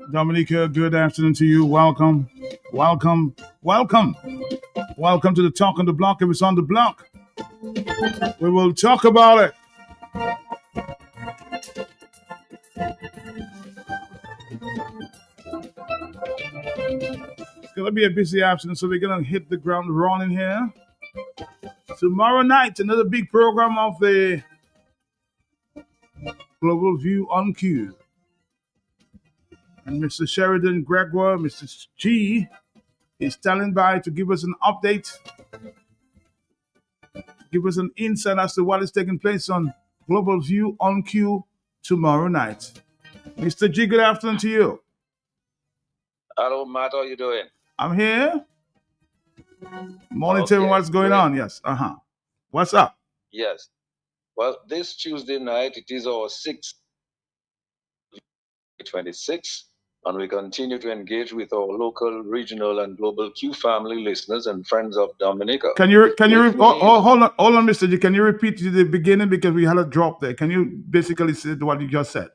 Dominica, good afternoon to you. Welcome, welcome, welcome. Welcome to the Talk on the Block. If it's on the block, we will talk about it. It's going to be a busy afternoon, so we're going to hit the ground running here. Tomorrow night, another big program of the Global View on Q. And Mr. Sheridan Gregoire, Mr. G, is standing by to give us an update, give us an insight as to what is taking place on Global View on Q tomorrow night. Mr. G, good afternoon to you. Hello, Matt. How are you doing? I'm here monitoring what's going on. Yes. What's up? Yes. Well, this Tuesday night, it is our 6th 26, and we continue to engage with our local, regional, and global Q family listeners and friends of Dominica. Hold on, Mr. G. Can you repeat to the beginning because we had a drop there? Can you basically say what you just said?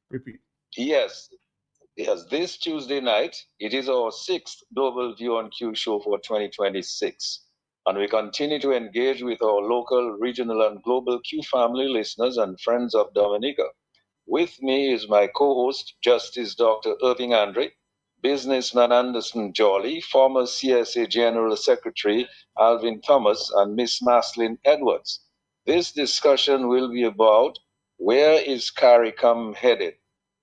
Repeat. Yes. This Tuesday night, it is our 6th Global View on Q show for 2026. And we continue to engage with our local, regional, and global Q family listeners and friends of Dominica. With me is my co-host, Justice Dr. Irving Andre, businessman Anderson Jolly, former CSA General Secretary Alvin Thomas, and Miss Maslin Edwards. This discussion will be about where is CARICOM headed?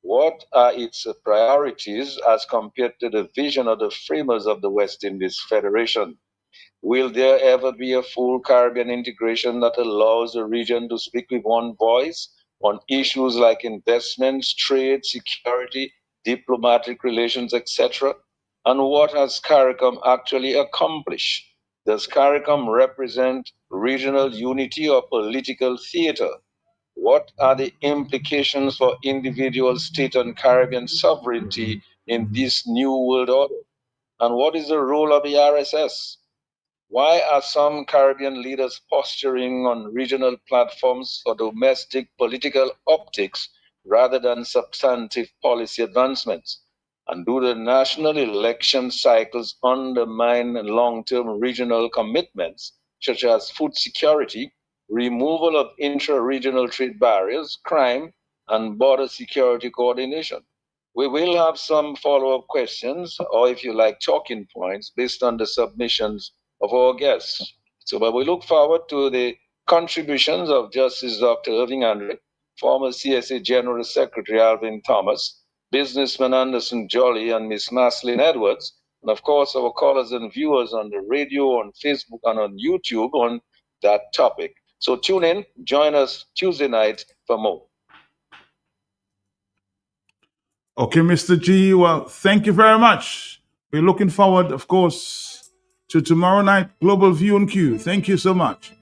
What are its priorities as compared to the vision of the framers of the West Indies Federation? Will there ever be a full Caribbean integration that allows the region to speak with one voice on issues like investments, trade, security, diplomatic relations, etc.? And what has CARICOM actually accomplished? Does CARICOM represent regional unity or political theater? What are the implications for individual state and Caribbean sovereignty in this new world order? And what is the role of the RSS? Why are some Caribbean leaders posturing on regional platforms for domestic political optics rather than substantive policy advancements? And do the national election cycles undermine long-term regional commitments, such as food security, removal of intra-regional trade barriers, crime, and border security coordination? We will have some follow-up questions, or if you like, talking points based on the submissions of our guests. But we look forward to the contributions of Justice Dr. Irving Andre, former CSA General Secretary Alvin Thomas, businessman Anderson Jolly, and Miss Maslin Edwards, and of course our callers and viewers on the radio, on Facebook, and on YouTube on that topic. So tune in, join us Tuesday night for more. Okay, Mr. G. Well, thank you very much. We're looking forward, of course, to tomorrow night Global View on Q. Thank you so much.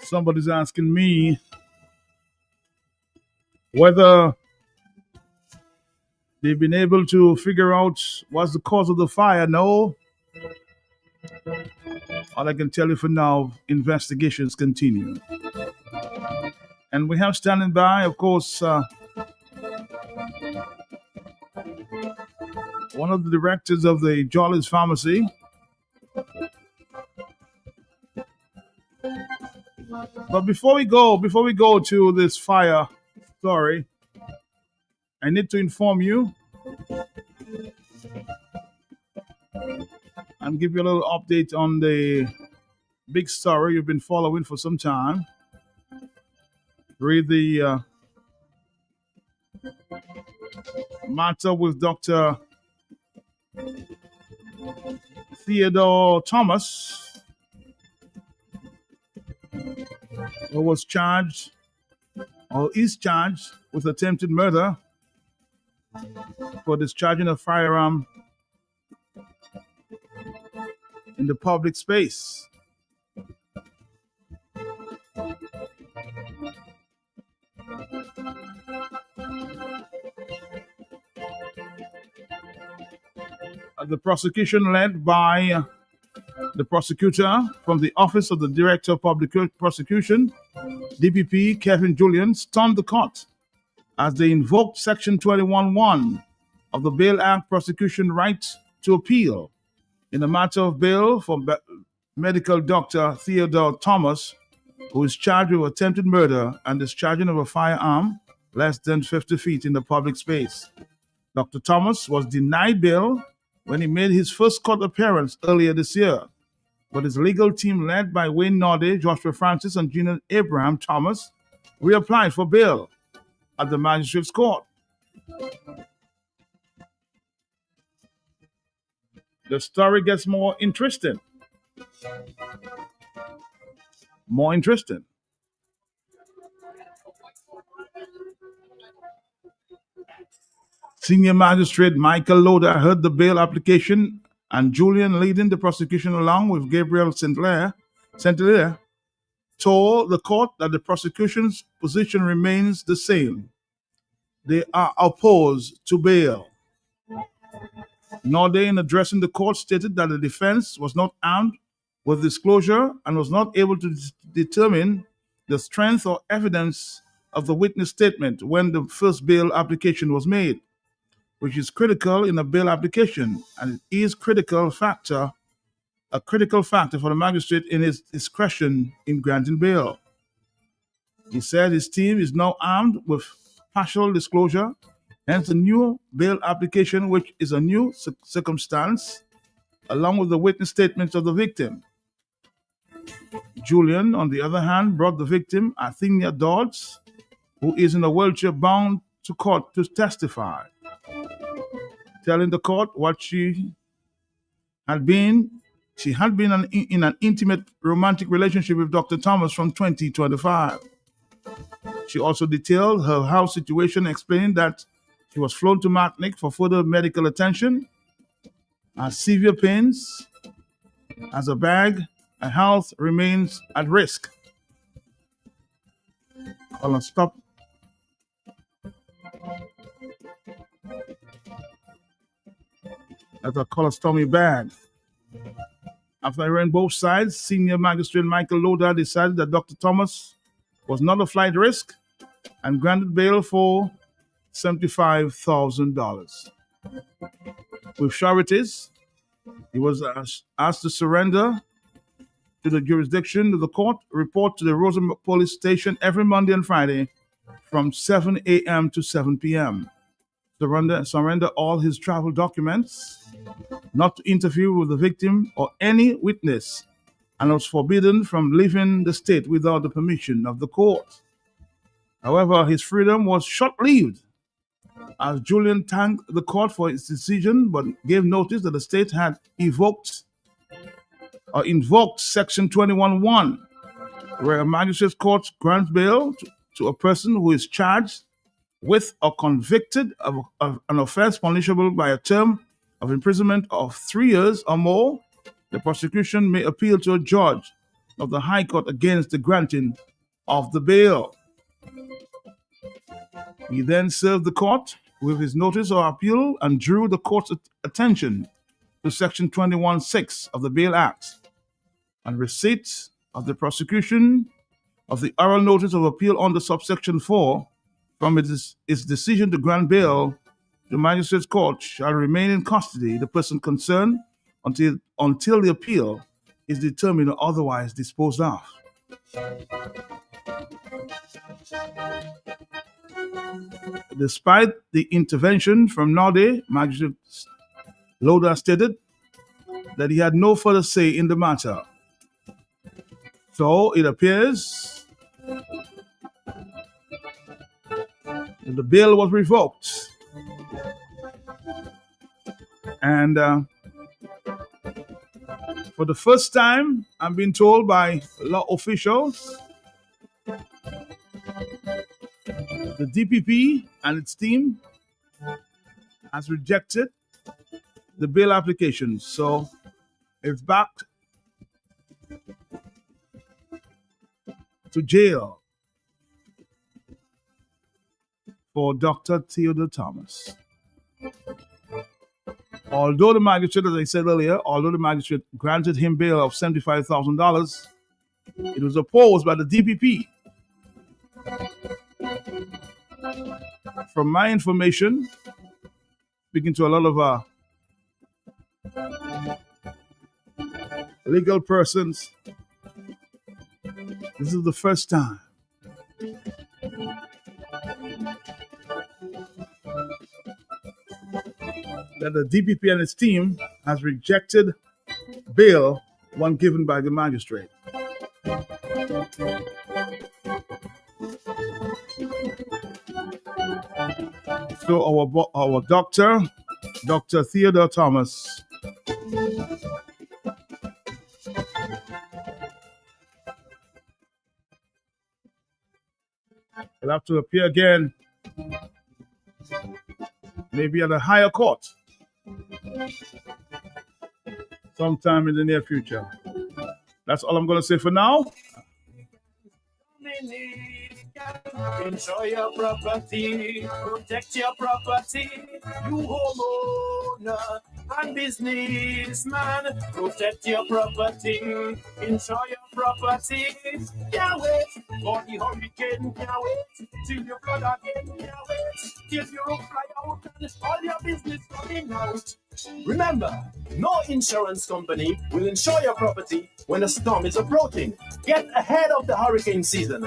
Somebody's asking me whether they've been able to figure out what's the cause of the fire. No, all I can tell you for now, investigations continue. And we have standing by, of course, one of the directors of the Jolly's Pharmacy. But before we go to this fire story, I need to inform you and give you a little update on the big story you've been following for some time. Read the matter with Dr. Theodore Thomas, who was charged or is charged with attempted murder for discharging a firearm in the public space. The prosecution, led by the prosecutor from the Office of the Director of Public Prosecution, DPP Kevin Julian, stunned the court as they invoked Section 21(1) of the Bail Act prosecution right to appeal in the matter of bail for medical doctor Theodore Thomas, who is charged with attempted murder and discharging of a firearm less than 50 feet in the public space. Dr. Thomas was denied bail when he made his first court appearance earlier this year, but his legal team, led by Wayne Noddy, Joshua Francis, and Gina Abraham Thomas, reapplied for bail at the magistrate's court. The story gets more interesting. More interesting. Senior Magistrate Michael Loader heard the bail application, and Julian, leading the prosecution along with Gabriel St. Hilaire, told the court that the prosecution's position remains the same. They are opposed to bail. Norde, in addressing the court, stated that the defense was not armed with disclosure and was not able to determine the strength or evidence of the witness statement when the first bail application was made, which is critical in a bail application, and it is a critical factor for the magistrate in his discretion in granting bail. He said his team is now armed with partial disclosure, hence the new bail application, which is a new circumstance, along with the witness statements of the victim. Julian, on the other hand, brought the victim, Athenia Dodds, who is in a wheelchair, bound to court to testify, telling the court what she had been in an intimate romantic relationship with Dr. Thomas from 2025. She also detailed her house situation, explaining that she was flown to Martinique for further medical attention, has severe pains, has a bag, and health remains at risk. Hold on, stop. That's a colostomy bag. After hearing both sides, Senior Magistrate Michael Loader decided that Dr. Thomas was not a flight risk and granted bail for $75,000. With sureties, he was asked to surrender to the jurisdiction of the court, report to the Rosenberg Police Station every Monday and Friday from 7 a.m. to 7 p.m. Surrender all his travel documents, not to interfere with the victim or any witness, and was forbidden from leaving the state without the permission of the court. However, his freedom was short-lived, as Julian thanked the court for its decision, but gave notice that the state had invoked Section 21(1), where a magistrate's court grants bail to a person who is charged with or convicted of an offense punishable by a term of imprisonment of 3 years or more. The prosecution may appeal to a judge of the High Court against the granting of the bail. He then served the court with his notice of appeal and drew the court's attention to Section 21(6) of the Bail Act and receipt of the prosecution of the oral notice of appeal under subsection 4 from its decision to grant bail. The magistrate's court shall remain in custody the person concerned until the appeal is determined or otherwise disposed of. Despite the intervention from Norde, Magistrate Loda stated that he had no further say in the matter. So it appears that the bail was revoked. And for the first time, I'm being told by law officials, the DPP and its team has rejected the bail application. So it's back to jail for Dr. Theodore Thomas. Although the magistrate, as I said earlier, granted him bail of $75,000, it was opposed by the DPP. From my information, speaking to a lot of legal persons, this is the first time that the DPP and its team has rejected bail when given by the magistrate. So our doctor, Dr. Theodore Thomas, will have to appear again, maybe at a higher court, sometime in the near future. That's all I'm going to say for now. Enjoy your property, protect your property, you homeowner and businessman, protect your property, enjoy your property. Can't wait for the hurricane, can't wait till you flood again, can't wait till you fly out and all your business coming out. Remember, no insurance company will insure your property when a storm is approaching. Get ahead of the hurricane season.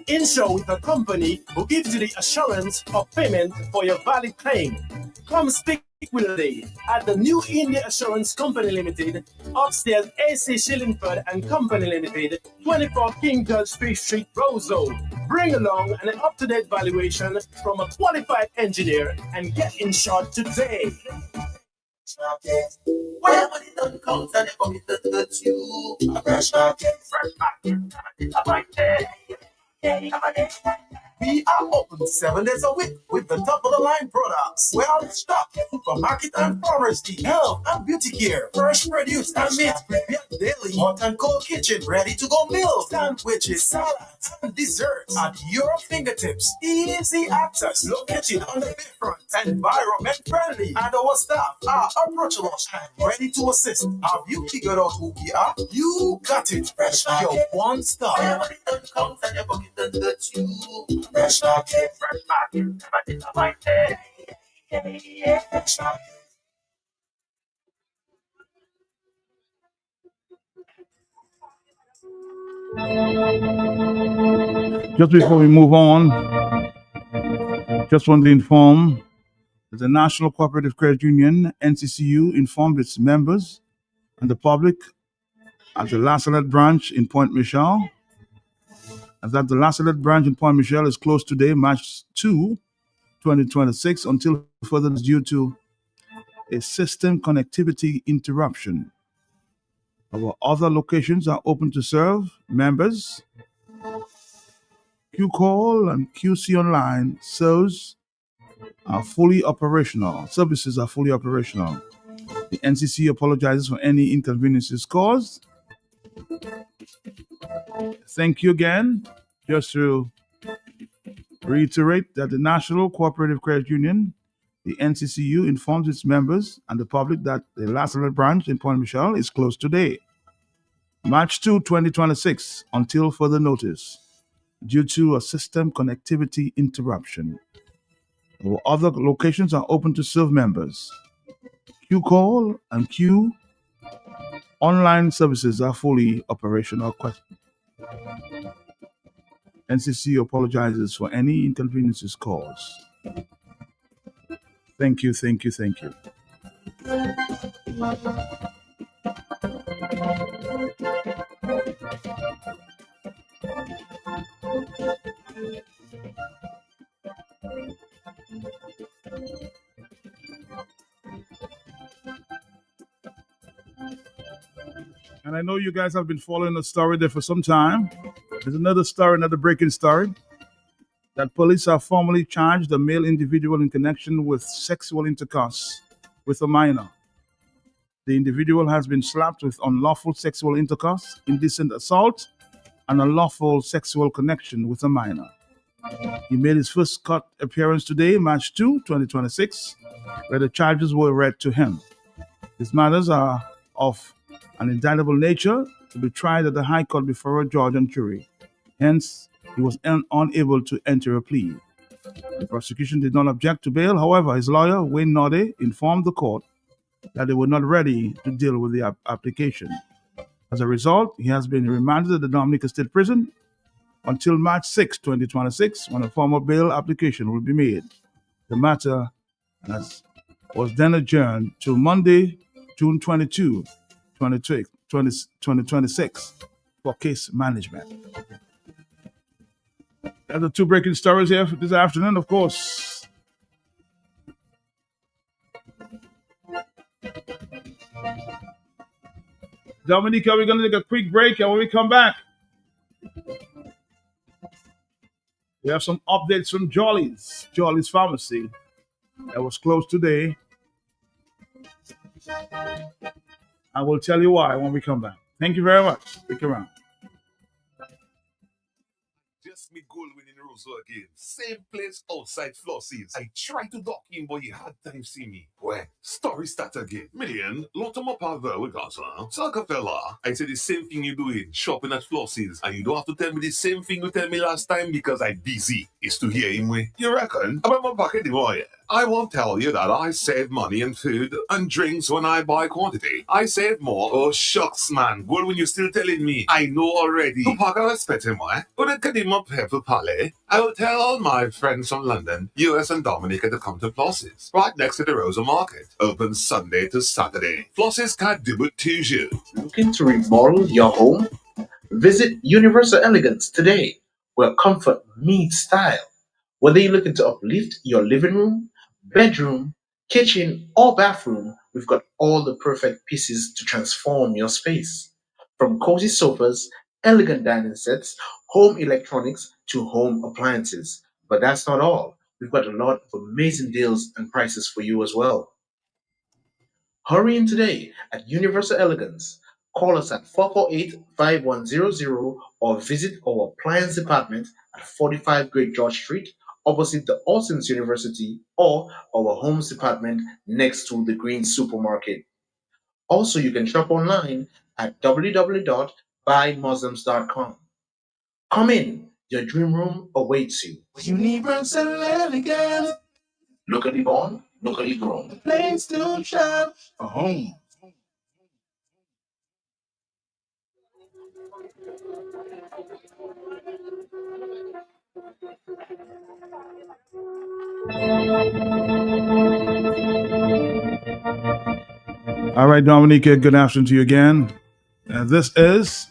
Insure with a company who gives you the assurance of payment for your valid claim. Come speak with us at the New India Assurance Company Limited, upstairs AC Shillingford and Company Limited, 24 King George Street, Roseau. Bring along an up-to-date valuation from a qualified engineer and get insured today. Where money don't count and never be to touch you. A fresh market, a bright day. We are open 7 days a week with the top of the line products. Well stocked supermarket and pharmacy, health and beauty care, fresh produce and meat, prepared daily, hot and cold kitchen, ready to go meals, sandwiches, salads, and desserts at your fingertips. Easy access, located on the bayfront, environment friendly, and our staff are approachable and ready to assist. Have you figured out who we are? You got it. Fresh your one stop. Everybody don't count and your pocket don't touch you. Fresh market, never did a white day. Fresh market. Just before we move on, just want to inform that the National Cooperative Credit Union, NCCU, informed its members and the public at the Lassalet branch in Point Michel, and that the Lassalet branch in Point Michel is closed today, March 2, 2026, until further due to a system connectivity interruption. Our other locations are open to serve members. QCall and QC Online services are fully operational. The NCC apologizes for any inconveniences caused. Thank you again. Just to reiterate that the National Cooperative Credit Union, the NCCU, informs its members and the public that the Las Vegas branch in Point Michelle is closed today, March 2, 2026, until further notice, due to a system connectivity interruption. Our other locations are open to serve members. Q call and Q online services are fully operational. NCC apologizes for any inconveniences caused. Thank you, thank you, thank you. And I know you guys have been following the story there for some time. There's another story, another breaking story, that police have formally charged a male individual in connection with sexual intercourse with a minor. The individual has been slapped with unlawful sexual intercourse, indecent assault, and unlawful sexual connection with a minor. He made his first court appearance today, March 2, 2026, where the charges were read to him. These matters are of an indictable nature to be tried at the High Court before a judge and jury. Hence, he was unable to enter a plea. The prosecution did not object to bail. However, his lawyer, Wayne Nodde, informed the court that they were not ready to deal with the application. As a result, he has been remanded at the Dominica State Prison until March 6, 2026, when a formal bail application will be made. The matter was then adjourned to Monday, June 22, 2026, for case management. There are two breaking stories here this afternoon, of course. Dominica, we're going to take a quick break, and when we come back, we have some updates from Jolly's Pharmacy that was closed today. I will tell you why when we come back. Thank you very much. Stick around. Just me goal winning Roseau again. Same place outside Flossie's. I tried to dock in, but you had time see me. Where? Story start again. Million, lot of my power with Gaza. Saka fella, I said the same thing you doing, shopping at Flossie's. And you don't have to tell me the same thing you tell me last time because I busy. Is to hear him way. You reckon? About my pocket the boy. I won't tell you that I save money in food and drinks when I buy quantity. I save more. Oh, shucks, man. Well, when you're still telling me, I know already. To pack a spit in my, but it can him up here for Palais. I will tell all my friends from London, US and Dominica to come to Floss's, right next to the Rosa Market. Open Sunday to Saturday. Floss's can't do but toujours. Looking to remodel your home? Visit Universal Elegance today, where comfort meets style. Whether you're looking to uplift your living room, bedroom, kitchen, or bathroom, we've got all the perfect pieces to transform your space. From cozy sofas, elegant dining sets, home electronics, to home appliances. But that's not all. We've got a lot of amazing deals and prices for you as well. Hurry in today at Universal Elegance. Call us at 448-5100 or visit our appliance department at 45 Great George Street, opposite the Austin's University, or our homes department next to the Green Supermarket. Also, you can shop online at www.buymuslims.com. Come in, your dream room awaits you. Universal Elegance, Locally born, locally grown. place to shop for home. All right, Dominica, good afternoon to you again. This is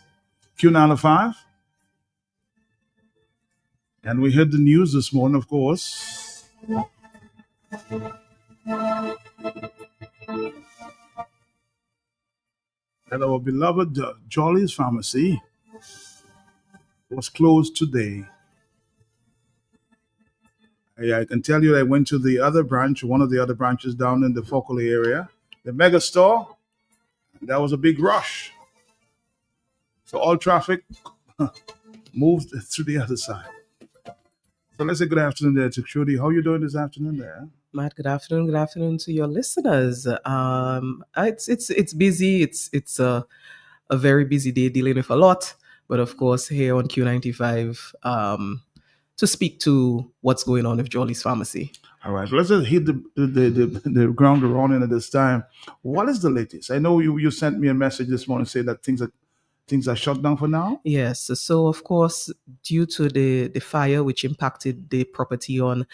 Q95. And we heard the news this morning, of course. That our beloved Jolly's Pharmacy was closed today. I can tell you I went to the other branch, one of the other branches down in the Fockley area, the mega store. That was a big rush. So all traffic moved to the other side. So let's say good afternoon there to Trudy. How you doing this afternoon there? Matt, good afternoon. Good afternoon to your listeners. It's busy. It's a very busy day dealing with a lot, but of course here on Q95, to speak to what's going on with Jolly's Pharmacy. All right, let's just hit the ground running at this time. What is the latest? I know you sent me a message this morning saying that things are shut down for now. Yes, so of course, due to the fire which impacted the property on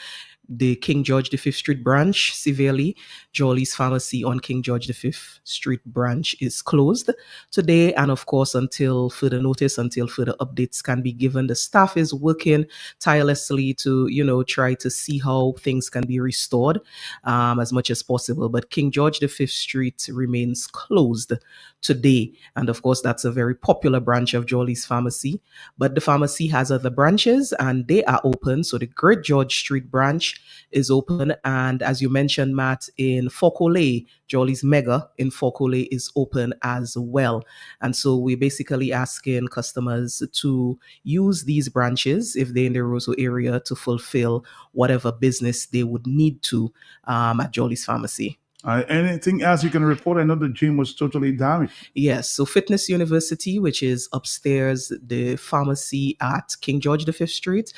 the King George V Street branch severely, Jolly's Pharmacy on King George V Street branch is closed today. And of course, until further notice, until further updates can be given, the staff is working tirelessly to, try to see how things can be restored as much as possible. But King George V Street remains closed today. And of course, that's a very popular branch of Jolly's Pharmacy. But the pharmacy has other branches and they are open. So the Great George Street branch is open. And as you mentioned, Matt, in Fokole, Jolly's Mega in Fokole is open as well. And so we're basically asking customers to use these branches if they're in the Roseau area to fulfill whatever business they would need to at Jolly's Pharmacy. Anything else you can report? I know the gym was totally damaged. Yes, so Fitness University, which is upstairs, the pharmacy at King George V Street,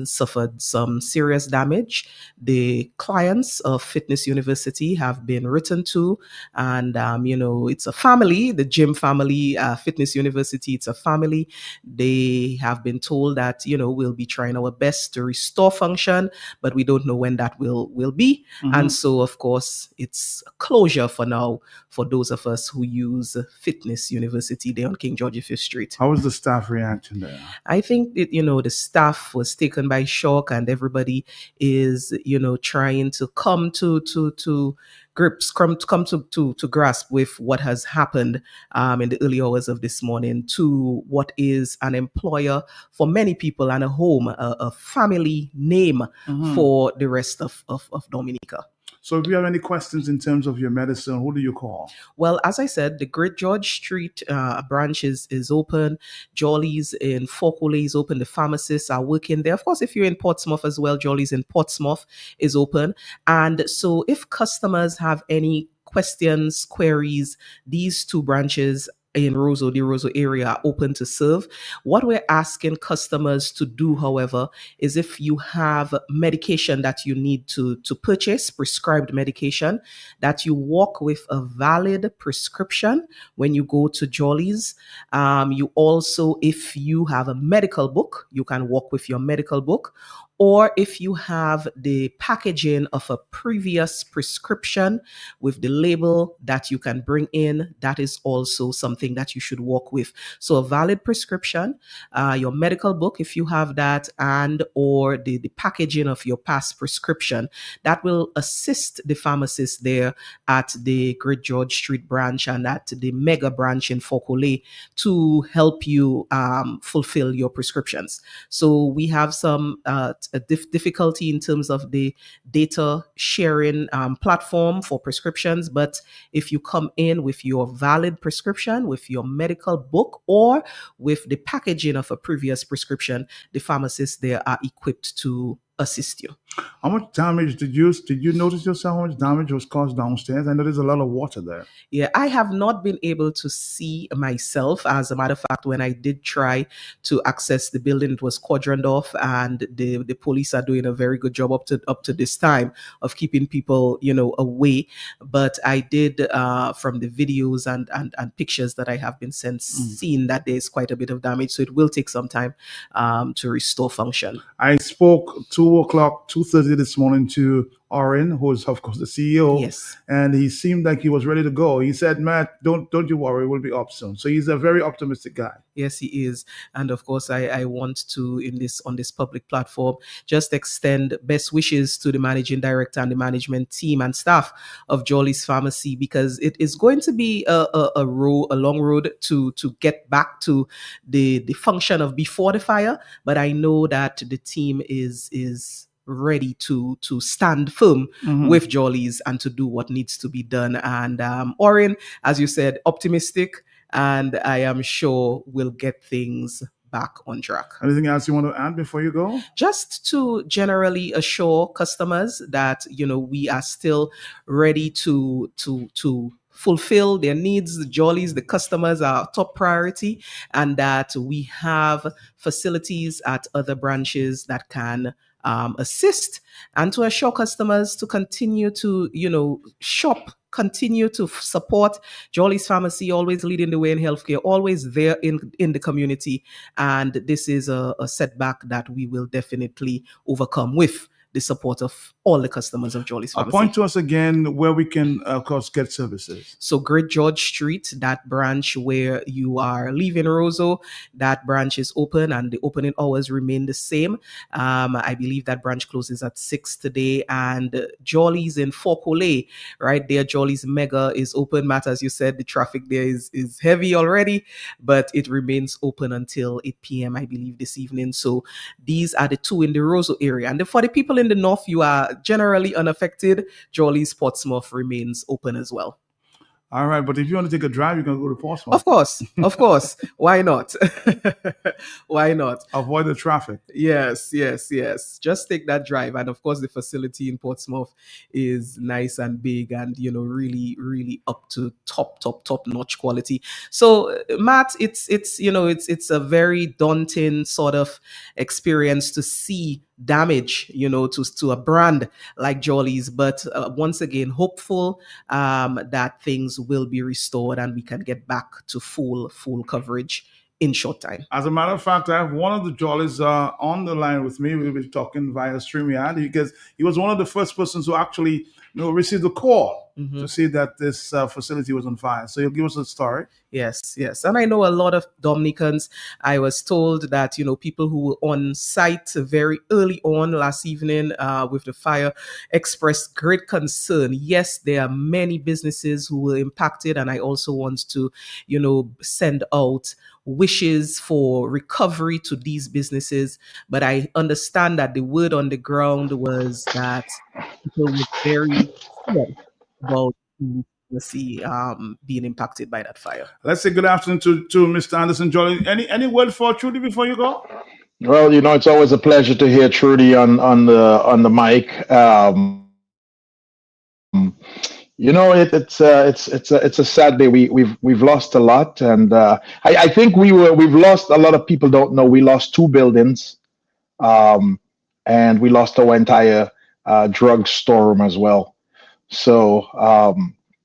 suffered some serious damage. The clients of Fitness University have been written to, and it's a family, the gym family, Fitness University, it's a family. They have been told that we'll be trying our best to restore function, but we don't know when that will be. Mm-hmm. And so, of course, it's closure for now for those of us who use Fitness University there on King George V Street. How was the staff reaction there? I think that, the staff was taken by shock and everybody is, trying to come to grips, come to grasp with what has happened in the early hours of this morning to what is an employer for many people and a home, a family name for the rest of Dominica. So if you have any questions in terms of your medicine, who do you call? Well, as I said, the Great George Street branch is open. Jolly's in Fokole is open. The pharmacists are working there. Of course, if you're in Portsmouth as well, Jolly's in Portsmouth is open. And so if customers have any questions, queries, these two branches in the Roseau area are open to serve. What we're asking customers to do, however, is if you have medication that you need to purchase, prescribed medication, that you walk with a valid prescription when you go to Jolly's. You also, if you have a medical book, you can walk with your medical book. Or if you have the packaging of a previous prescription with the label that you can bring in, that is also something that you should walk with. So a valid prescription, your medical book, if you have that, and or the packaging of your past prescription, that will assist the pharmacist there at the Great George Street branch and at the Mega branch in Fokole to help you fulfill your prescriptions. So we have some difficulty in terms of the data sharing platform for prescriptions. But if you come in with your valid prescription, with your medical book, or with the packaging of a previous prescription, the pharmacists there are equipped to assist you. How much damage did you notice yourself? How much damage was caused downstairs? I know there's a lot of water there. Yeah, I have not been able to see myself. As a matter of fact, when I did try to access the building, it was cordoned off, and the police are doing a very good job up to this time of keeping people, away. But I did from the videos and pictures that I have been seen that there's quite a bit of damage. So it will take some time to restore function. I spoke 2:30 this morning to Oren, who is of course the CEO. Yes. And he seemed like he was ready to go. He said, "Matt, don't you worry, we'll be up soon." So he's a very optimistic guy. Yes, he is. And of course, I want to, on this public platform, just extend best wishes to the managing director and the management team and staff of Jolly's Pharmacy, because it is going to be a long road to get back to the function of before the fire. But I know that the team is ready to stand firm with Jolly's and to do what needs to be done. And Oren, as you said, optimistic. and I am sure we'll get things back on track. Anything else you want to add before you go? Just to generally assure customers that we are still ready to fulfill their needs. The Jollies, the customers are our top priority, and that we have facilities at other branches that can assist, and to assure customers to continue to shop, continue to support Jolly's Pharmacy, always leading the way in healthcare, always there in the community. And this is a setback that we will definitely overcome with the support of all the customers of Jolly's Pharmacy. Point to us again where we can, of course, get services. So Great George Street, that branch where you are leaving Roseau, that branch is open and the opening hours remain the same. I believe that branch closes at 6 today. And Jolly's in Fort-Collet, right there, Jolly's Mega is open. Matt, as you said, the traffic there is heavy already, but it remains open until 8 p.m., I believe, this evening. So these are the two in the Roseau area. And for the people in the north, you are generally unaffected. Jolly's Portsmouth remains open as well. All right, but if you want to take a drive, you can go to Portsmouth. Of course. Why not? Why not? Avoid the traffic. Yes. Just take that drive. And of course, the facility in Portsmouth is nice and big and, really, really up to top notch quality. So, Matt, it's a very daunting sort of experience to see damage, to a brand like Jolly's. But once again, hopeful that things will be restored and we can get back to full coverage in short time. As a matter of fact, I have one of the Jollies on the line with me. We'll be talking via StreamYard because he was one of the first persons who actually received a call to see that this facility was on fire. So he'll give us a story. Yes. And I know a lot of Dominicans. I was told that, people who were on site very early on last evening with the fire expressed great concern. Yes, there are many businesses who were impacted. And I also want to, send out wishes for recovery to these businesses. But I understand that the word on the ground was that people were very scared about being impacted by that fire. Let's say good afternoon to Mr. Anderson Jolly. Any word for Trudy before you go? Well, it's always a pleasure to hear Trudy on the mic. It's a sad day. We've lost a lot, and I think we've lost a lot of people don't know we lost 2 buildings, and we lost our entire drug storeroom as well. So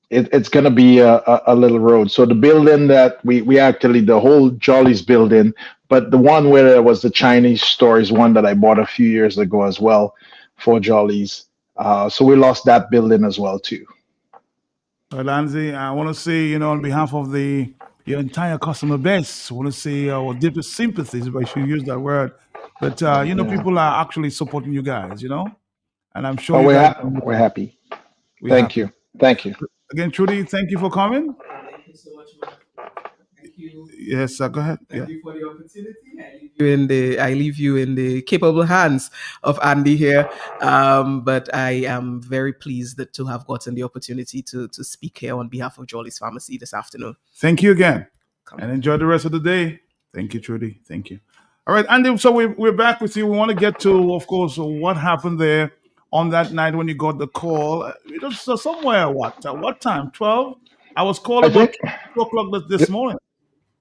it's going to be a little road. So the building that we actually, the whole Jolly's building, but the one where there was the Chinese store is one that I bought a few years ago as well for Jolly's. So we lost that building as well too. Well, Lanzi, I want to say, on behalf of your entire customer base, I want to say our deepest sympathies, if I should use that word. But, people are actually supporting you guys, and I'm sure we're happy. Thank you. Again, Trudy, thank you for coming. Thank you so much, Matt. Thank you. Yes, go ahead. Thank you for the opportunity. I leave you in the capable hands of Andy here. But I am very pleased to have gotten the opportunity to speak here on behalf of Jolly's Pharmacy this afternoon. Thank you again. And enjoy the rest of the day. Thank you, Trudy. Thank you. All right, Andy, so we're back with you. We want to get to, of course, what happened there on that night when you got the call. It was somewhere, what time? 12? I was called about 2 o'clock this morning.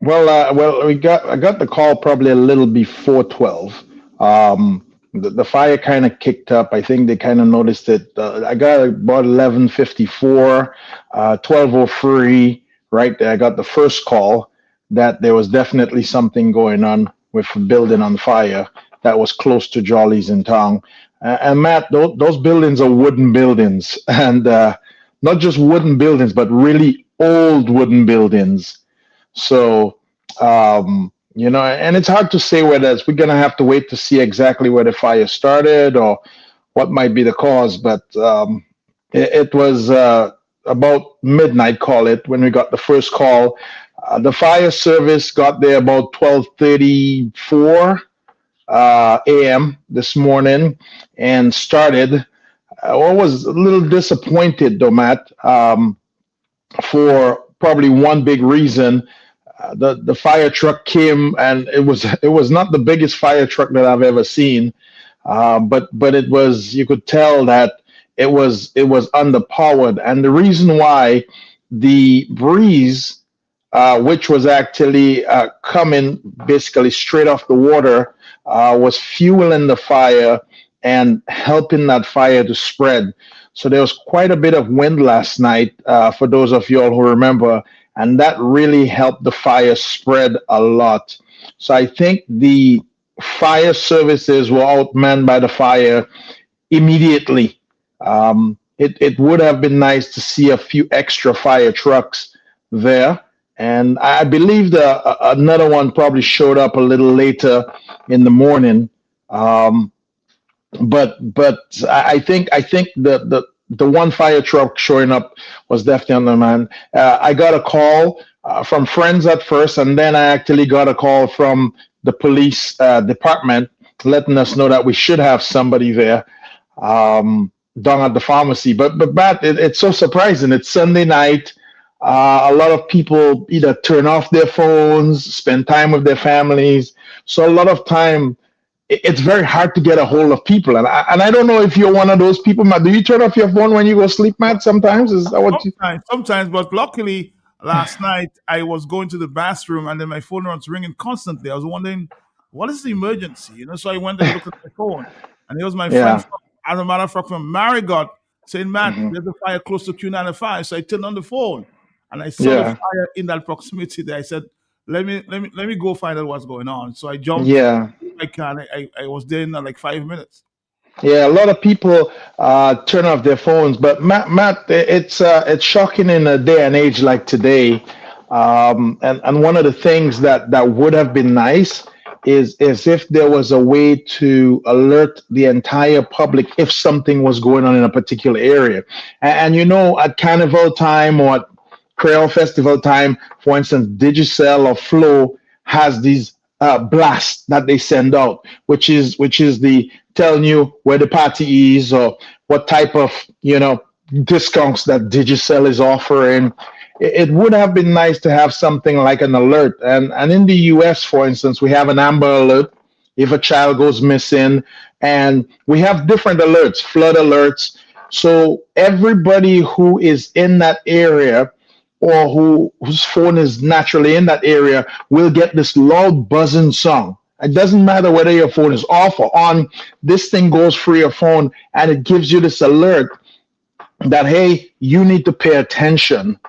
Well, I got the call probably a little before 12. The fire kind of kicked up. I think they kind of noticed it. I got about 11:54, 12:03. Right there, I got the first call that there was definitely something going on with a building on fire that was close to Jolly's in town. And Matt, those buildings are wooden buildings, and not just wooden buildings, but really old wooden buildings. So, and it's hard to say whether we're going to have to wait to see exactly where the fire started or what might be the cause. But it was about midnight, call it, when we got the first call. The fire service got there about 12:34 a.m. this morning and started. I was a little disappointed, though, Matt, for probably one big reason. The fire truck came, and it was not the biggest fire truck that I've ever seen, but it was, you could tell that it was underpowered, and the reason why, the breeze, which was actually coming basically straight off the water, was fueling the fire and helping that fire to spread. So there was quite a bit of wind last night, for those of you all who remember, and that really helped the fire spread a lot. So I think the fire services were outmanned by the fire immediately. It would have been nice to see a few extra fire trucks there. And I believe another one probably showed up a little later in the morning. Um, but I think the one fire truck showing up was definitely on the man. I got a call from friends at first, and then I actually got a call from the police department letting us know that we should have somebody there, down at the pharmacy. But Matt, it's so surprising. It's Sunday night. A lot of people either turn off their phones, spend time with their families. So a lot of time, it's very hard to get a hold of people. And I don't know if you're one of those people, Matt. Do you turn off your phone when you go sleep, Matt? Sometimes is that what you? Sometimes, but luckily last night I was going to the bathroom and then my phone was ringing constantly. I was wondering what is the emergency, So I went and looked at my phone, and it was my friend, Yeah. as a matter of fact, from Marigot, saying, "Matt, Hmm. there's a fire close to Q95." So I turned on the phone, and I saw the Yeah. fire in that proximity. There, I said, "Let me go find out what's going on." So I jumped Yeah. in my car. And I was there in like 5 minutes. Yeah, a lot of people turn off their phones, but Matt, it's shocking in a day and age like today. And one of the things that would have been nice is if there was a way to alert the entire public if something was going on in a particular area. And at Carnival time or at Creole Festival time, for instance, Digicel or Flow has these blasts that they send out, which is the telling you where the party is or what type of discounts that Digicel is offering. It would have been nice to have something like an alert. And in the US, for instance, we have an Amber Alert if a child goes missing, and we have different alerts, flood alerts. So everybody who is in that area or whose phone is naturally in that area will get this loud buzzing song. It doesn't matter whether your phone is off or on, this thing goes through your phone and it gives you this alert that, hey, you need to pay attention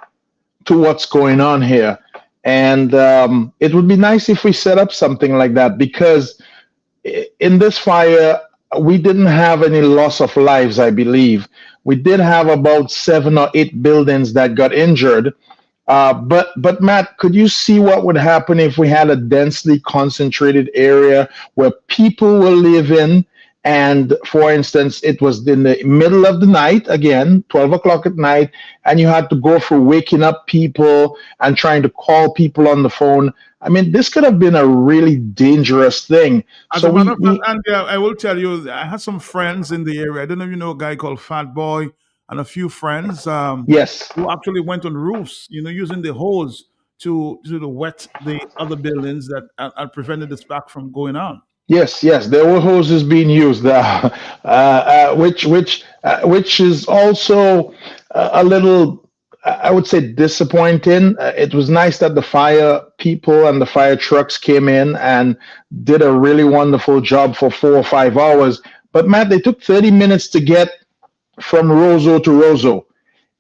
to what's going on here. And it would be nice if we set up something like that, because in this fire, we didn't have any loss of lives, I believe. We did have about 7 or 8 buildings that got injured. But Matt, could you see what would happen if we had a densely concentrated area where people will live in? And for instance, it was in the middle of the night, again, 12 o'clock at night, and you had to go through waking up people and trying to call people on the phone. I mean, this could have been a really dangerous thing. As So a matter of we fact, Andy, I will tell you, I had some friends in the area. I don't know if you know a guy called Fat Boy and a few friends, yes. who actually went on roofs, using the hose to wet the other buildings that had prevented the spark from going on. Yes, yes, there were hoses being used, which is also a little, I would say, disappointing. It was nice that the fire people and the fire trucks came in and did a really wonderful job for 4 or 5 hours. But Matt, they took 30 minutes to get from Roseau to Roseau.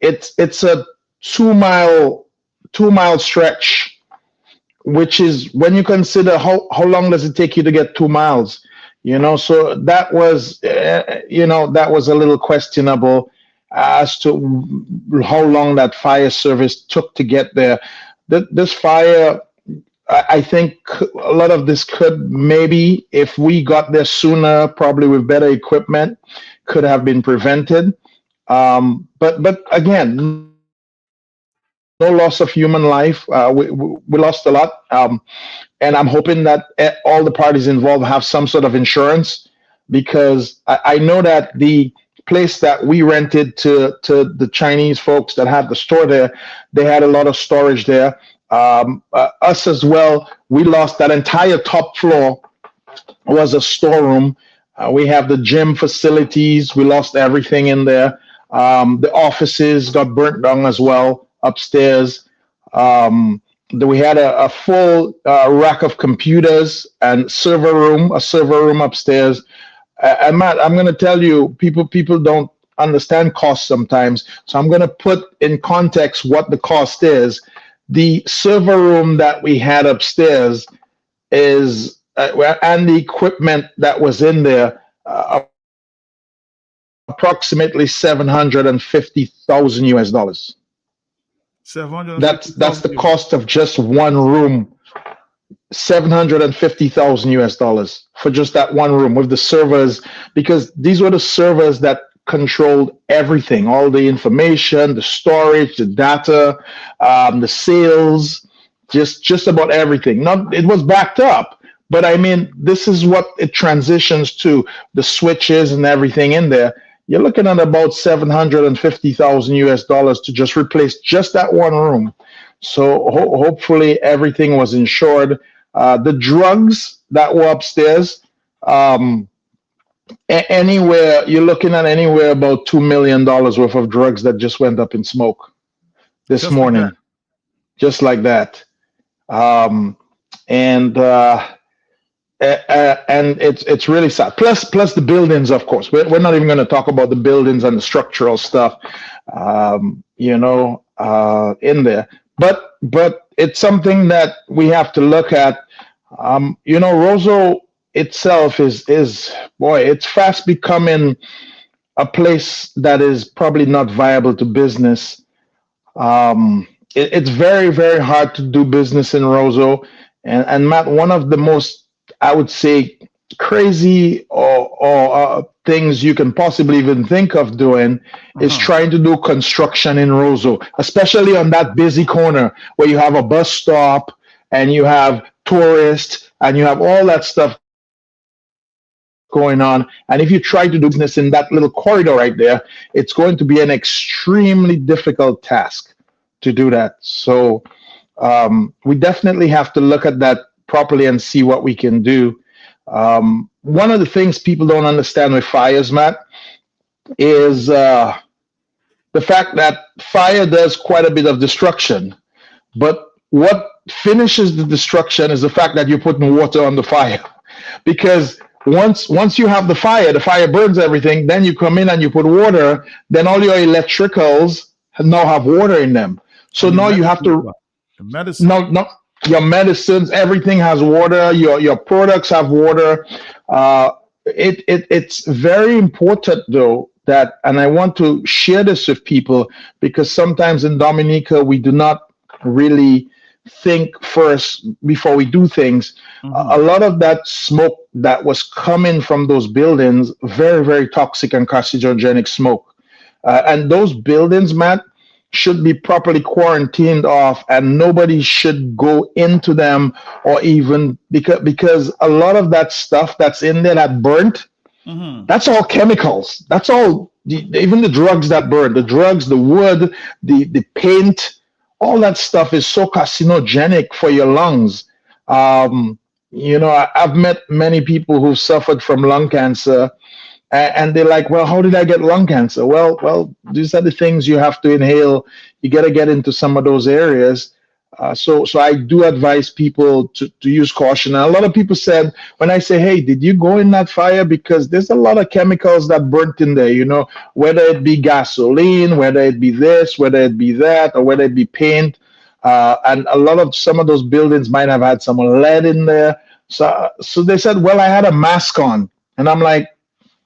It's a 2 mile stretch, which is, when you consider how long does it take you to get 2 miles, so that was a little questionable as to how long that fire service took to get there. This fire, I think a lot of this could, maybe if we got there sooner, probably with better equipment, could have been prevented. But again, no loss of human life. We lost a lot. And I'm hoping that all the parties involved have some sort of insurance, because I know that the place that we rented to the Chinese folks that had the store there, they had a lot of storage there. Us as well, we lost that entire top floor was a storeroom. We have the gym facilities. We lost everything in there. The offices got burnt down as well upstairs. We had a full rack of computers and a server room upstairs. And Matt, I'm going to tell you, people don't understand cost sometimes. So I'm going to put in context what the cost is. The server room that we had upstairs is, and the equipment that was in there, approximately 750,000 US dollars. That's the cost of just one room. 750,000 US dollars for just that one room with the servers, because these were the servers that controlled everything, all the information, the storage, the data, the sales, just about everything. Not, it was backed up, but I mean, this is what it transitions to, the switches and everything in there. You're looking at about 750,000 US dollars to just replace just that one room. So hopefully everything was insured. The drugs that were upstairs, anywhere you're looking at anywhere about $2 million worth of drugs that just went up in smoke this Just morning, like that. just like that. And it's really sad. Plus the buildings, of course. We're not even going to talk about the buildings and the structural stuff, in there. But it's something that we have to look at. Roseau itself is it's fast becoming a place that is probably not viable to business. It's very, very hard to do business in Roseau. And Matt, one of the most, I would say, crazy or things you can possibly even think of doing is trying to do construction in Roseau, especially on that busy corner where you have a bus stop and you have tourists and you have all that stuff going on. And if you try to do business in that little corridor right there, it's going to be an extremely difficult task to do that. So we definitely have to look at that properly and see what we can do. One of the things people don't understand with fires, Matt, is the fact that fire does quite a bit of destruction. But what finishes the destruction is the fact that you're putting water on the fire. Because once you have the fire burns everything, then you come in and you put water, then all your electricals now have water in them. So now you have to... Medicine. No, your medicines, everything has water. Your products have water. It's very important though that, and I want to share this with people because sometimes in Dominica we do not really think first before we do things. A lot of that smoke that was coming from those buildings, very, very toxic and carcinogenic smoke, and those buildings, Matt, should be properly quarantined off, and nobody should go into them, or even because a lot of that stuff that's in there that burnt, that's all chemicals. That's all, even the drugs that burn, the drugs, the wood, the paint, all that stuff is so carcinogenic for your lungs. I've met many people who suffered from lung cancer. And they're like, well, how did I get lung cancer? Well, these are the things you have to inhale. You got to get into some of those areas. So I do advise people to use caution. And a lot of people said, when I say, hey, did you go in that fire? Because there's a lot of chemicals that burnt in there, whether it be gasoline, whether it be this, whether it be that, or whether it be paint. And some of those buildings might have had some lead in there. So they said, well, I had a mask on. And I'm like,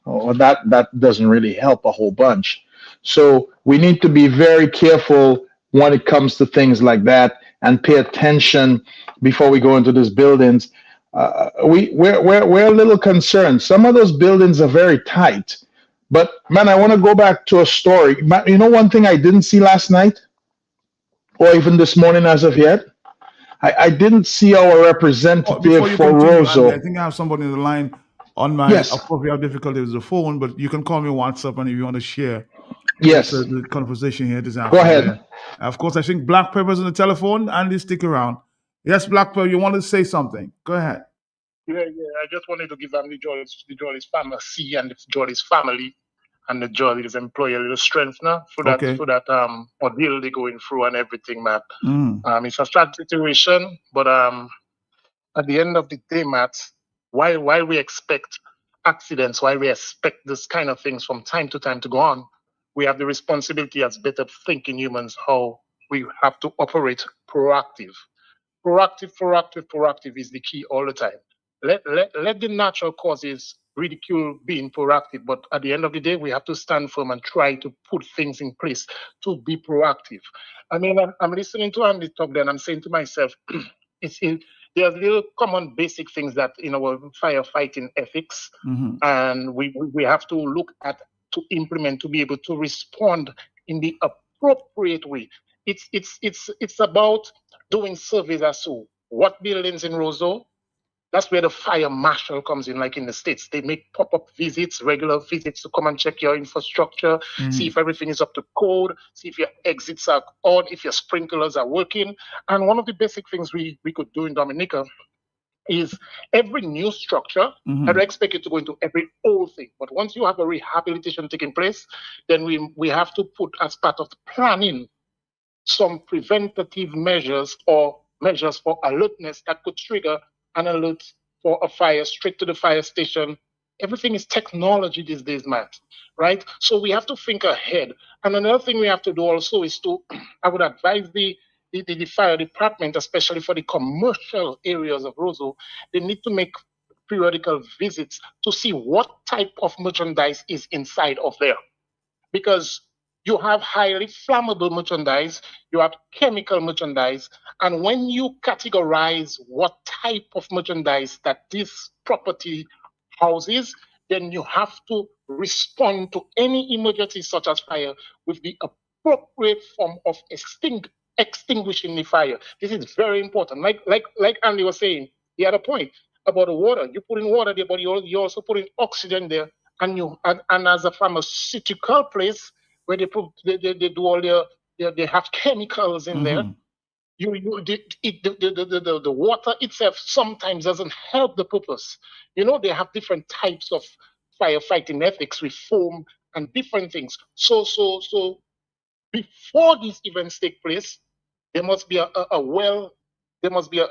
oh, that doesn't really help a whole bunch. So we need to be very careful when it comes to things like that and pay attention before we go into these buildings. We're a little concerned. Some of those buildings are very tight. But man, I want to go back to a story. You know, one thing I didn't see last night, or even this morning as of yet, I didn't see our representative for Roseau. I think I have somebody in the line. On my, yes. Of course, we have difficulty with the phone, but you can call me WhatsApp, and if you want to share, yes, the conversation here this afternoon. Go ahead. Of course, I think Black Pepper's on the telephone. Andy, stick around. Yes, Black Pepper, you wanted to say something. Go ahead. Yeah. I just wanted to give the Jolly's family and the Jolly's family and the Jolly's employee a little strength now for that ordeal they're going through and everything, Matt. It's a sad situation, but at the end of the day, Matt, while we expect accidents, while we expect this kind of things from time to time to go on, we have the responsibility as better thinking humans how we have to operate proactive. Proactive is the key all the time. Let the natural causes ridicule being proactive, but at the end of the day, we have to stand firm and try to put things in place to be proactive. I mean, I'm listening to Andy talk there, and I'm saying to myself, there's little common basic things that in our firefighting ethics, and we have to look at to implement to be able to respond in the appropriate way. It's about doing surveys as to what buildings in Roseau. That's where the fire marshal comes in, like in the States. They make pop-up visits, regular visits to come and check your infrastructure, see if everything is up to code, see if your exits are on, if your sprinklers are working. And one of the basic things we could do in Dominica is every new structure, I don't expect you to go into every old thing. But once you have a rehabilitation taking place, then we have to put as part of the planning some preventative measures or measures for alertness that could trigger an alert for a fire straight to the fire station. Everything is technology these days, Matt, right? So we have to think ahead. And another thing we have to do also is I would advise the fire department, especially for the commercial areas of Roseau, they need to make periodical visits to see what type of merchandise is inside of there. Because you have highly flammable merchandise, you have chemical merchandise, and when you categorize what type of merchandise that this property houses, then you have to respond to any emergency such as fire with the appropriate form of extinguishing the fire. This is very important. Like Andy was saying, he had a point about the water. You put in water there, but you also put in oxygen there. And as a pharmaceutical place where they do all they have chemicals in there. The water itself sometimes doesn't help the purpose. They have different types of firefighting ethics with foam and different things. So before these events take place, there must be a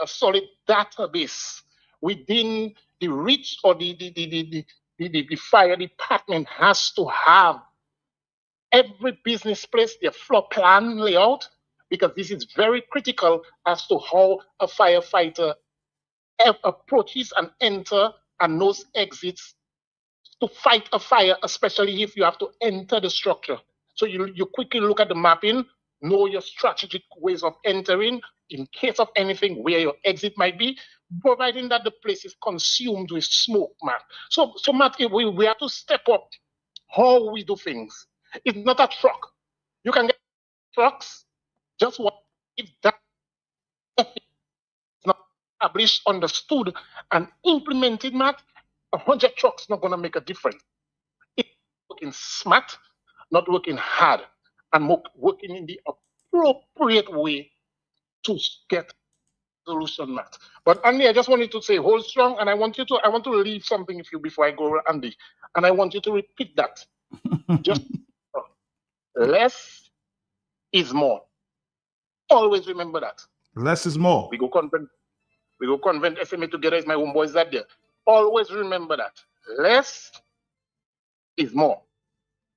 solid database within the reach or the fire department has to have every business place, their floor plan layout, because this is very critical as to how a firefighter approaches and enter and knows exits to fight a fire, especially if you have to enter the structure. So you quickly look at the mapping, know your strategic ways of entering in case of anything, where your exit might be, providing that the place is consumed with smoke, Matt. So Matt, we have to step up how we do things. It's not a truck. You can get trucks, just what if that is not established, understood, and implemented, Matt, 100 trucks not going to make a difference. It's working smart, not working hard, and working in the appropriate way to get solution, Matt. But Andy, I just wanted to say hold strong, and I want to leave something with you before I go, Andy, and I want you to repeat that. Just less is more. Always remember that. Less is more. We go convent SMA together as my homeboys that there. Always remember that. Less is more.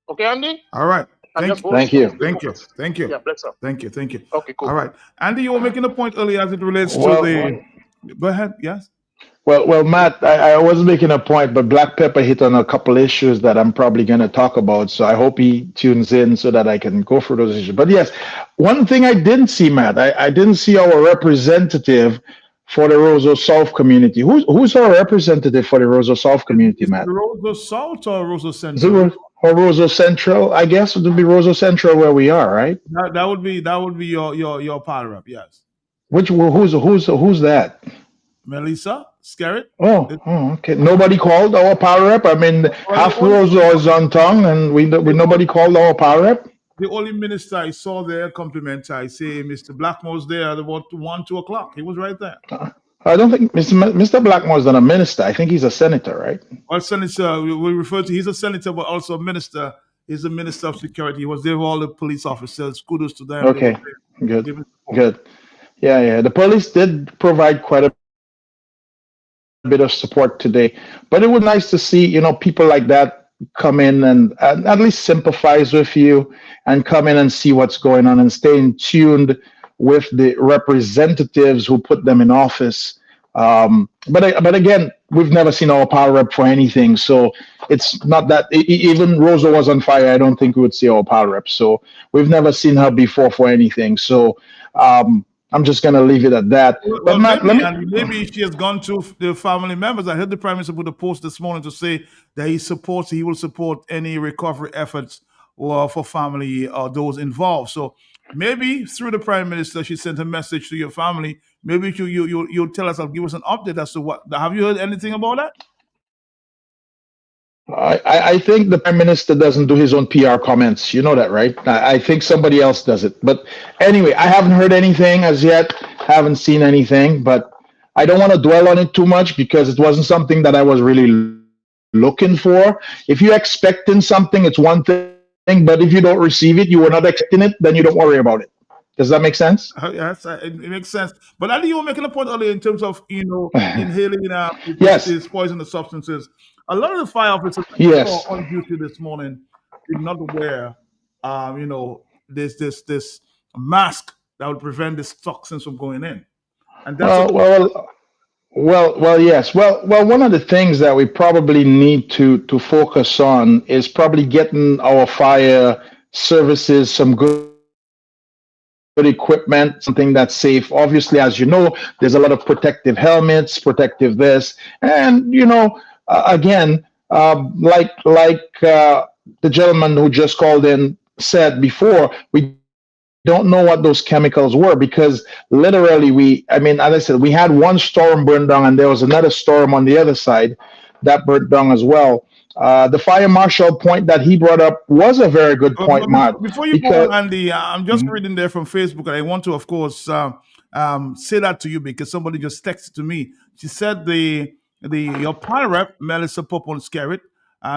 Okay, Andy? All right. Thank you. Yeah, bless up. Thank you. Okay, cool. All right. Andy, you were making a point earlier as it relates to the... Go ahead, yes? Well, Matt, I was making a point, but Black Pepper hit on a couple issues that I'm probably going to talk about. So I hope he tunes in so that I can go through those issues. But yes, one thing I didn't see, Matt, I didn't see our representative for the Roseau South community. Who's our representative for the Roseau South community, Matt? Roseau South or Roseau Central? Or Roseau Central, I guess it would be Roseau Central where we are, right? That would be your power rep, yes. Who's that? Melissa Skerritt? Oh, okay. Nobody called our power rep. I mean, half Roseau is on tongue, and we nobody called our power rep. the only minister I saw there compliment, I say, Mr. Blackmore's there at about 1, 2 o'clock. He was right there. I don't think Mr. Blackmore's not a minister. I think he's a senator, right? Well, senator, we refer to, he's a senator, but also a minister. He's a minister of security. He was there with all the police officers. Kudos to them. Okay, good, good. Yeah. The police did provide quite a bit of support today, but it was nice to see, people like that come in and at least sympathize with you and come in and see what's going on and stay in tuned with the representatives who put them in office. But again, we've never seen our power rep for anything, so it's not that even Rosa was on fire. I don't think we would see our power rep. So we've never seen her before for anything. So I'm just gonna leave it at that. But maybe she has gone to the family members. I heard the Prime Minister put a post this morning to say that he will support any recovery efforts for family or those involved. So maybe through the Prime Minister, she sent a message to your family. Maybe you'll tell us or give us an update as to what. Have you heard anything about that? I think the Prime Minister doesn't do his own PR comments. You know that, right? I think somebody else does it. But anyway, I haven't heard anything as yet. Haven't seen anything. But I don't want to dwell on it too much because it wasn't something that I was really looking for. If you're expecting something, it's one thing. But if you don't receive it, you were not expecting it, then you don't worry about it. Does that make sense? Yes, it makes sense. But I think you were making a point earlier in terms of inhaling Yes. these poisonous substances. A lot of the fire officers Yes. on duty this morning did not wear, this mask that would prevent these toxins from going in. And that's Well, yes. Well, one of the things that we probably need to focus on is probably getting our fire services some good equipment, something that's safe. Obviously, as you know, there's a lot of protective helmets, protective this, and again, like the gentleman who just called in said before, we don't know what those chemicals were because literally as I said, we had one storm burn down and there was another storm on the other side that burnt down as well. The fire marshal point that he brought up was a very good point, Matt. Before you go, Andy, I'm just reading there from Facebook, and I want to, of course, say that to you because somebody just texted to me. She said your power rep, Melissa Popon-Skerritt,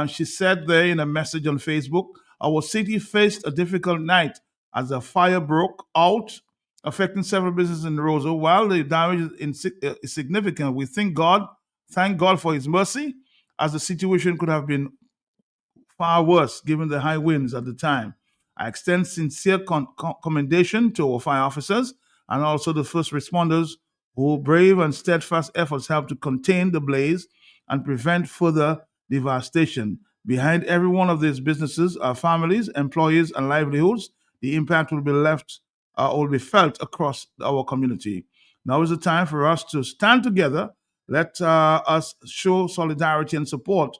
she said there in a message on Facebook, our city faced a difficult night as a fire broke out, affecting several businesses in Roseau. While the damage is significant, we thank God for His mercy, as the situation could have been far worse given the high winds at the time. I extend sincere commendation to our fire officers and also the first responders whose brave and steadfast efforts helped to contain the blaze and prevent further devastation. Behind every one of these businesses are families, employees, and livelihoods. The impact will be felt across our community. Now is the time for us to stand together. Let us show solidarity and support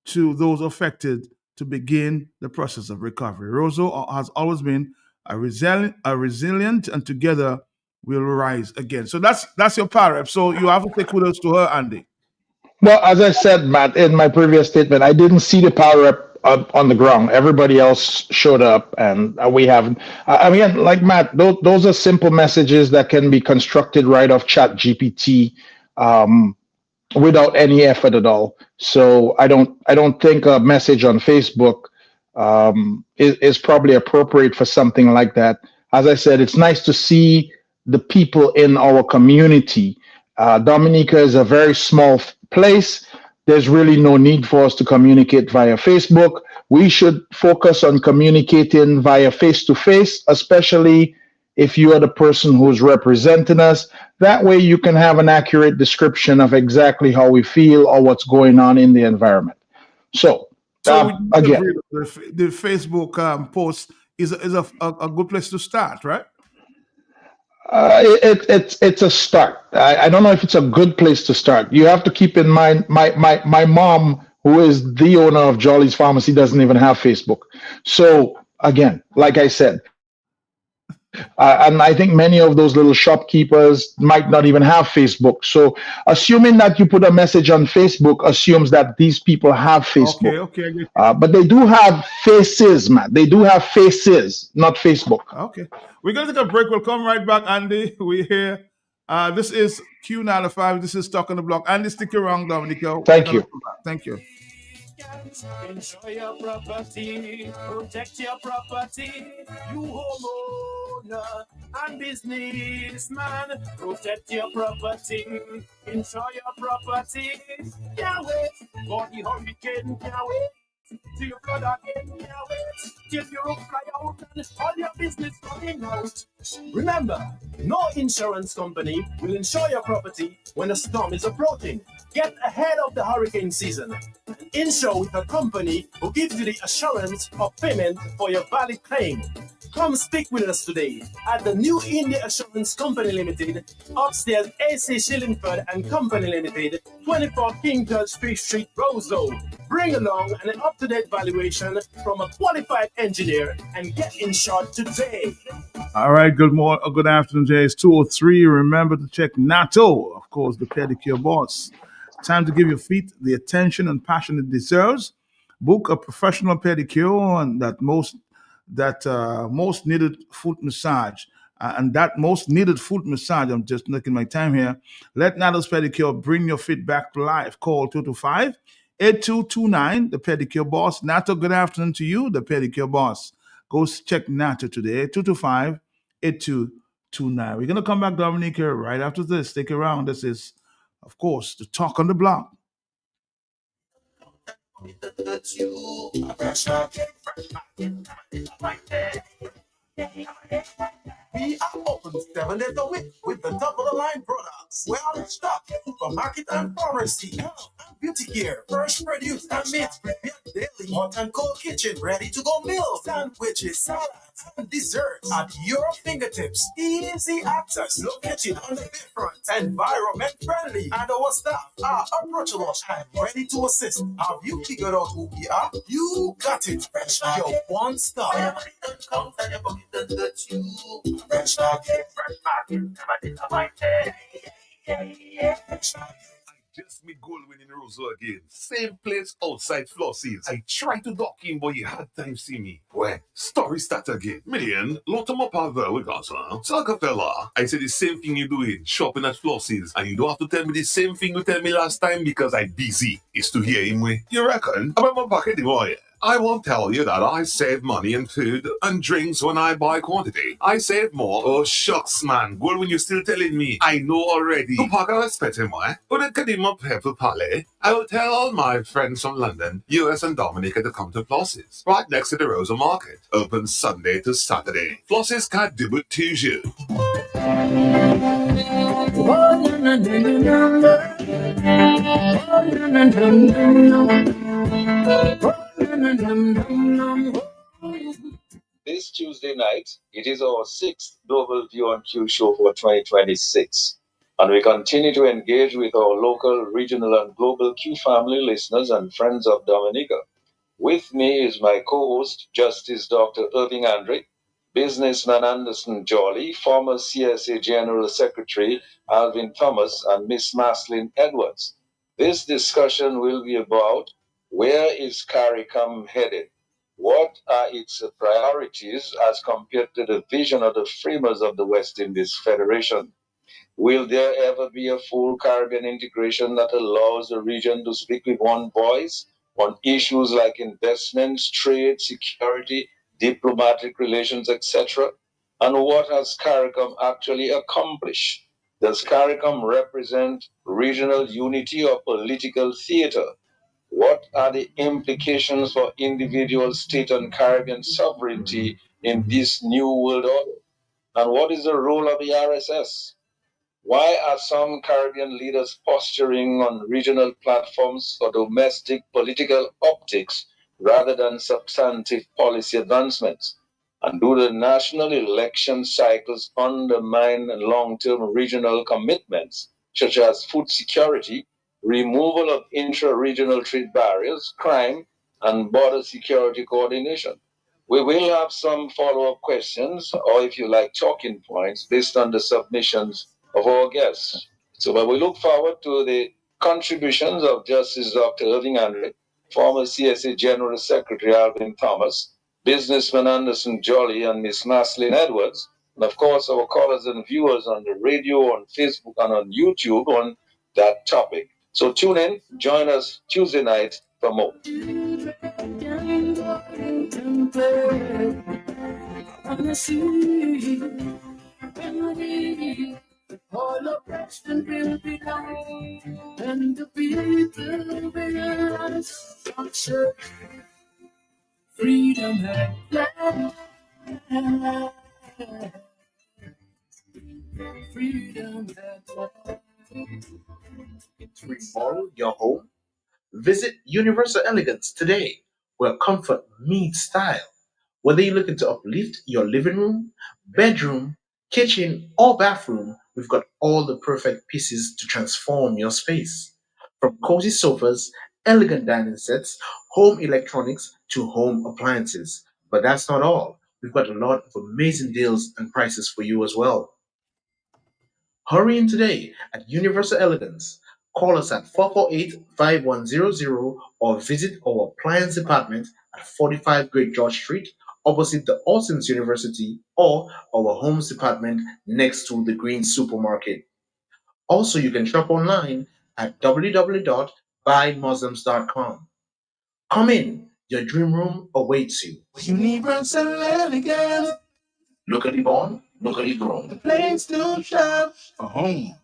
to those affected to begin the process of recovery. Roseau has always been a resilient, and together we'll rise again. So that's your power rep. So you have to take kudos to her, Andy. Well, as I said, Matt, in my previous statement, I didn't see the power rep on the ground. Everybody else showed up, and we haven't. Again, like Matt, those are simple messages that can be constructed right off Chat GPT without any effort at all. So I don't think a message on Facebook is probably appropriate for something like that. As I said, it's nice to see the people in our community. Dominica is a very small place. There's really no need for us to communicate via Facebook. We should focus on communicating via face-to-face, especially if you are the person who's representing us. That way you can have an accurate description of exactly how we feel or what's going on in the environment. So again, the Facebook post is a good place to start, right? It's a start. I don't know if it's a good place to start. You have to keep in mind, my mom, who is the owner of Jolly's Pharmacy, doesn't even have Facebook. So again, like I said, And I think many of those little shopkeepers might not even have Facebook. So, assuming that you put a message on Facebook assumes that these people have Facebook. Okay, I get you. But they do have faces, man. They do have faces, not Facebook. Okay. We're going to take a break. We'll come right back, Andy. We're here. This is Q95. This is Talk on the Block. Andy, stick around, Dominica. We're Thank going to you. come back. Thank you. Enjoy your property, protect your property. You homeowner and businessman, protect your property. Enjoy your property. Can't wait for the hurricane. Can't wait till your flood again. Can't wait till your roof fly out and all your business coming out. Remember, no insurance company will insure your property when a storm is approaching. Get ahead of the hurricane season. Insure with a company who gives you the assurance of payment for your valid claim. Come speak with us today at the New India Assurance Company Limited, upstairs AC Shillingford and Company Limited, 24 King George Street, Roseau. Bring along an up-to-date valuation from a qualified engineer and get insured today. All right. Good morning. Good afternoon, Jay. It's 2:03. Remember to check NATO, of course, the pedicure boss. Time to give your feet the attention and passion it deserves. Book a professional pedicure and most needed foot massage. And that most needed foot massage, I'm just looking my time here. Let Nado's Pedicure bring your feet back to life. Call 225-8229, the pedicure boss. Nato, good afternoon to you, the pedicure boss. Go check Nato today, 225-8229. We're going to come back, Dominica, right after this. Stick around. This is, of course, the Talk on the Block. We are open 7 days a week with the top of the line products. Well stocked supermarket and pharmacy, health and beauty care, fresh produce and meats prepared daily, hot and cold kitchen, ready to go meals, sandwiches, salads, and desserts at your fingertips. Easy access, located on the bayfront, environment friendly, and our staff are approachable and ready to assist. Have you figured out who we are? You got it. Fresh your one stop. Fresh market, Just me goal winning Roseau again. Same place outside Flossie's. I tried to dock in, but you had time see me. Where? Story start again. Million, lot of my power with us, huh? Saga fella, I said the same thing you doing, shopping at Flossie's, and you don't have to tell me the same thing you tell me last time because I'm busy. It's to hear him way. You reckon? I'm my pocket boy. I won't tell you that I save money in food and drinks when I buy quantity. I save more. Oh, shucks, man. Well, when you're still telling me, I know already. To pack a spetty moi, but it can even pepper palais. I will tell all my friends from London, US and Dominica to come to Flossie's, right next to the Rosa Market. Open Sunday to Saturday. Flossie's can't do it to you. This Tuesday night, it is our 6th Global View on Q show for 2026. And we continue to engage with our local, regional, and global Q family listeners and friends of Dominica. With me is my co-host, Justice Dr. Irving Andre, businessman Anderson Jolly, former CSA General Secretary Alvin Thomas, and Miss Maslin Edwards. This discussion will be about where is CARICOM headed? What are its priorities as compared to the vision of the framers of the West Indies Federation? Will there ever be a full Caribbean integration that allows the region to speak with one voice on issues like investments, trade, security, diplomatic relations, etc.? And what has CARICOM actually accomplished? Does CARICOM represent regional unity or political theater? What are the implications for individual state and Caribbean sovereignty in this new world order? And what is the role of the RSS? Why are some Caribbean leaders posturing on regional platforms for domestic political optics rather than substantive policy advancements? And do the national election cycles undermine long-term regional commitments, such as food security, removal of intra-regional trade barriers, crime, and border security coordination? We will have some follow-up questions, or if you like, talking points based on the submissions of our guests. So, but we look forward to the contributions of Justice Dr. Irving Andre, former CSA General Secretary Alvin Thomas, businessman Anderson Jolly, and Miss Maslin Edwards, and of course our callers and viewers on the radio, on Facebook, and on YouTube on that topic. So tune in, join us Tuesday night for more. All oppression will be gone, and the people will structure freedom at last. Freedom at last. Remodel your home? Visit Universal Elegance today, where comfort meets style. Whether you're looking to uplift your living room, bedroom, kitchen, or bathroom, we've got all the perfect pieces to transform your space. From cozy sofas, elegant dining sets, home electronics, to home appliances. But that's not all. We've got a lot of amazing deals and prices for you as well. Hurry in today at Universal Elegance. Call us at 448-5100 or visit our appliance department at 45 Great George Street, opposite the Austin's University, or our homes department next to the Green Supermarket. Also, you can shop online at www.buymuslims.com. Come in, your dream room awaits you. Universal Elegance, Look at the born, look at the grown. place to shop for home.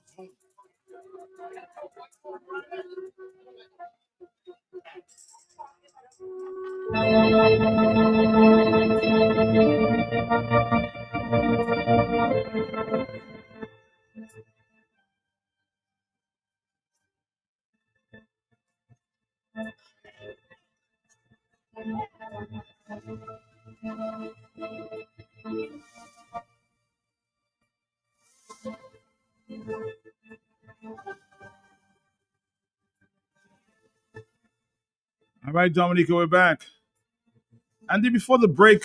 All right, Dominica, we're back. Andy, before the break,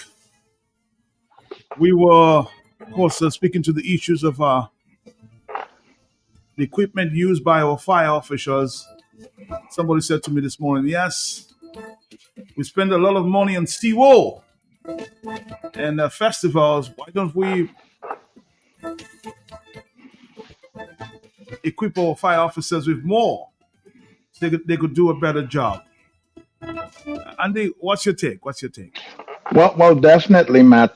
we were, of course, speaking to the issues of the equipment used by our fire officers. Somebody said to me this morning, yes, we spend a lot of money on SeaWorld and festivals. Why don't we equip our fire officers with more so they could do a better job? Andy, what's your take? What's your take? Well, definitely, Matt.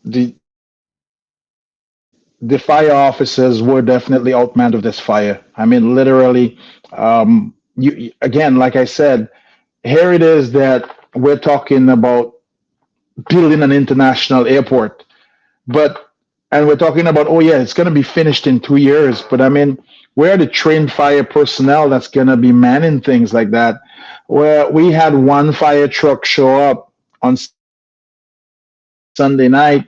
The fire officers were definitely outmanned of this fire. I mean, literally, you again, like I said, here it is that we're talking about building an international airport, but and we're talking about, oh yeah, it's going to be finished in 2 years. But I mean, where are the trained fire personnel that's going to be manning things like that? Where we had one fire truck show up on Sunday night.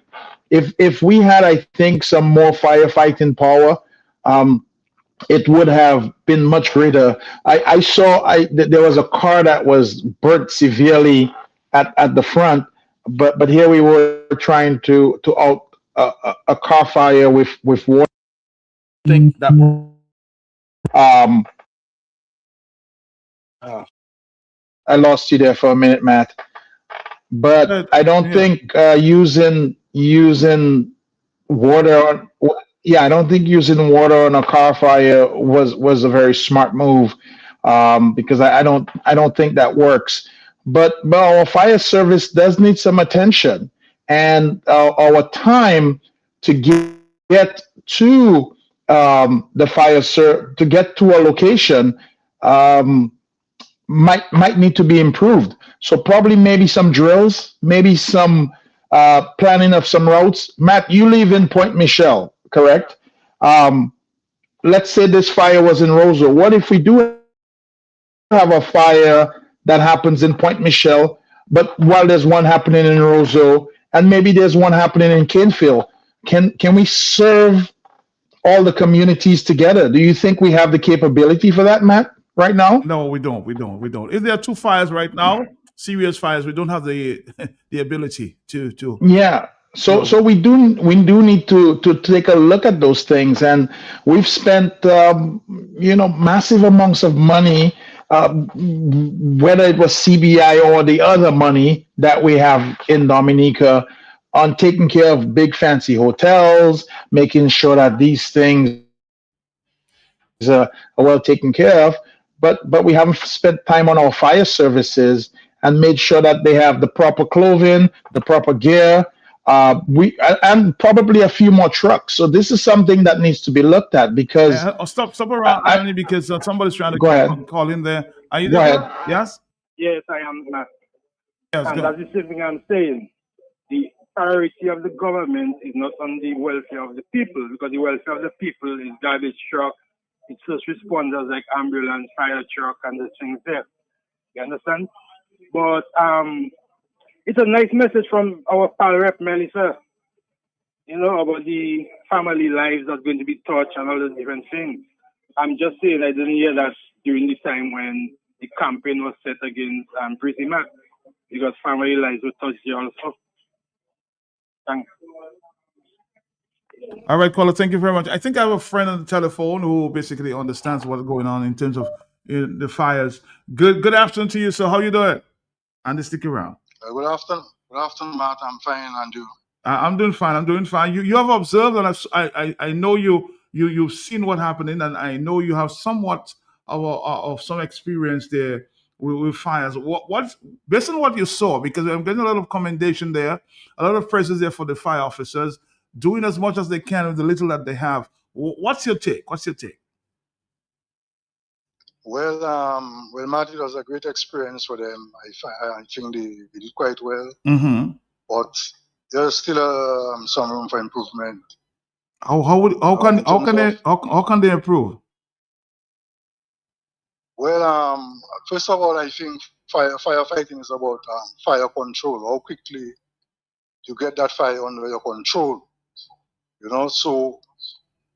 If we had, I think, some more firefighting power, it would have been much greater. I saw there was a car that was burnt severely at the front, but here we were trying to out a car fire with water. I think that I lost you there for a minute, Matt. But I don't think using water on I don't think using water on a car fire was a very smart move, because I don't think that works. But our fire service does need some attention, and our time to get to the to get to a location might need to be improved. So probably maybe some drills, maybe some planning of some routes. Matt, you live in Point Michelle, correct? Let's say this fire was in Roseau. What if we do have a fire that happens in Point Michelle, but while there's one happening in Roseau, and maybe there's one happening in Canfield? Can we serve all the communities together? Do you think we have the capability for that, Matt, right now? No, we don't. If there are two fires right now, serious fires, we don't have the the ability to. Yeah. So No. we do need to take a look at those things, and we've spent massive amounts of money, whether it was CBI or the other money that we have in Dominica, on taking care of big fancy hotels, making sure that these things are well taken care of. But we haven't spent time on our fire services and made sure that they have the proper clothing, the proper gear. And probably a few more trucks. So this is something that needs to be looked at because Stop around, I Melanie, because somebody's trying to go ahead. call in there. Are you Go there? ahead. Yes. Yes, I am, Matt. Yes. And Go. that's the same thing I'm saying. The priority of the government is not on the welfare of the people, because the welfare of the people is garbage truck, it's first responders like ambulance, fire truck, and the things there. You understand? But it's a nice message from our pal rep, Melissa, about the family lives that's going to be touched and all those different things. I'm just saying I didn't hear that during the time when the campaign was set against Pretty Mac, because family lives were touched here also. Thanks. All right, caller. Thank you very much. I think I have a friend on the telephone who basically understands what's going on in terms of the fires. Good afternoon to you. So how you doing? And stick around. Good afternoon. Good afternoon, Matt. I'm fine, and you? I'm doing fine. I'm doing fine. You have observed, and I know you've seen what happening, and I know you have somewhat of some experience there with fires. What based on what you saw, because I'm getting a lot of commendation there, a lot of praises there for the fire officers doing as much as they can with the little that they have. What's your take? Well, Matt, it was a great experience for them. I think they did quite well, Mm-hmm. but there's still some room for improvement. How can they improve? Well, first of all, I think firefighting is about fire control. How quickly you get that fire under your control, So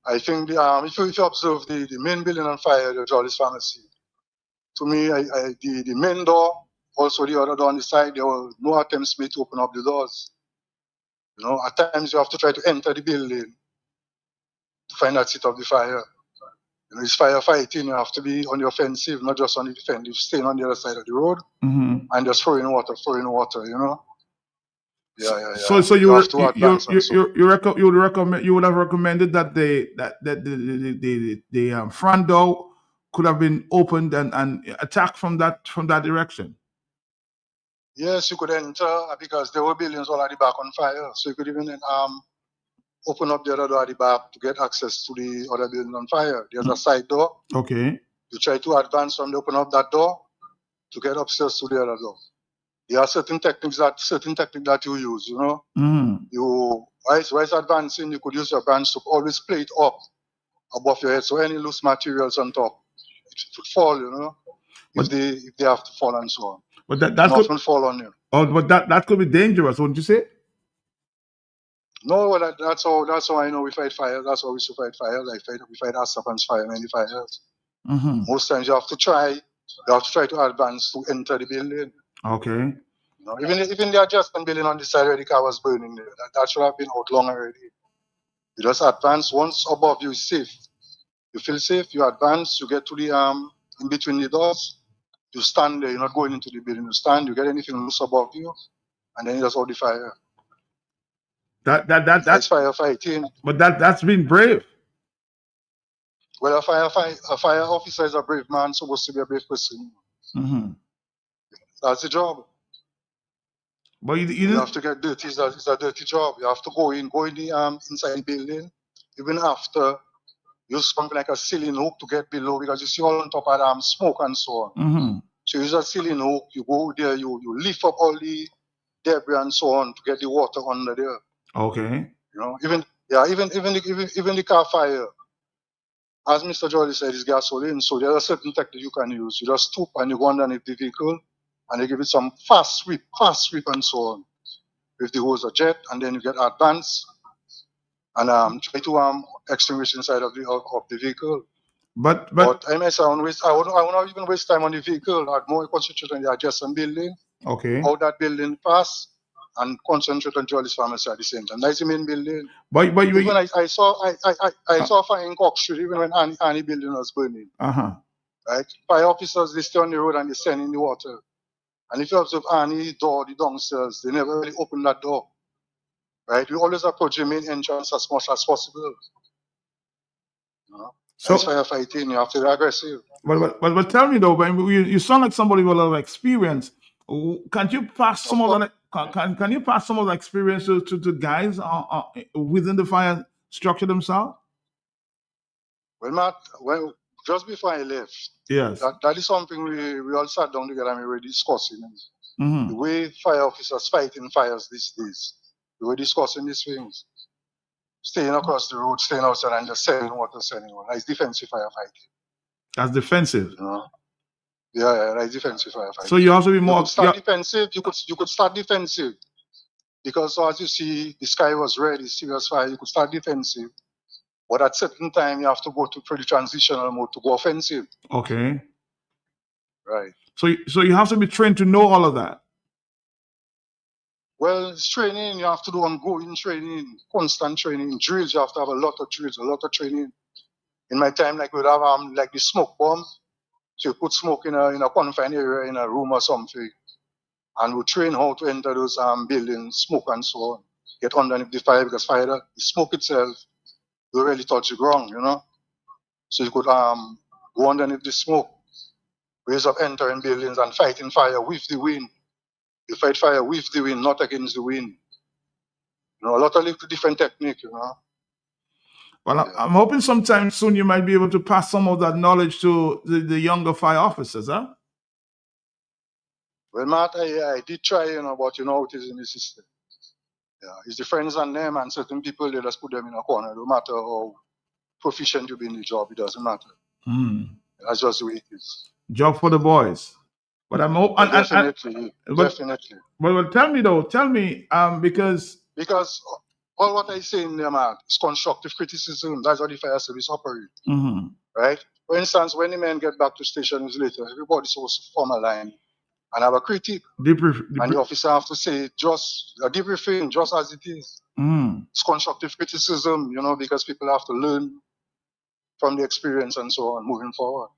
I think if you observe the main building on fire, the Jolly's Pharmacy, to me, the main door, also the other door on the side, there were no attempts made to open up the doors. At times you have to try to enter the building to find that seat of the fire. It's firefighting. You have to be on the offensive, not just on the defensive, staying on the other side of the road and just throwing water. Yeah. So you would have recommended that the front door could have been opened and attacked from that direction. Yes, you could enter because there were buildings all at the back on fire, so you could even open up the other door at the back to get access to the other building on fire. There's a side door. Okay. You try to advance from open up that door to get upstairs to the other door. There are certain techniques that you use, You while advancing, you could use your branch to always play it up above your head, so any loose materials on top, it would fall, if they have to fall and so on. But that could fall on you. Oh, but that could be dangerous, wouldn't you say? No, well, that's how I know we fight fire. That's how we used to fight fires. We fight Astapans fire, many fires. Mm-hmm. Most times you have to try to advance to enter the building. Okay. Even the adjustment building on the side where the car was burning there, that should have been out long already. You just advance once above you is safe. You feel safe, you advance, you get to the in between the doors, you stand there, you're not going into the building, you stand, you get anything loose above you, and then you just hold the fire. That's firefighting. But that's been brave. Well, a fire officer is a brave man, supposed to be a brave person. Mm-hmm. That's the job. But you have to get dirty. It's a dirty job. You have to go in the inside the building, even after use something like a ceiling hook to get below, because you see all on top of smoke and so on. Mm-hmm. So you use a ceiling hook, you go there, you lift up all the debris and so on to get the water under there. Okay. Even the car fire, as Mr. Jolly said, is gasoline. So there are certain techniques you can use. You just stoop and you go underneath the vehicle and you give it some fast sweep and so on. With the hose or jet, and then you get advance and try to extinguish inside of the vehicle. But I myself, I would not even waste time on the vehicle. I'd more concentrate on the adjacent building Okay. How that building pass and concentrate on Jolly's pharmacy at the same time. That's the main building. But Even I saw fire in Cork Street even when Annie building was burning. Right? Fire officers, they stay on the road and they send in the water. And if you observe Annie door, the downstairs, they never really open that door. Right? We always approach the main entrance as much as possible. You know? So that's firefighting, you have to be aggressive. But tell me though, Ben, you sound like somebody with a lot of experience. Can you pass some of that? Can you pass some of the experience to guys within the fire structure themselves? Well, Matt, just before I left, yes, that is something we all sat down together and we were discussing. The way fire officers fight in fires these days, we were discussing these things. Staying across the road, staying outside, and just selling water, selling water. That's defensive firefighting. That's defensive. You know? Yeah, that's defensive firefighting. So you have to be more. You could start defensive. You could start defensive because as you see, the sky was red. It's serious fire. You could start defensive, but at certain time you have to go to pretty transitional mode to go offensive. Okay. Right. So you have to be trained to know all of that. Well, it's training. You have to do ongoing training, constant training, drills. You have to have a lot of drills, a lot of training. In my time, like we'd have like the smoke bomb. So you put smoke in a confined area in a room or something, and we train how to enter those buildings, smoke and so on. Get underneath the fire because fire, the smoke itself, will really touch the ground, you know. So you could go underneath the smoke, ways of entering buildings and fighting fire with the wind. You fight fire with the wind, not against the wind. You know, a lot of different technique, you know. Well, yeah. I'm hoping sometime soon you might be able to pass some of that knowledge to the younger fire officers, huh? Well, Matt, I did try, you know, but you know how it is in the system. Yeah, it's the friends and them and certain people, they just put them in a corner. No matter how proficient you be in the job, it doesn't matter. That's just the way it is. Job for the boys. But I'm hoping. Definitely. But tell me, because all what I say in there, man, is constructive criticism. That's how the fire service operate. Right? For instance, when the men get back to stations later, everybody's supposed to form a line and have a critique. And the officer have to say just a debriefing, just as it is. It's constructive criticism, you know, because people have to learn from the experience and so on, moving forward.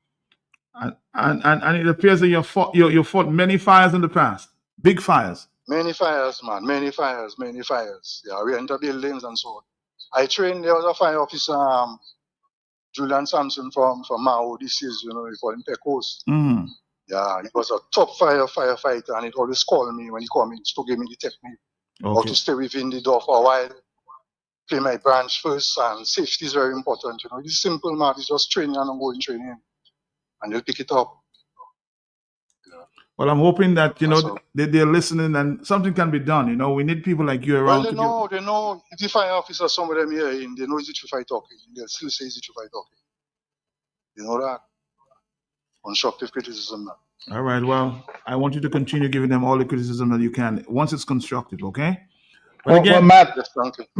And it appears that you fought many fires in the past, big fires. Many fires, man, many fires. Yeah, we enter buildings and so on. I trained, there was a fire officer, Julian Sampson from Mao, this is, you know, we call him Pecos. Yeah, he was a top firefighter, and he always called me when he called me to give me the technique. Or to stay within the door for a while, play my branch first, and safety is very important, you know. It's simple, man, it's just training and ongoing training, and they'll pick it up. Well, I'm hoping that, you know, they're listening and something can be done. You know, we need people like you around. Well, they know. If the fire officer, some of them here, they know it's the truth I talking. They'll still say it's the truth I talking. You know that? Constructive criticism now. All right. Well, I want you to continue giving them all the criticism that you can once it's constructive, okay? But again, Matt,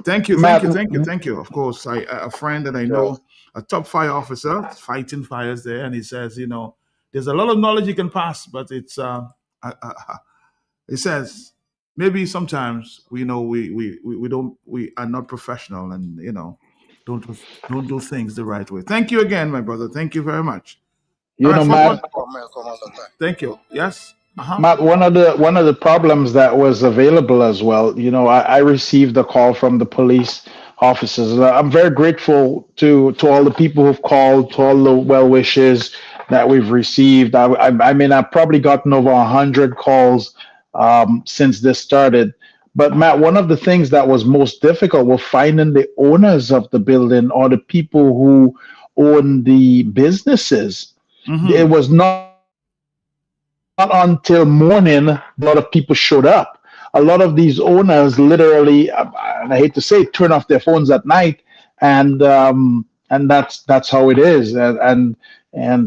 thank you. Of course, a friend that I know, a top fire officer, fighting fires there, and he says, you know, there's a lot of knowledge you can pass, but it's it says maybe sometimes we are not professional and, you know, don't do things the right way. Thank you again, my brother. Thank you very much. Matt. Thank you. Yes. Matt, one of the problems that was available as well, you know, I received a call from the police officers. I'm very grateful to all the people who've called, to all the well wishes that we've received. I mean, I've probably gotten over 100 calls since this started. But Matt, one of the things that was most difficult was finding the owners of the building or the people who own the businesses. It was not until morning a lot of people showed up. A lot of these owners literally, and I hate to say it, turn off their phones at night, and that's how it is. And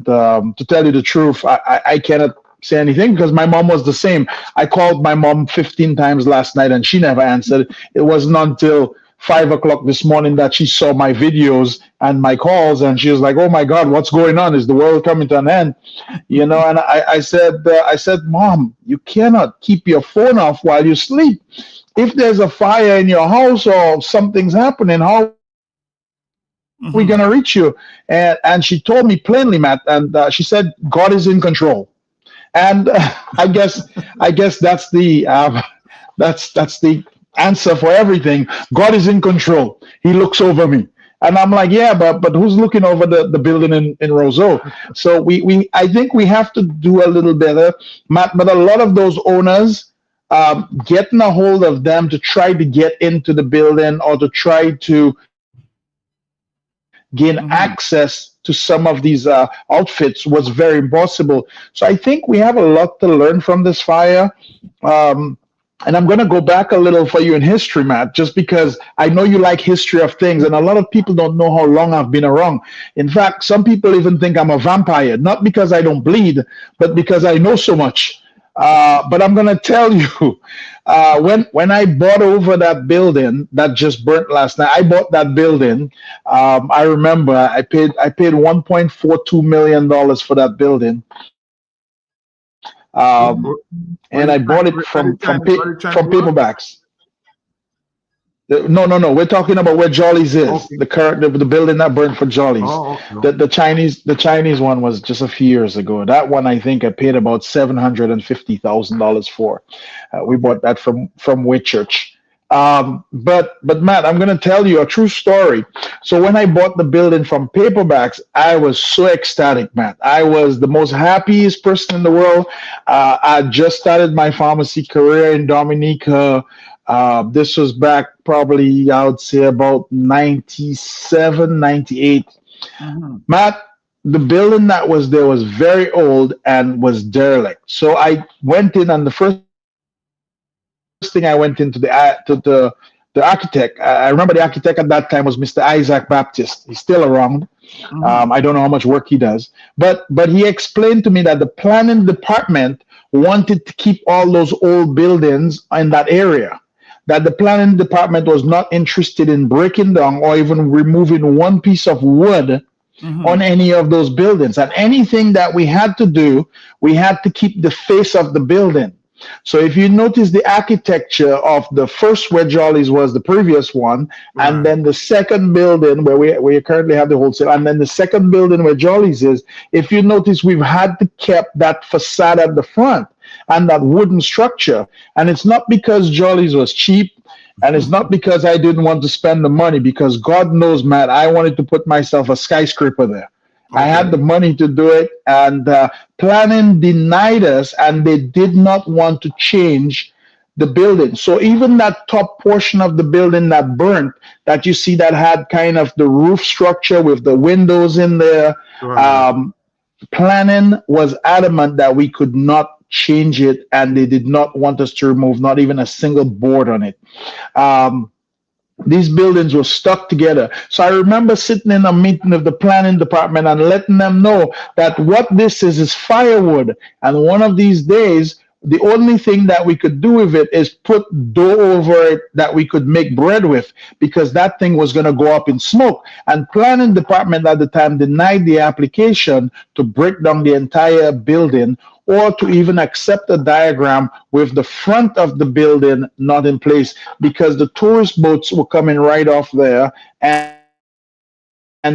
to tell you the truth, I cannot say anything because my mom was the same. I called my mom 15 times last night and she never answered. It wasn't until 5 o'clock this morning that she saw my videos and my calls, and she was like, "Oh my God, what's going on? Is the world coming to an end?" And I said, "Mom, you cannot keep your phone off while you sleep. If there's a fire in your house or something's happening, how we gonna reach you?" And she told me plainly, Matt, and she said, "God is in control." And I guess that's the answer for everything. God is in control. He looks over me. And I'm like, yeah, but who's looking over the building in Roseau? So we I think we have to do a little better, Matt. But a lot of those owners, getting a hold of them to try to get into the building or to try to gain access to some of these outfits was very impossible. So I think we have a lot to learn from this fire. And I'm going to go back a little for you in history, Matt, just because I know you like history of things, and a lot of people don't know how long I've been around. In fact, some people even think I'm a vampire, not because I don't bleed, but because I know so much. But I'm going to tell you, when I bought over that building that just burnt last night, I bought that building. I remember I paid $1.42 million for that building. And I bought it from paperbacks. No. We're talking about where Jolly's is. Okay. The building that burned for Jolly's. Oh, okay. The Chinese one was just a few years ago. That one I think I paid about $750,000 for. We bought that from Whitchurch. But Matt, I'm gonna tell you a true story. So when I bought the building from paperbacks, I was so ecstatic, Matt. I was the most happiest person in the world. I just started my pharmacy career in Dominica. This was back probably, I would say, about 97, 98. Matt, the building that was there was very old and was derelict. So I went in, and the first thing I went into the architect. I remember the architect at that time was Mr. Isaac Baptist. He's still around. I don't know how much work he does, but he explained to me that the planning department wanted to keep all those old buildings in that area. That the planning department was not interested in breaking down or even removing one piece of wood on any of those buildings. And anything that we had to do, we had to keep the face of the building. So if you notice the architecture of the first where Jolly's was, the previous one, and then the second building where we currently have the wholesale, and then the second building where Jolly's is, if you notice, we've had to keep that facade at the front and that wooden structure. And it's not because Jolly's was cheap, and it's not because I didn't want to spend the money, because God knows, Matt, I wanted to put myself a skyscraper there. Okay. I had the money to do it, and planning denied us, and they did not want to change the building. So even that top portion of the building that burnt, that you see that had kind of the roof structure with the windows in there, planning was adamant that we could not change it, and they did not want us to remove not even a single board on it. These buildings were stuck together. So I remember sitting in a meeting of the planning department and letting them know that what this is firewood. And one of these days, the only thing that we could do with it is put dough over it that we could make bread with, because that thing was going to go up in smoke. And planning department at the time denied the application to break down the entire building, or to even accept a diagram with the front of the building not in place, because the tourist boats were coming right off there, and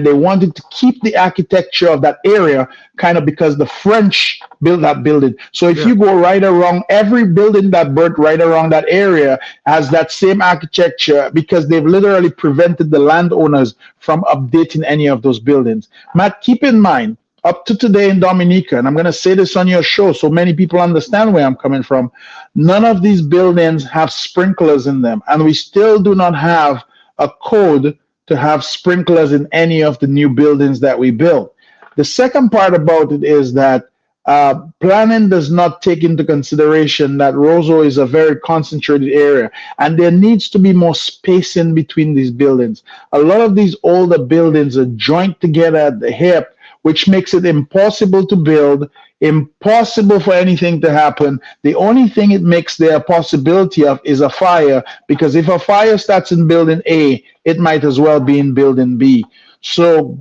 they wanted to keep the architecture of that area, kind of because the French built that building. So if you go right around, every building that burnt right around that area has that same architecture, because they've literally prevented the landowners from updating any of those buildings. Matt, keep in mind, up to today in Dominica, and I'm going to say this on your show so many people understand where I'm coming from, none of these buildings have sprinklers in them, and we still do not have a code to have sprinklers in any of the new buildings that we build. The second part about it is that planning does not take into consideration that Roseau is a very concentrated area, and there needs to be more spacing between these buildings. A lot of these older buildings are joined together at the hip, which makes it impossible to build, impossible for anything to happen. The only thing it makes there a possibility of is a fire, because if a fire starts in building A, it might as well be in building B. So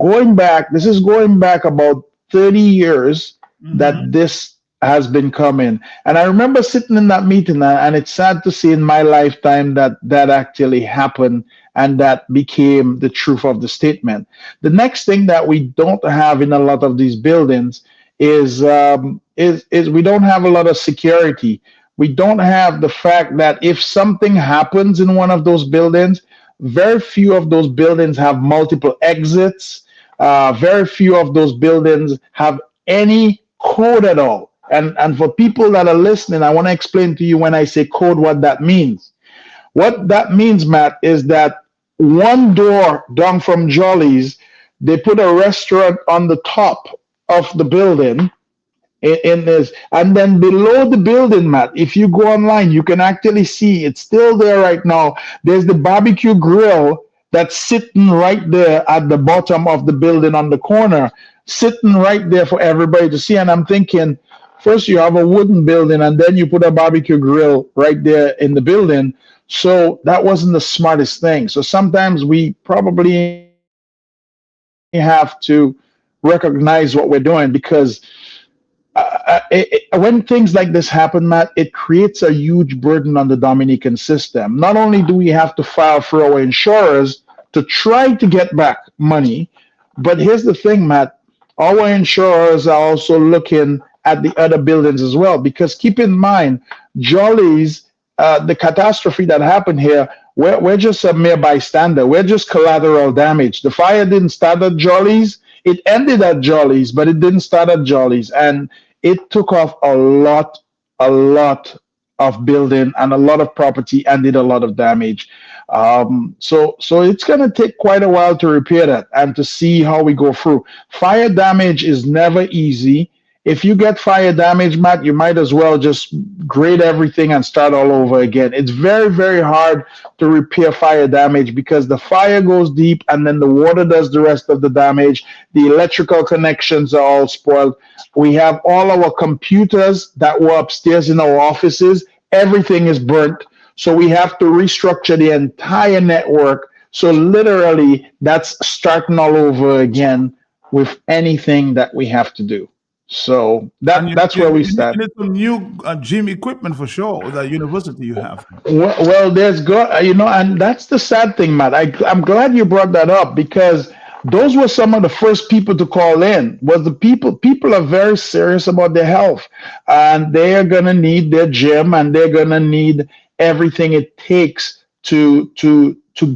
this is going back about 30 years that this has been coming. And I remember sitting in that meeting, and it's sad to see in my lifetime that that actually happened and that became the truth of the statement. The next thing that we don't have in a lot of these buildings is we don't have a lot of security. We don't have the fact that if something happens in one of those buildings, very few of those buildings have multiple exits. Very few of those buildings have any code at all. And for people that are listening, I want to explain to you when I say code what that means. What that means, Matt, is that one door down from Jolly's, they put a restaurant on the top of the building in this, and then below the building, Matt, if you go online, you can actually see it's still there right now. There's the barbecue grill that's sitting right there at the bottom of the building on the corner, sitting right there for everybody to see. And I'm thinking, first you have a wooden building, and then you put a barbecue grill right there in the building. So that wasn't the smartest thing. So sometimes we probably have to recognize what we're doing, because when things like this happen, Matt, it creates a huge burden on the Dominican system. Not only do we have to file for our insurers to try to get back money, but here's the thing, Matt, our insurers are also looking at the other buildings as well, because keep in mind, Jolly's, the catastrophe that happened here, we're just a mere bystander. We're just collateral damage. The fire didn't start at Jolly's. It ended at Jolly's, but it didn't start at Jolly's. And it took off a lot of building and a lot of property and did a lot of damage. So it's going to take quite a while to repair that and to see how we go through. Fire damage is never easy. If you get fire damage, Matt, you might as well just grade everything and start all over again. It's very, very hard to repair fire damage because the fire goes deep and then the water does the rest of the damage. The electrical connections are all spoiled. We have all our computers that were upstairs in our offices. Everything is burnt. So we have to restructure the entire network. So literally, that's starting all over again with anything that we have to do. So that's where we start. You need some new gym equipment for sure. The university you have. Well, there's and that's the sad thing, Matt. I'm glad you brought that up, because those were some of the first people to call in. Was the people are very serious about their health, and they are gonna need their gym, and they're gonna need everything it takes to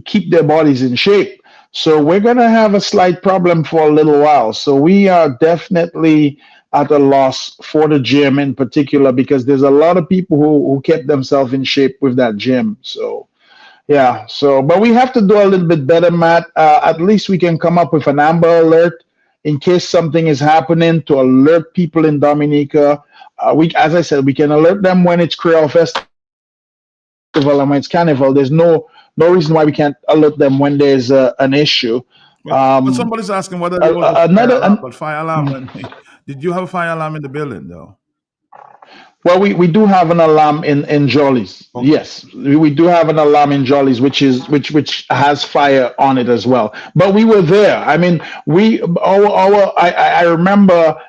keep their bodies in shape. So we're gonna have a slight problem for a little while. So we are definitely at a loss for the gym in particular, because there's a lot of people who kept themselves in shape with that gym. So yeah, but we have to do a little bit better, Matt. At least we can come up with an Amber Alert in case something is happening, to alert people in Dominica. As I said, we can alert them when it's Creole Festival and when it's Carnival. There's no reason why we can't alert them when there's an issue. But somebody's asking whether there was a fire alarm. Did you have a fire alarm in the building, though? Well, we do have an alarm in Jolly's. Okay. Yes, we do have an alarm in Jolly's, which has fire on it as well. But we were there. I mean, I remember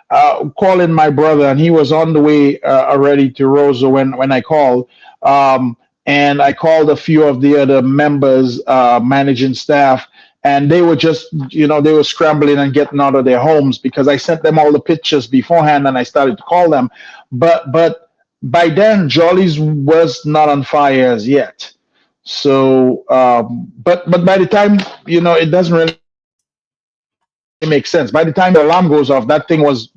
calling my brother, and he was on the way already to Rosa when I called. And I called a few of the other members, managing staff, and they were just, they were scrambling and getting out of their homes, because I sent them all the pictures beforehand and I started to call them. But by then, Jolly's was not on fire as yet. So, but by the time, it doesn't really make sense. By the time the alarm goes off, that thing was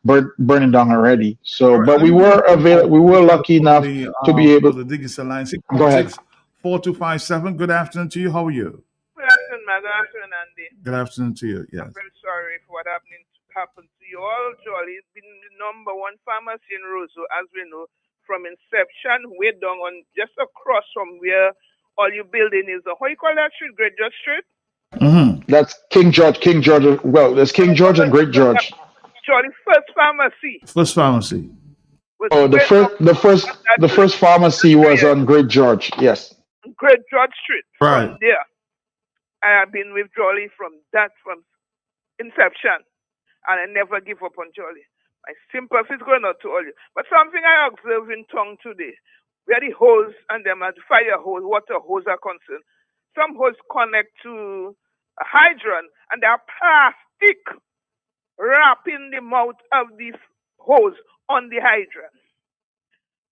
burning down already. So, right. But we were lucky enough to be able to dig this line. Go ahead. 4257. Good afternoon to you. How are you? Good afternoon, man. Good afternoon, Andy. Good afternoon to you. Yes. I'm very sorry for what happened to you all. Jolly has been the number one pharmacy in Roseau, as we know, from inception, way down on just across from where all your building is. How you call that street? Great Judge Street? That's King George. King George. Well, there's King George and Great George. Jolly first pharmacy First pharmacy. was Oh, way up on that the first pharmacy was area, on Great George. Yes. Great George Street. Right. From there, I have been with Jolly from inception, and I never give up on Jolly. My sympathy is going out to all you. But something I observed in Tongue today, where the hose and them are the fire hose, water hose are concerned. Some hose connect to a hydrant, and there are plastic wrapping the mouth of the hose on the hydrant.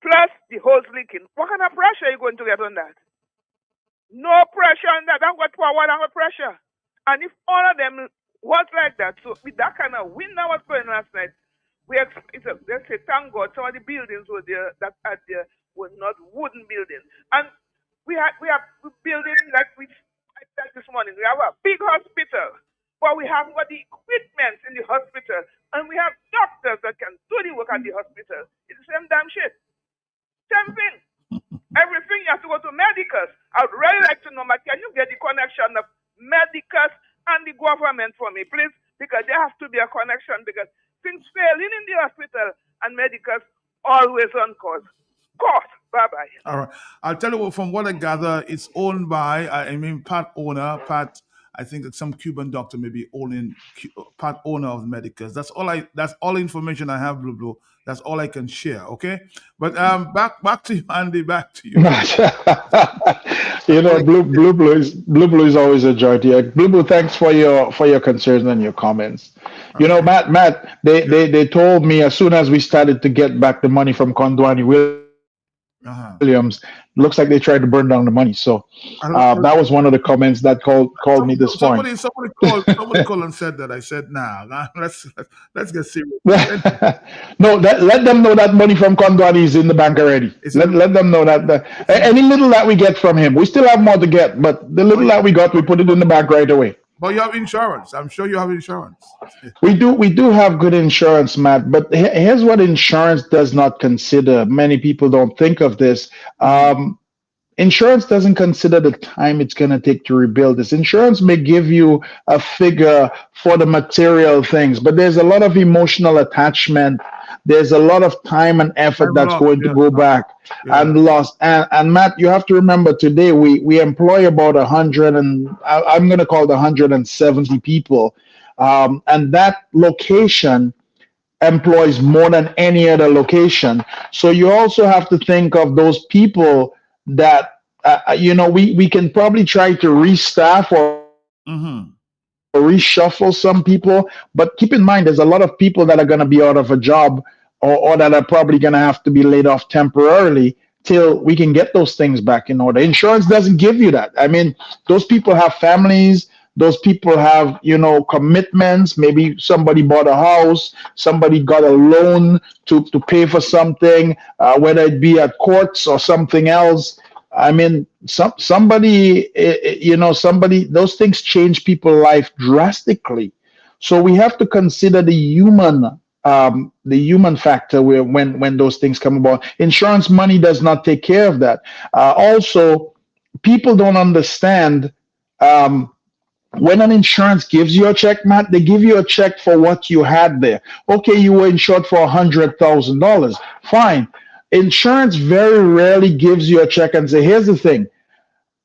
Plus the hose leaking. What kind of pressure are you going to get on that? No pressure on that. Don't got power, don't got pressure. And if all of them was like that, so with that kind of wind that was going last night, let's say, thank God, some of the buildings were there that are there were not wooden buildings. And we are building like I said this morning, we have a big hospital, but we haven't got the equipment in the hospital, and we have doctors that can do the work at the hospital. It's the same damn shit. Same thing. Everything you have to go to medicals. I would really like to know, can you get the connection of medicals and the government for me, please? Because there has to be a connection, because things failing in the hospital and medicals always on cause. Cost. Bye-bye. All right. I'll tell you what, from what I gather, it's owned by, part owner, I think some Cuban doctor may be part owner of medicals. That's all information I have, Blue. That's all I can share. Okay. But back to you, Andy, back to you. Blue is always a joy. Blue, thanks for your concerns and your comments. You know, Matt, they told me as soon as we started to get back the money from Kondwani Williams, looks like they tried to burn down the money. So that was one of the comments that called me this morning. Somebody called and said that. I said, nah, let's get serious. No, let them know that money from Kondwani is in the bank already. Let them know that any little that we get from him, we still have more to get, but the little that we got, we put it in the bank right away. But you have insurance. I'm sure you have insurance. We do have good insurance, Matt. But here's what insurance does not consider. Many people don't think of this. Insurance doesn't consider the time it's going to take to rebuild this. Insurance may give you a figure for the material things, but there's a lot of emotional attachment. There's a lot of time and effort that's going to go back and lost. And Matt, you have to remember today we employ about 100 and I'm going to call it 170 people. And that location employs more than any other location. So you also have to think of those people that, we can probably try to restaff or reshuffle some people, but keep in mind, there's a lot of people that are going to be out of a job or that are probably going to have to be laid off temporarily till we can get those things back in order. Insurance doesn't give you that. I mean, those people have families. Those people have, commitments. Maybe somebody bought a house, somebody got a loan to pay for something, whether it be at courts or something else. I mean, somebody, those things change people's life drastically. So we have to consider the human factor when those things come about. Insurance money does not take care of that. Also, people don't understand. When an insurance gives you a check, Matt, they give you a check for what you had there. Okay, you were insured for $100,000. Fine. Insurance very rarely gives you a check and say, here's the thing.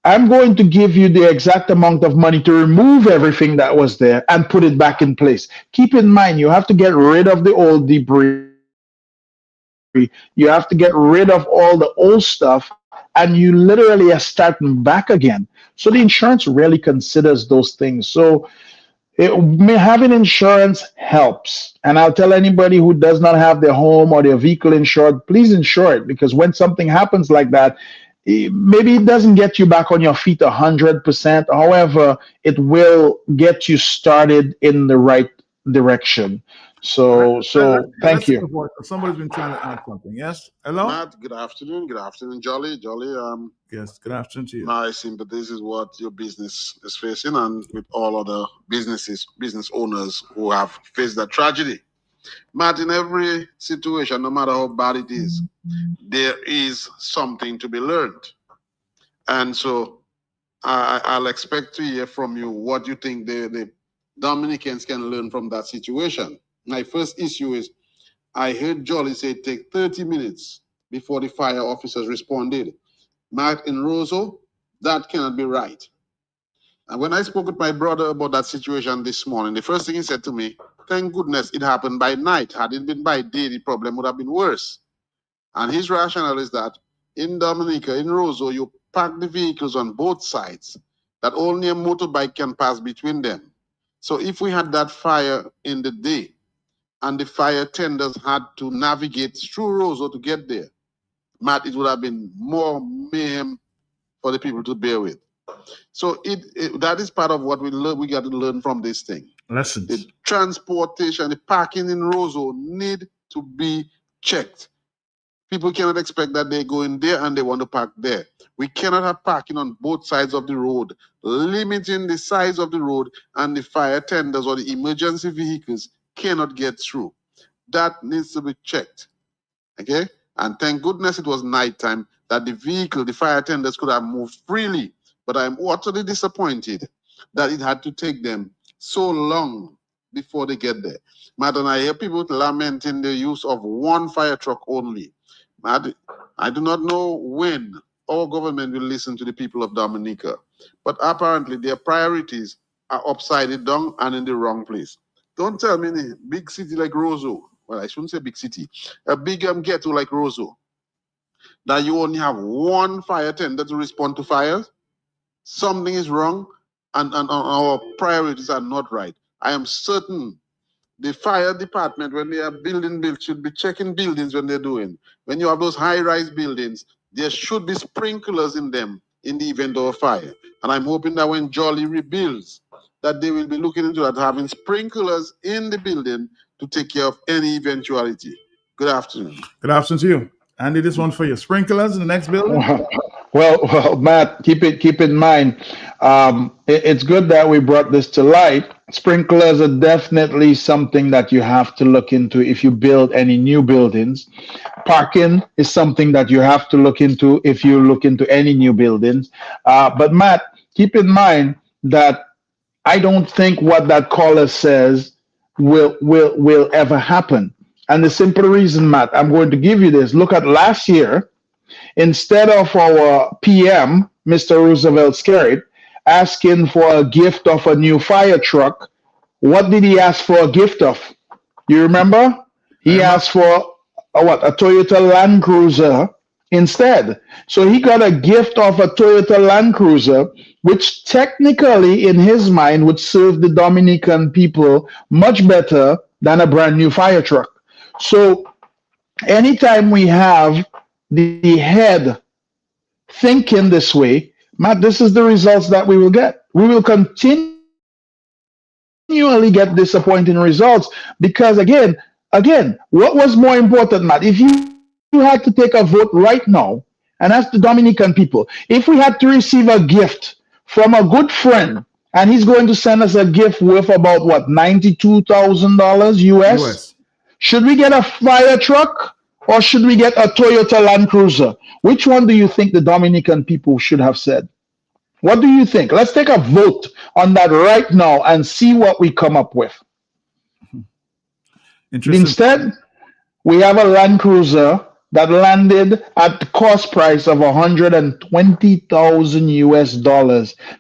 I'm going to give you the exact amount of money to remove everything that was there and put it back in place. Keep in mind, you have to get rid of the old debris. You have to get rid of all the old stuff, and you literally are starting back again. So the insurance really considers those things. So having insurance helps. And I'll tell anybody who does not have their home or their vehicle insured, please insure it, because when something happens like that, maybe it doesn't get you back on your feet 100%. However, it will get you started in the right direction. So thank you. Somebody's been trying to add something. Yes. Hello. Matt, good afternoon. Good afternoon, Jolly. Yes. Good afternoon to you. My sympathies is what your business is facing, and with all other business owners who have faced that tragedy. Matt, in every situation, no matter how bad it is, there is something to be learned. And so I'll expect to hear from you what you think the Dominicans can learn from that situation. My first issue is I heard Jolly say it take 30 minutes before the fire officers responded. Martin Rosso, that cannot be right. And when I spoke with my brother about that situation this morning, the first thing he said to me, thank goodness it happened by night. Had it been by day, the problem would have been worse. And his rationale is that in Dominica, in Rosso, you park the vehicles on both sides, that only a motorbike can pass between them. So if we had that fire in the day, and the fire tenders had to navigate through Rosso to get there, Matt, it would have been more mayhem for the people to bear with. So that is part of what we learn. We got to learn from this thing. Lessons. The transportation, the parking in Rosso need to be checked. People cannot expect that they go in there and they want to park there. We cannot have parking on both sides of the road, limiting the size of the road, and the fire tenders or the emergency vehicles cannot get through. That needs to be checked. Okay? And thank goodness it was nighttime that the fire tenders could have moved freely. But I'm utterly disappointed that it had to take them so long before they get there. Madam, I hear people lamenting the use of one fire truck only. I do not know when our government will listen to the people of Dominica, but apparently their priorities are upside down and in the wrong place. Don't tell me in a big city like Rosso, well, I shouldn't say big city, a big ghetto like Rosso, that you only have one fire tender to respond to fires. Something is wrong and our priorities are not right. I am certain the fire department, when they are building builds, should be checking buildings when they're doing. When you have those high-rise buildings, there should be sprinklers in them in the event of a fire. And I'm hoping that when Jolly rebuilds, that they will be looking into that, having sprinklers in the building to take care of any eventuality. Good afternoon. Good afternoon to you. Andy, this one for you. Sprinklers in the next building? Well, Matt, keep in mind, it's good that we brought this to light. Sprinklers are definitely something that you have to look into if you build any new buildings. Parking is something that you have to look into if you look into any new buildings. But Matt, keep in mind that I don't think what that caller says will ever happen. And the simple reason, Matt, I'm going to give you this. Look at last year. Instead of our PM, Mr. Roosevelt Skerritt, asking for a gift of a new fire truck, what did he ask for a gift of? You remember? He asked for a Toyota Land Cruiser instead. So he got a gift of a Toyota Land Cruiser, which technically in his mind would serve the Dominican people much better than a brand new fire truck. So anytime we have the head thinking this way, Matt, this is the results that we will get. We will continually get disappointing results because again, what was more important, Matt? If you had to take a vote right now and ask the Dominican people, if we had to receive a gift from a good friend and he's going to send us a gift worth about what, $92,000 US? Should we get a fire truck? Or should we get a Toyota Land Cruiser? Which one do you think the Dominican people should have said? What do you think? Let's take a vote on that right now and see what we come up with. Instead, we have a Land Cruiser that landed at the cost price of $120,000 US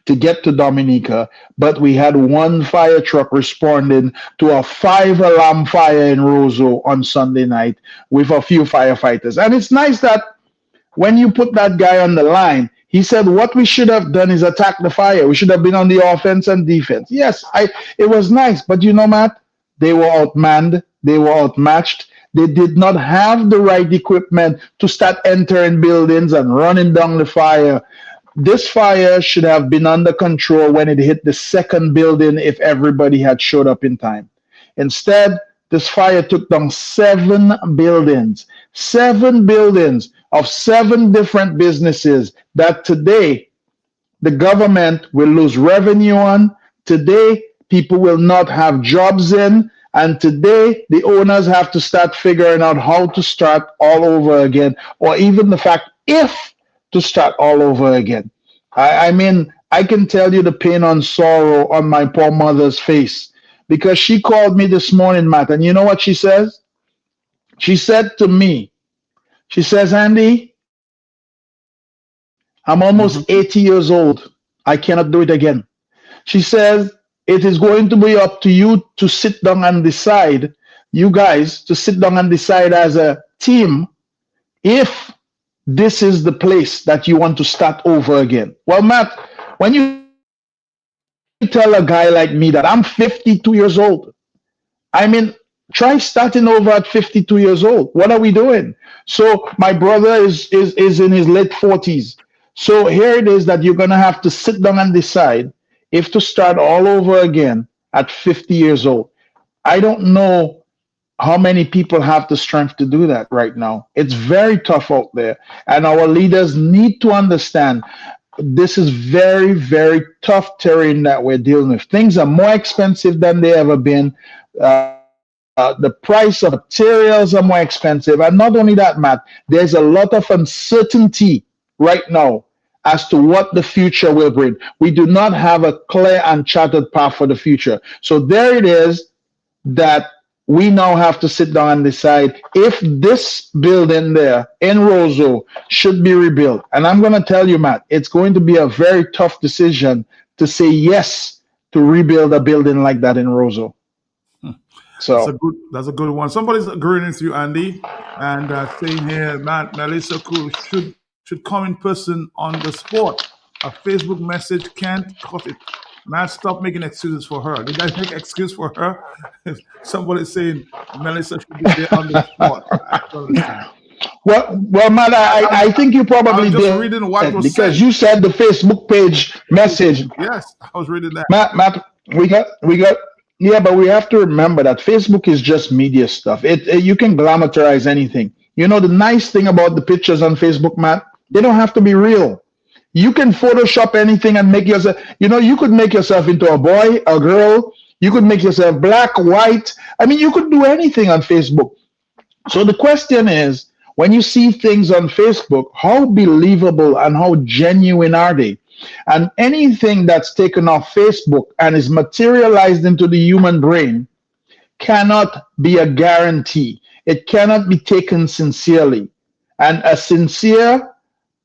to get to Dominica, but we had one fire truck responding to a 5-alarm fire in Rosso on Sunday night with a few firefighters. And it's nice that when you put that guy on the line, he said what we should have done is attack the fire. We should have been on the offense and defense. Yes, it was nice, but you know, Matt, they were outmanned, they were outmatched. They did not have the right equipment to start entering buildings and running down the fire. This fire should have been under control when it hit the second building if everybody had showed up in time. Instead, this fire took down 7 buildings of 7 different businesses that today the government will lose revenue on. Today, people will not have jobs in. And today, the owners have to start figuring out how to start all over again, or even the fact if to start all over again. I mean, I can tell you the pain and sorrow on my poor mother's face because she called me this morning, Matt, and you know what she says? She said to me, she says, Andy, I'm almost 80 years old. I cannot do it again. She says, it is going to be up to you to sit down and decide, you guys, to sit down and decide as a team if this is the place that you want to start over again. Well, Matt, when you tell a guy like me that I'm 52 years old, I mean, try starting over at 52 years old. What are we doing? So my brother is in his late 40s. So here it is that you're gonna have to sit down and decide if to start all over again at 50 years old. I don't know how many people have the strength to do that right now. It's very tough out there. And our leaders need to understand this is very, very tough terrain that we're dealing with. Things are more expensive than they ever been. The price of materials are more expensive. And not only that, Matt, there's a lot of uncertainty right now as to what the future will bring. We do not have a clear and charted path for the future. So there it is that we now have to sit down and decide if this building there in Roseau should be rebuilt. And I'm going to tell you, Matt, it's going to be a very tough decision to say yes to rebuild a building like that in Roseau. So That's a good one. Somebody's agreeing with you, Andy, and saying here, Matt, Melissa Cool should come in person on the spot. A Facebook message can't cut it. Matt, stop making excuses for her. Did I make excuse for her? Somebody's saying Melissa should be there on the spot. I don't understand. well, Matt, I think you I probably was just did reading what was because said. you said the Facebook page message. Yes, I was reading that. Matt, we got, yeah, but we have to remember that Facebook is just media stuff. You can glamorize anything. You know, the nice thing about the pictures on Facebook, Matt, they don't have to be real. You can Photoshop anything and make yourself, you could make yourself into a boy, a girl. You could make yourself black, white. I mean, you could do anything on Facebook. So the question is, when you see things on Facebook, how believable and how genuine are they? And anything that's taken off Facebook and is materialized into the human brain cannot be a guarantee. It cannot be taken sincerely. And a sincere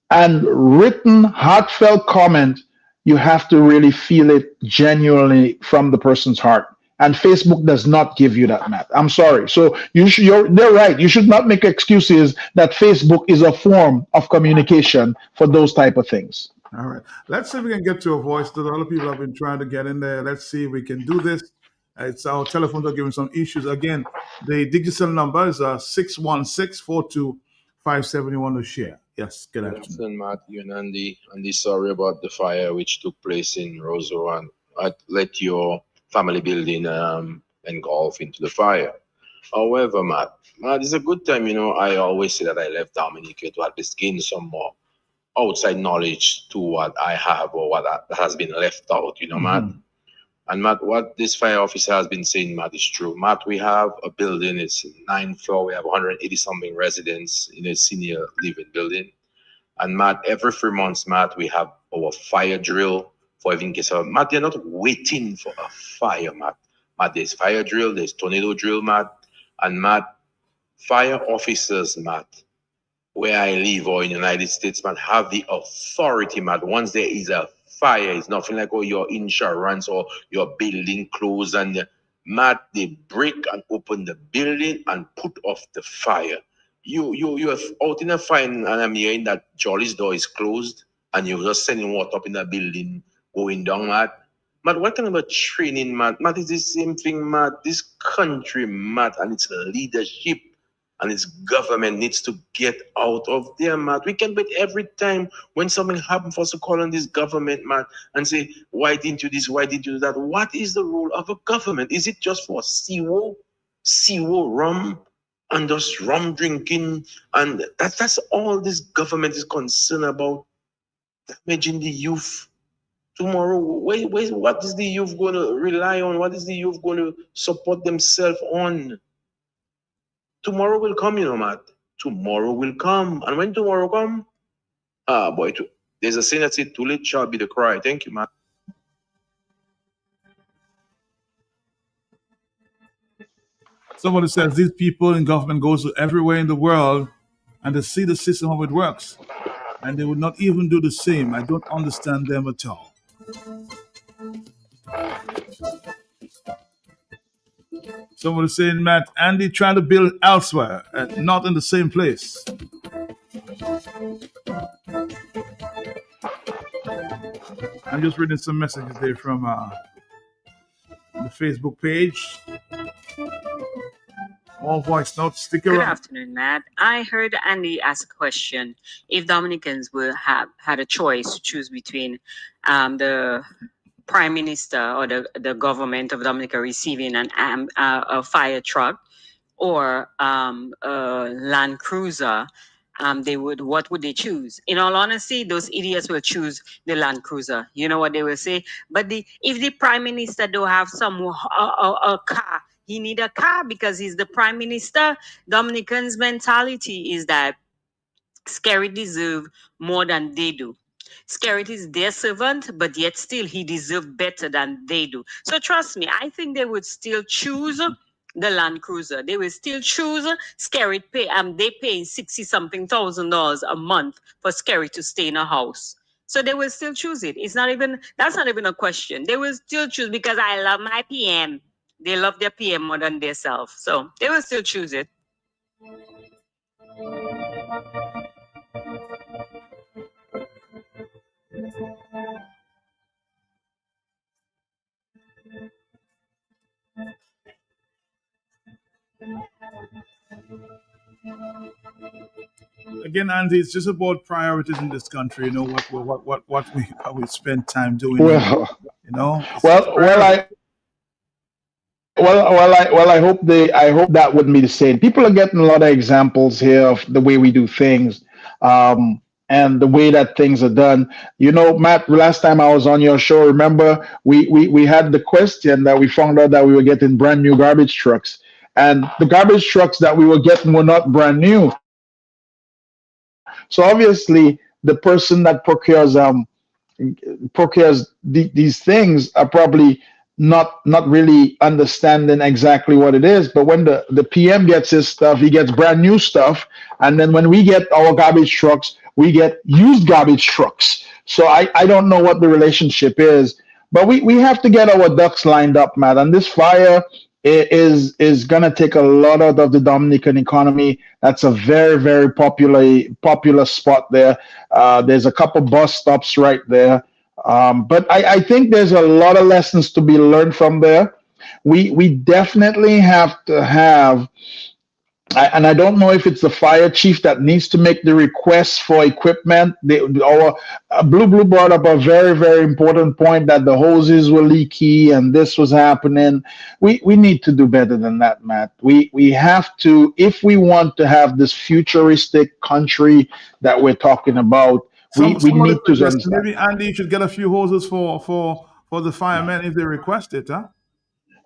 and written, heartfelt comment, you have to really feel it genuinely from the person's heart. And Facebook does not give you that, Matt. I'm sorry. So they're right. You should not make excuses that Facebook is a form of communication for those type of things. All right. Let's see if we can get to a voice. There's other people have been trying to get in there. Let's see if we can do this. It's our telephones are giving some issues. Again, the digital number is 616-4257. You want to share. Yes, good afternoon. Listen, Matthew and Andy. Andy, sorry about the fire which took place in Roseau, and I let your family building engulf into the fire. However, Matt, it's a good time. I always say that I left Dominica to at least gain some more outside knowledge to what I have or what that has been left out, Matt. And Matt, what this fire officer has been saying, Matt, is true. Matt, we have a building, it's 9th floor, we have 180 something residents in a senior living building. And Matt, every 3 months, Matt, we have our fire drill for even case of Matt, they're not waiting for a fire, Matt. Matt, there's fire drill, there's tornado drill, Matt. And Matt, fire officers, Matt, where I live or in the United States, man, have the authority, man. Once there is a fire, it's nothing like your insurance or your building closed and they break and open the building and put off the fire. You are out in a fire and I'm hearing that Jolly's door is closed and you're just sending water up in the building going down, Matt. Matt, what kind of a training, Matt? Matt, is the same thing, Matt. This country, Matt, and its leadership and its government needs to get out of there, Matt. We can wait every time when something happens for us to call on this government, Matt, and say, why didn't you this, why didn't you do that? What is the role of a government? Is it just for SIWO, rum, and just rum drinking? And that's all this government is concerned about, damaging the youth. Tomorrow, what is the youth going to rely on? What is the youth going to support themselves on? Tomorrow will come, Matt. Tomorrow will come. And when tomorrow come, boy, There's a saying that says, too late shall be the cry. Thank you, man. Somebody says these people in government goes to everywhere in the world and they see the system how it works. And they would not even do the same. I don't understand them at all. Somebody saying, Matt, Andy trying to build elsewhere and not in the same place. I'm just reading some messages there from the Facebook page. All voice notes, stick Good around. afternoon, Matt. I heard Andy ask a question. If Dominicans will have had a choice to choose between the Prime Minister or the government of Dominica receiving a fire truck or a Land Cruiser, what would they choose? In all honesty, those idiots will choose the Land Cruiser. You know what they will say? But if the Prime Minister don't have a car, he need a car because he's the Prime Minister. Dominicans' mentality is that Scary deserve more than they do. Scarrett is their servant, but yet still he deserves better than they do. So trust me, I think they would still choose the Land Cruiser. They will still choose Scarrett pay. They paying $60,000 a month for Scarrett to stay in a house. So they will still choose it. That's not even a question. They will still choose because I love my PM. They love their PM more than themselves. So they will still choose it. Again, Andy, it's just about priorities in this country. You know what we spend time doing. Well, you know. I hope that wouldn't be the same. People are getting a lot of examples here of the way we do things, and the way that things are done. You know, Matt, last time I was on your show, remember we had the question that we found out that we were getting brand new garbage trucks, and the garbage trucks that we were getting were not brand new. So obviously, the person that procures these things are probably not really understanding exactly what it is. But when the PM gets his stuff, he gets brand new stuff, and then when we get our garbage trucks, we get used garbage trucks. So I don't know what the relationship is, but we have to get our ducks lined up, Matt. And this fire is gonna take a lot out of the Dominican economy. That's a very, very popular spot there. There's a couple bus stops right there. But I think there's a lot of lessons to be learned from there. We definitely have to have, and I don't know if it's the fire chief that needs to make the requests for equipment. Blue brought up a very, very important point that the hoses were leaky and this was happening. We need to do better than that, Matt. We have to, if we want to have this futuristic country that we're talking about. We need to understand. Maybe Andy, you should get a few hoses for the firemen if they request it, huh?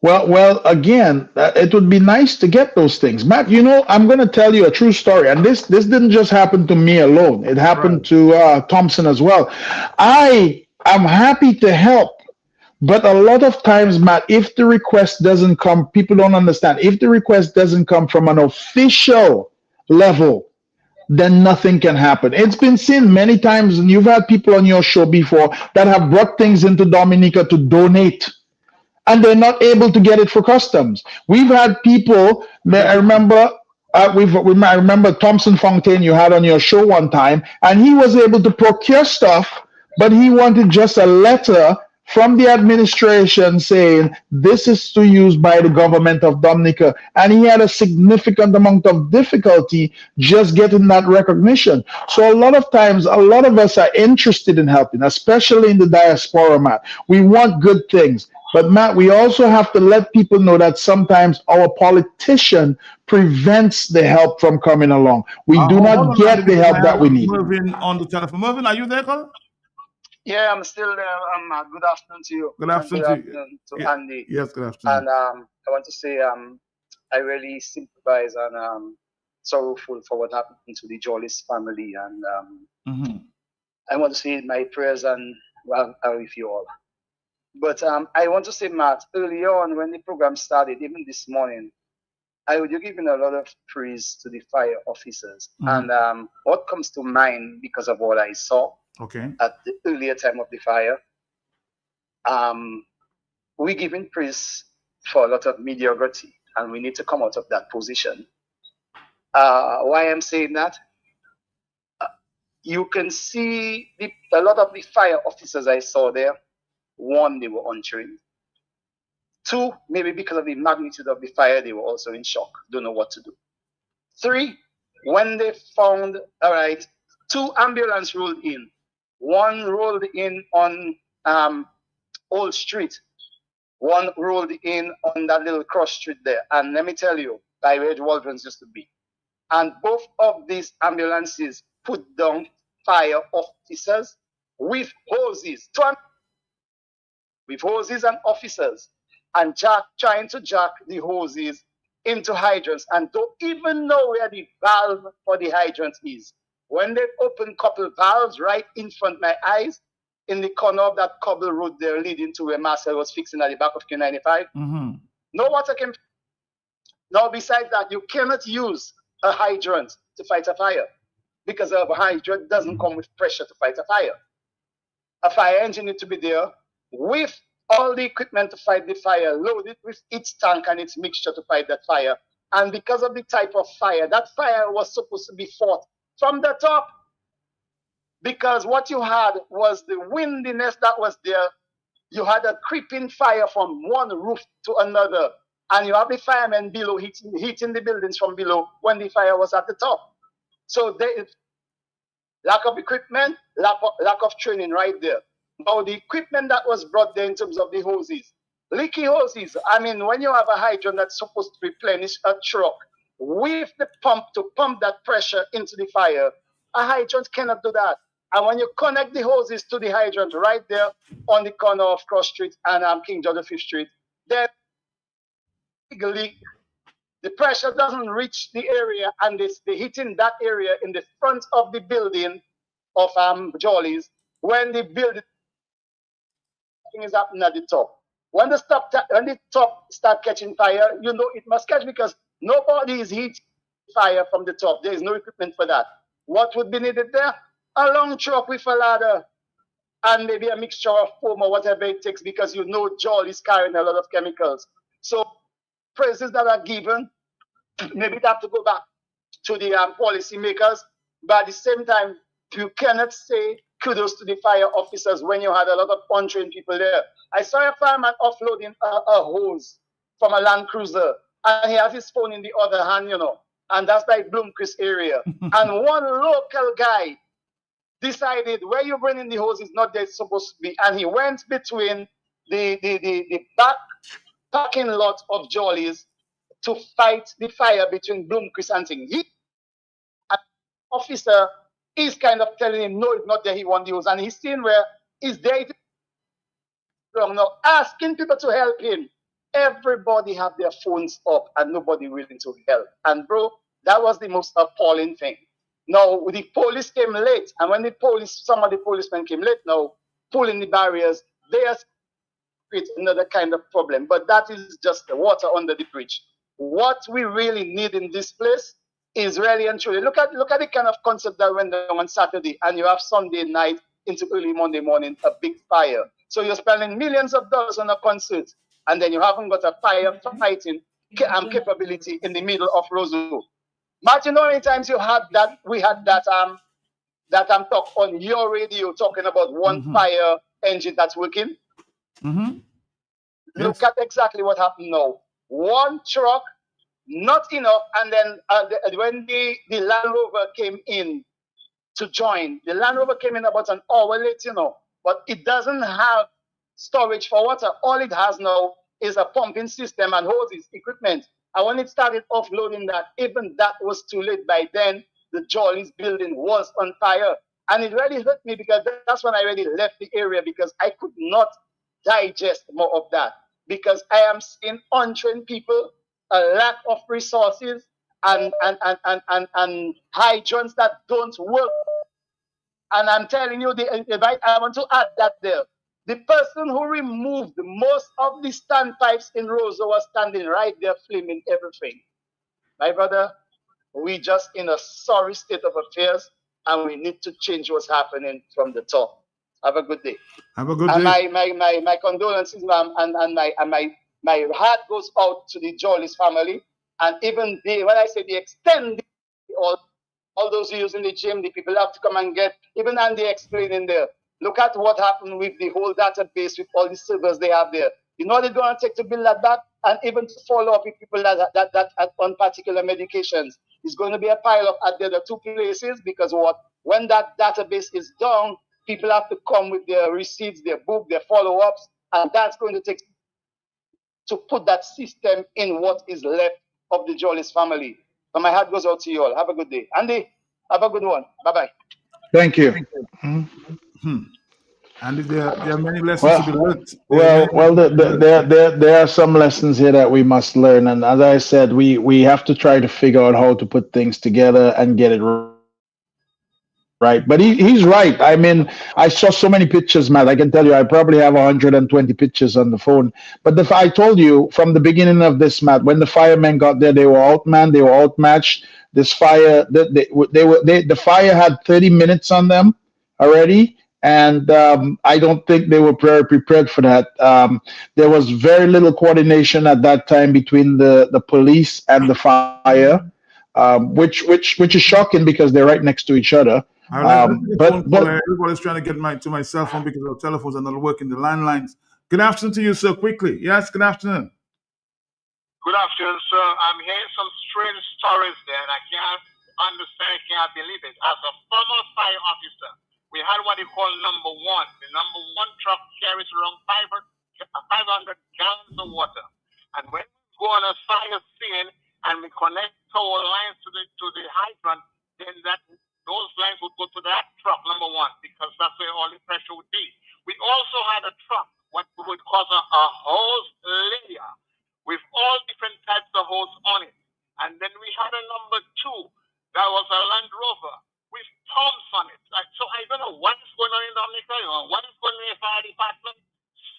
Well, again, it would be nice to get those things, Matt. You know, I'm going to tell you a true story, and this didn't just happen to me alone. It happened to Thompson as well. I am happy to help, but a lot of times, Matt, if the request doesn't come, people don't understand. If the request doesn't come from an official level, then nothing can happen. It's been seen many times, and you've had people on your show before that have brought things into Dominica to donate, and they're not able to get it for customs. We've had people. I remember. I remember Thompson Fontaine you had on your show one time, and he was able to procure stuff, but he wanted just a letter from the administration saying this is to use by the government of Dominica, and he had a significant amount of difficulty just getting that recognition. So a lot of times, a lot of us are interested in helping, especially in the diaspora, Matt. We want good things. But Matt, we also have to let people know that sometimes our politician prevents the help from coming along. We do not get the help that we need. Mervin on the telephone. Mervin, are you there, caller? Yeah, I'm still there. Good afternoon to you. Good afternoon to Andy. Yes, good afternoon. And I want to say I really sympathize and sorrowful for what happened to the Jollis family. And I want to say my prayers and are with you all. But I want to say, Matt, earlier on when the program started, even this morning, you're giving a lot of praise to the fire officers. Mhm. And what comes to mind because of what I saw Okay. at the earlier time of the fire, we're giving praise for a lot of mediocrity, and we need to come out of that position. Why I'm saying that? You can see a lot of the fire officers I saw there. One, they were untrained. Two, maybe because of the magnitude of the fire, they were also in shock, don't know what to do. Three, when they found, all right, two ambulance rolled in. One rolled in on Old Street. One rolled in on that little cross street there. And let me tell you, by where the Waldrons used to be. And both of these ambulances put down fire officers with hoses, with hoses and officers, and trying to jack the hoses into hydrants and don't even know where the valve for the hydrant is. When they opened couple valves right in front of my eyes, in the corner of that cobble road there leading to where Marcel was fixing at the back of Q95, Mm-hmm. no water came. Now, besides that, you cannot use a hydrant to fight a fire because a hydrant doesn't come with pressure to fight a fire. A fire engine needs to be there with all the equipment to fight the fire, loaded with its tank and its mixture to fight that fire. And because of the type of fire, that fire was supposed to be fought from the top. Because what you had was the windiness that was there. You had a creeping fire from one roof to another. And you have the firemen below heating the buildings from below when the fire was at the top. So there, lack of equipment, lack of training right there. Now the equipment that was brought there in terms of the hoses, leaky hoses. I mean, when you have a hydrant that's supposed to replenish a truck with the pump to pump that pressure into the fire, a hydrant cannot do that. And when you connect the hoses to the hydrant right there on the corner of Cross Street and King George V Street, then legally the pressure doesn't reach the area and the heat in that area in the front of the building of Jollies when the building is happening at the top. When the top start catching fire, you know it must catch because nobody is heating fire from the top. There is no equipment for that. What would be needed there? A long truck with a ladder and maybe a mixture of foam or whatever it takes because you know Jolly is carrying a lot of chemicals. So praises that are given, maybe they have to go back to the policy makers, but at the same time, you cannot say kudos to the fire officers when you had a lot of untrained people there. I saw a fireman offloading a hose from a Land Cruiser, and he has his phone in the other hand, you know, and that's like Bloomquist area. And one local guy decided where you bringing the hose is not there it's supposed to be, and he went between the back parking lot of Jollies to fight the fire between Bloomquist and Ting. He, an officer, is kind of telling him, no, it's not there, he wants the hose. And he's seeing where he's there now, asking people to help him. Everybody have their phones up and nobody willing to help. And bro, that was the most appalling thing. Now, the police came late, and when some of the policemen came late now, pulling the barriers, they are create another kind of problem. But that is just the water under the bridge. What we really need in this place is really and truly look at the kind of concept that went down on Saturday, and you have Sunday night into early Monday morning a big fire. So you're spending millions of dollars on a concert, and then you haven't got a firefighting capability in the middle of Roseau. Matt, you know how many times we had that talk on your radio talking about one fire engine that's working? Mm-hmm. Look at exactly what happened now. One truck, not enough, and then when the Land Rover came in to join, the Land Rover came in about an hour late, you know, but it doesn't have storage for water. All it has now is a pumping system and hoses, equipment. And when it started offloading that, even that was too late. By then, the Jollies building was on fire. And it really hurt me because that's when I really left the area because I could not digest more of that. Because I am seeing untrained people, a lack of resources, and hydrants that don't work. And I'm telling you, I want to add that there. The person who removed most of the standpipes in Roseau was standing right there filming everything. My brother, we just in a sorry state of affairs, and we need to change what's happening from the top. Have a good day. Have a good And day. my condolences, ma'am, and my heart goes out to the Jolly's family, and even when I say the extended, all those who use in the gym, the people have to come and get, even Andy explaining there. Look at what happened with the whole database with all the servers they have there. You know what it's going to take to build that back, and even to follow up with people that are on particular medications. It's going to be a pile up at the other two places, because when that database is down, people have to come with their receipts, their book, their follow-ups, and that's going to take to put that system in what is left of the Jolly's family. But my heart goes out to you all. Have a good day. Andy, have a good one. Bye-bye. Thank you. And there are many lessons to be learned. There are some lessons here that we must learn, and as I said, we have to try to figure out how to put things together and get it right. But he's right. I mean, I saw so many pictures, Matt. I can tell you, I probably have 120 pictures on the phone. But I told you from the beginning of this, Matt, when the firemen got there, they were outmanned, they were outmatched. This fire, the fire had 30 minutes on them already. And I don't think they were very prepared for that. There was very little coordination at that time between the police and the fire, which is shocking because they're right next to each other. Everybody's trying to get to my cell phone because our telephones are not working, the landlines. Good afternoon to you, sir. Quickly. Yes, good afternoon. Good afternoon, sir. I'm hearing some strange stories there, and I can't understand, I can't believe it. As a former fire officer, we had what they call number one. The number one truck carries around 500 gallons of water. And when we go on a fire scene and we connect our lines to the hydrant, then those lines would go to that truck, number one, because that's where all the pressure would be. We also had a truck, what we would call a hose layer, with all different types of hose on it. And then we had a number two, that was a Land Rover, with pumps on it. So I don't know what is going on in Dominica, what is going on in the fire department.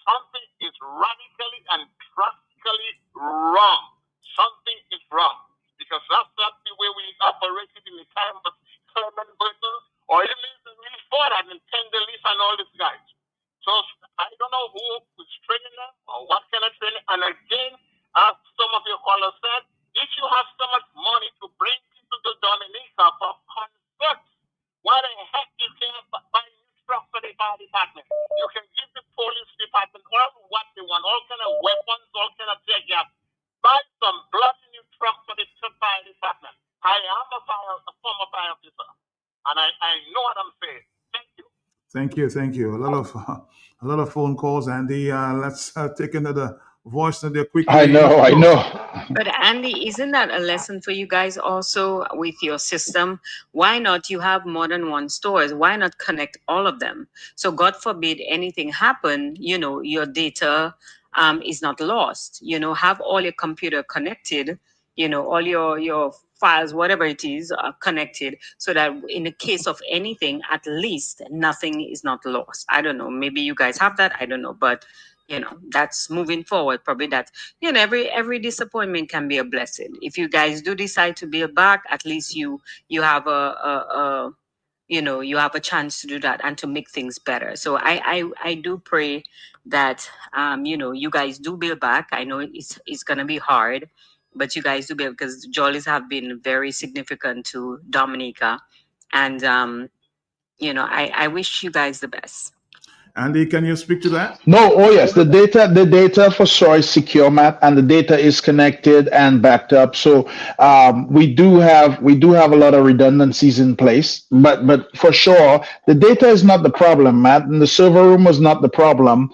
Something is radically and drastically wrong. Something is wrong. Because that's not the way we operated in the time of Clement Burton, or even before that, in Tenderleaf and all these guys. So I don't know who is training them or what kind of training. And again, as some of your callers said, if you have so much money to bring people to Dominica for concerts, why the heck you can't buy new trucks for the fire department? You can give the police department all what they want, all kind of weapons, all kind of tear gas. Buy some bloody new trucks for the fire department. I am a former fire officer, and I know what I'm saying. Thank you. Thank you. A lot of phone calls, Andy. Let's take another voice there quickly. I know. But Andy, isn't that a lesson for you guys also with your system? Why not? You have more than one stores. Why not connect all of them? So God forbid anything happen, your data is not lost. Have all your computer connected, all your files, whatever it is, are connected, so that in the case of anything, at least nothing is not lost. I don't know. Maybe you guys have that. I don't know. But that's moving forward. Probably that, every disappointment can be a blessing. If you guys do decide to build back, at least you have you have a chance to do that and to make things better. So I do pray that you guys do build back. I know it's gonna be hard, but you guys do build, because Jollies have been very significant to Dominica, and I wish you guys the best. Andy, can you speak to that? No, yes, the data for sure is secure, Matt, and the data is connected and backed up. So we do have a lot of redundancies in place, but for sure the data is not the problem, Matt, and the server room was not the problem.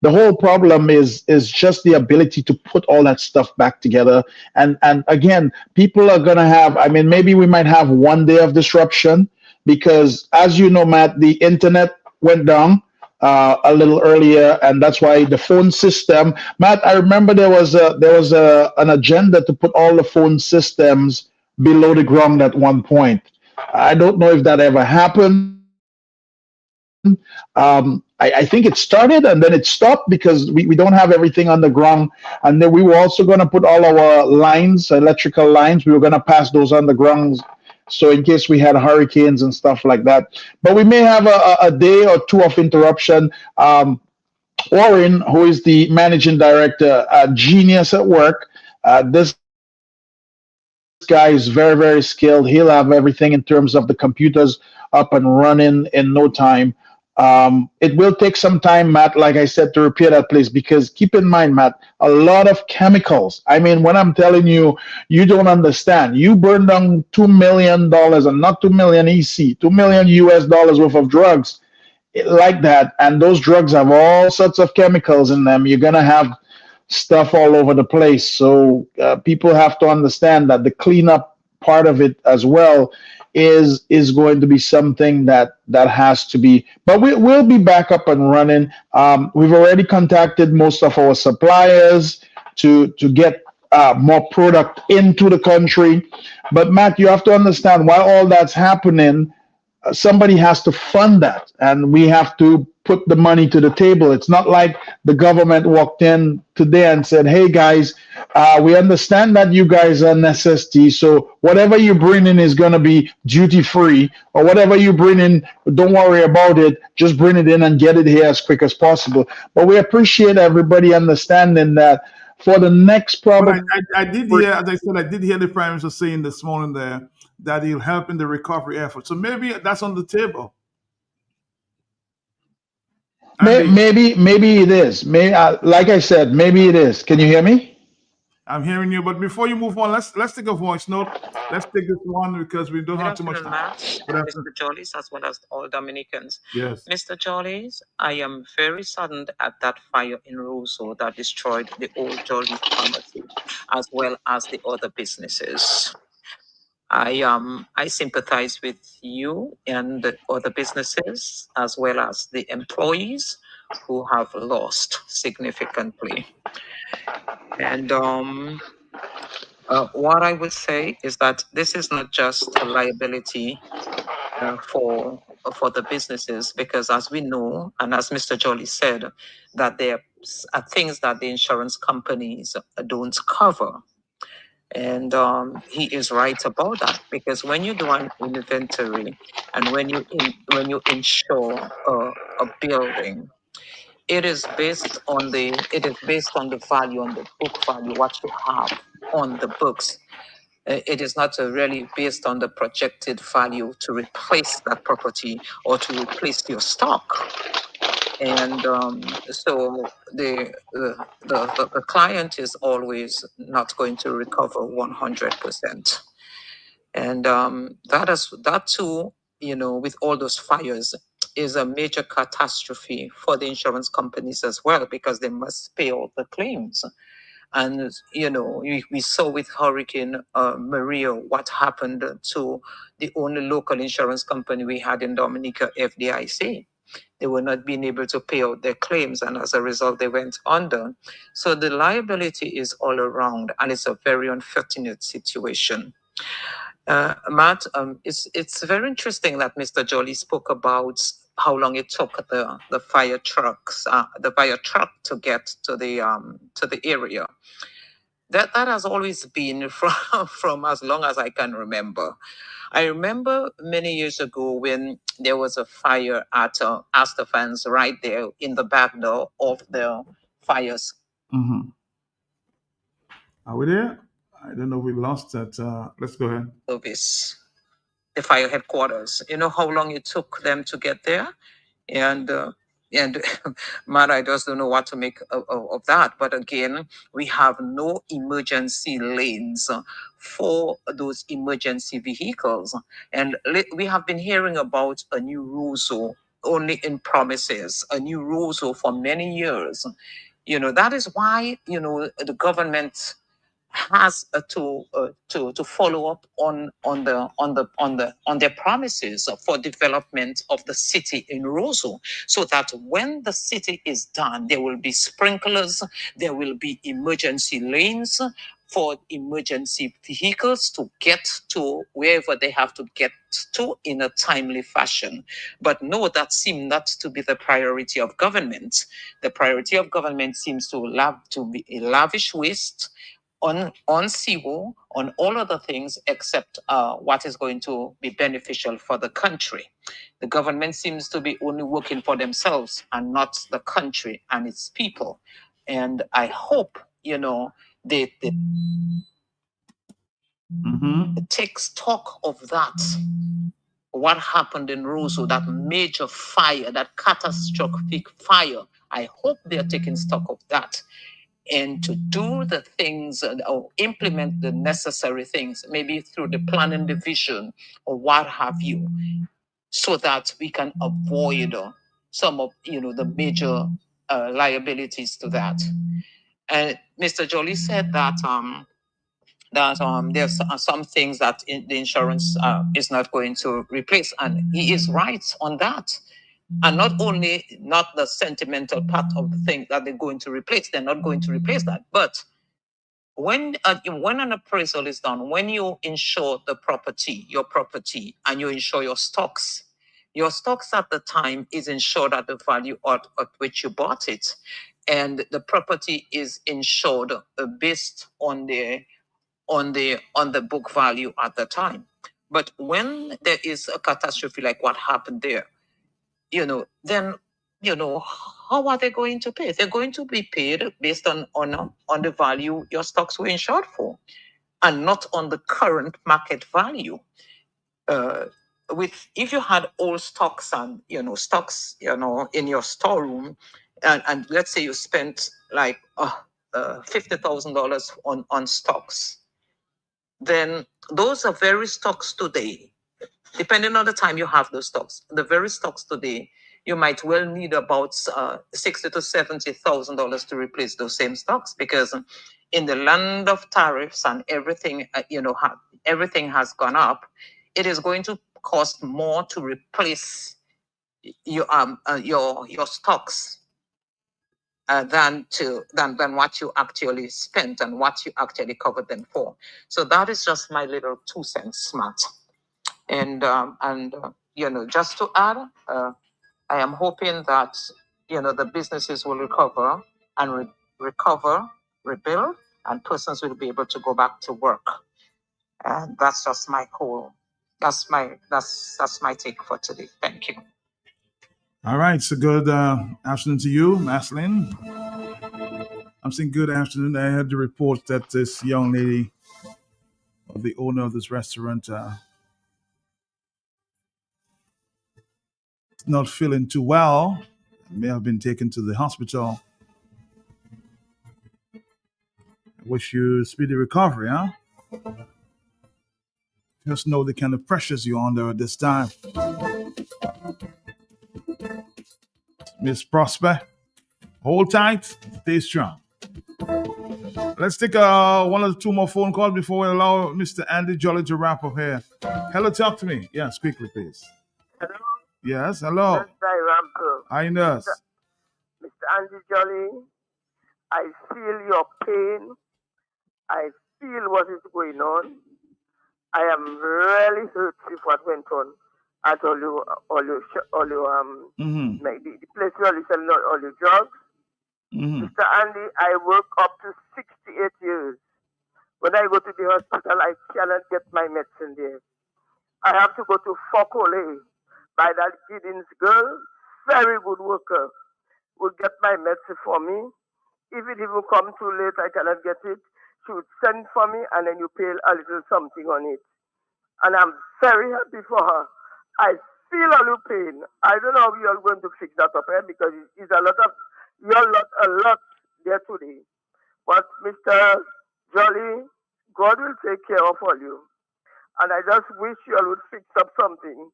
The whole problem is just the ability to put all that stuff back together. And again, people are gonna have, maybe we might have one day of disruption, because as you know, Matt, the internet went down a little earlier, and that's why the phone system, Matt, I remember there was an agenda to put all the phone systems below the ground at one point. I don't know if that ever happened. I think it started and then it stopped because we don't have everything on the ground. And then we were also going to put all our lines, electrical lines, we were going to pass those underground. So in case we had hurricanes and stuff like that. But we may have a day or two of interruption. Orin, who is the managing director, a genius at work. This guy is very, very skilled. He'll have everything in terms of the computers up and running in no time. It will take some time, Matt, like I said, to repair that place because keep in mind, Matt, a lot of chemicals. I mean, when I'm telling you don't understand. You burn down $2 million and not 2 million EC, 2 million US dollars worth of drugs like that, and those drugs have all sorts of chemicals in them. You're gonna have stuff all over the place. So people have to understand that the cleanup part of it as well is going to be something that has to be. But we'll be back up and running. We've already contacted most of our suppliers to get more product into the country. But Matt, you have to understand while all that's happening, somebody has to fund that and we have to put the money to the table. It's not like the government walked in today and said, hey guys, we understand that you guys are necessity, so whatever you bring in is going to be duty free, or whatever you bring in, don't worry about it, just bring it in and get it here as quick as possible. But we appreciate everybody understanding that for the next But probably I did hear, as I said, I did hear the Prime Minister saying this morning there that he'll help in the recovery effort. So maybe that's on the table. Andy, maybe it is. Maybe like I said, maybe it is. Can you hear me? I'm hearing you. But before you move on, let's take a voice note. Let's take this one because we don't Good have too much afternoon, time. Matt, Good and afternoon. Mr. Jollies, as well as all Dominicans. Yes. Mr. Jollies, I am very saddened at that fire in Roseau that destroyed the old Jollies pharmacy, as well as the other businesses. I sympathize with you and the other businesses, as well as the employees who have lost significantly. And what I would say is that this is not just a liability for the businesses, because as we know, and as Mr. Jolly said, that there are things that the insurance companies don't cover. And he is right about that, because when you do an inventory and when you insure a building, it is based on the value, on the book value, what you have on the books. It is not really based on the projected value to replace that property or to replace your stock. And so the client is always not going to recover 100%. And that too, with all those fires, is a major catastrophe for the insurance companies as well, because they must pay all the claims. And we saw with Hurricane Maria what happened to the only local insurance company we had in Dominica, FDIC. They were not being able to pay out their claims, and as a result, they went under. So the liability is all around, and it's a very unfortunate situation. Matt, it's very interesting that Mr. Jolly spoke about how long it took the fire truck to get to the area. That has always been from as long as I can remember. I remember many years ago when there was a fire at Astafans right there in the back door of the fires. Mm-hmm. Are we there? I don't know. We lost that. Let's go ahead. Service, the fire headquarters. You know how long it took them to get there? And man, I just don't know what to make of that. But again, we have no emergency lanes for those emergency vehicles, and we have been hearing about a new Roseau only in promises, a new Roseau for many years. That is why the government has to follow up on their promises for development of the city in Roseau, so that when the city is done, there will be sprinklers, there will be emergency lanes for emergency vehicles to get to wherever they have to get to in a timely fashion. But no, that seemed not to be the priority of government. The priority of government seems to be a lavish waste on SIWO, on all other things except what is going to be beneficial for the country. The government seems to be only working for themselves and not the country and its people. And I hope, they take stock of that. What happened in Roseau, that major fire, that catastrophic fire. I hope they're taking stock of that and to do the things or implement the necessary things, maybe through the planning division or what have you, so that we can avoid some of the major liabilities to that. And Mr. Jolie said that there's some things that the insurance is not going to replace, and he is right on that. And not only not the sentimental part of the thing that they're going to replace, they're not going to replace that, but when an appraisal is done, when you insure the property, your property, and you insure your stocks at the time is insured at the value at which you bought it, and the property is insured based on the book value at the time. But when there is a catastrophe like what happened there, then how are they going to pay? They're going to be paid based on the value your stocks were insured for, and not on the current market value. If you had old stocks and stocks in your storeroom, and let's say you spent like $50,000 on stocks, then those are very stocks today. Depending on the time you have those stocks, the very stocks today, you might well need about $60,000 to $70,000 to replace those same stocks, because in the land of tariffs and everything, everything has gone up. It is going to cost more to replace your stocks than what you actually spent and what you actually covered them for. So that is just my little 2 cents, Matt. And just to add, I am hoping that the businesses will recover and rebuild, and persons will be able to go back to work. And that's just that's my take for today. Thank you. All right, so good afternoon to you, Maslin. I'm saying good afternoon. I had to report that this young lady, the owner of this restaurant, not feeling too well, may have been taken to the hospital. I wish you speedy recovery, huh? Just know the kind of pressures you're under at this time. Miss Prosper, hold tight, stay strong. Let's take one or two more phone calls before we allow Mr. Andy Jolly to wrap up here. Hello, talk to me. Yes, quickly, please. Hello? Yes, hello. Hi, nurse. Mr. Andy Jolly, I feel your pain. I feel what is going on. I am really hurt with what went on at all your maybe the place where you sell all your drugs. Mr. Andy, I work up to 68 years. When I go to the hospital, I cannot get my medicine there. I have to go to Fokole by that Giddens girl, very good worker, will get my medicine for me. If it even come too late, I cannot get it. She would send for me, and then you pay a little something on it. And I'm very happy for her. I feel a little pain. I don't know how you're going to fix that up here, because it's a lot there today. But Mr. Jolly, God will take care of all you. And I just wish you all would fix up something,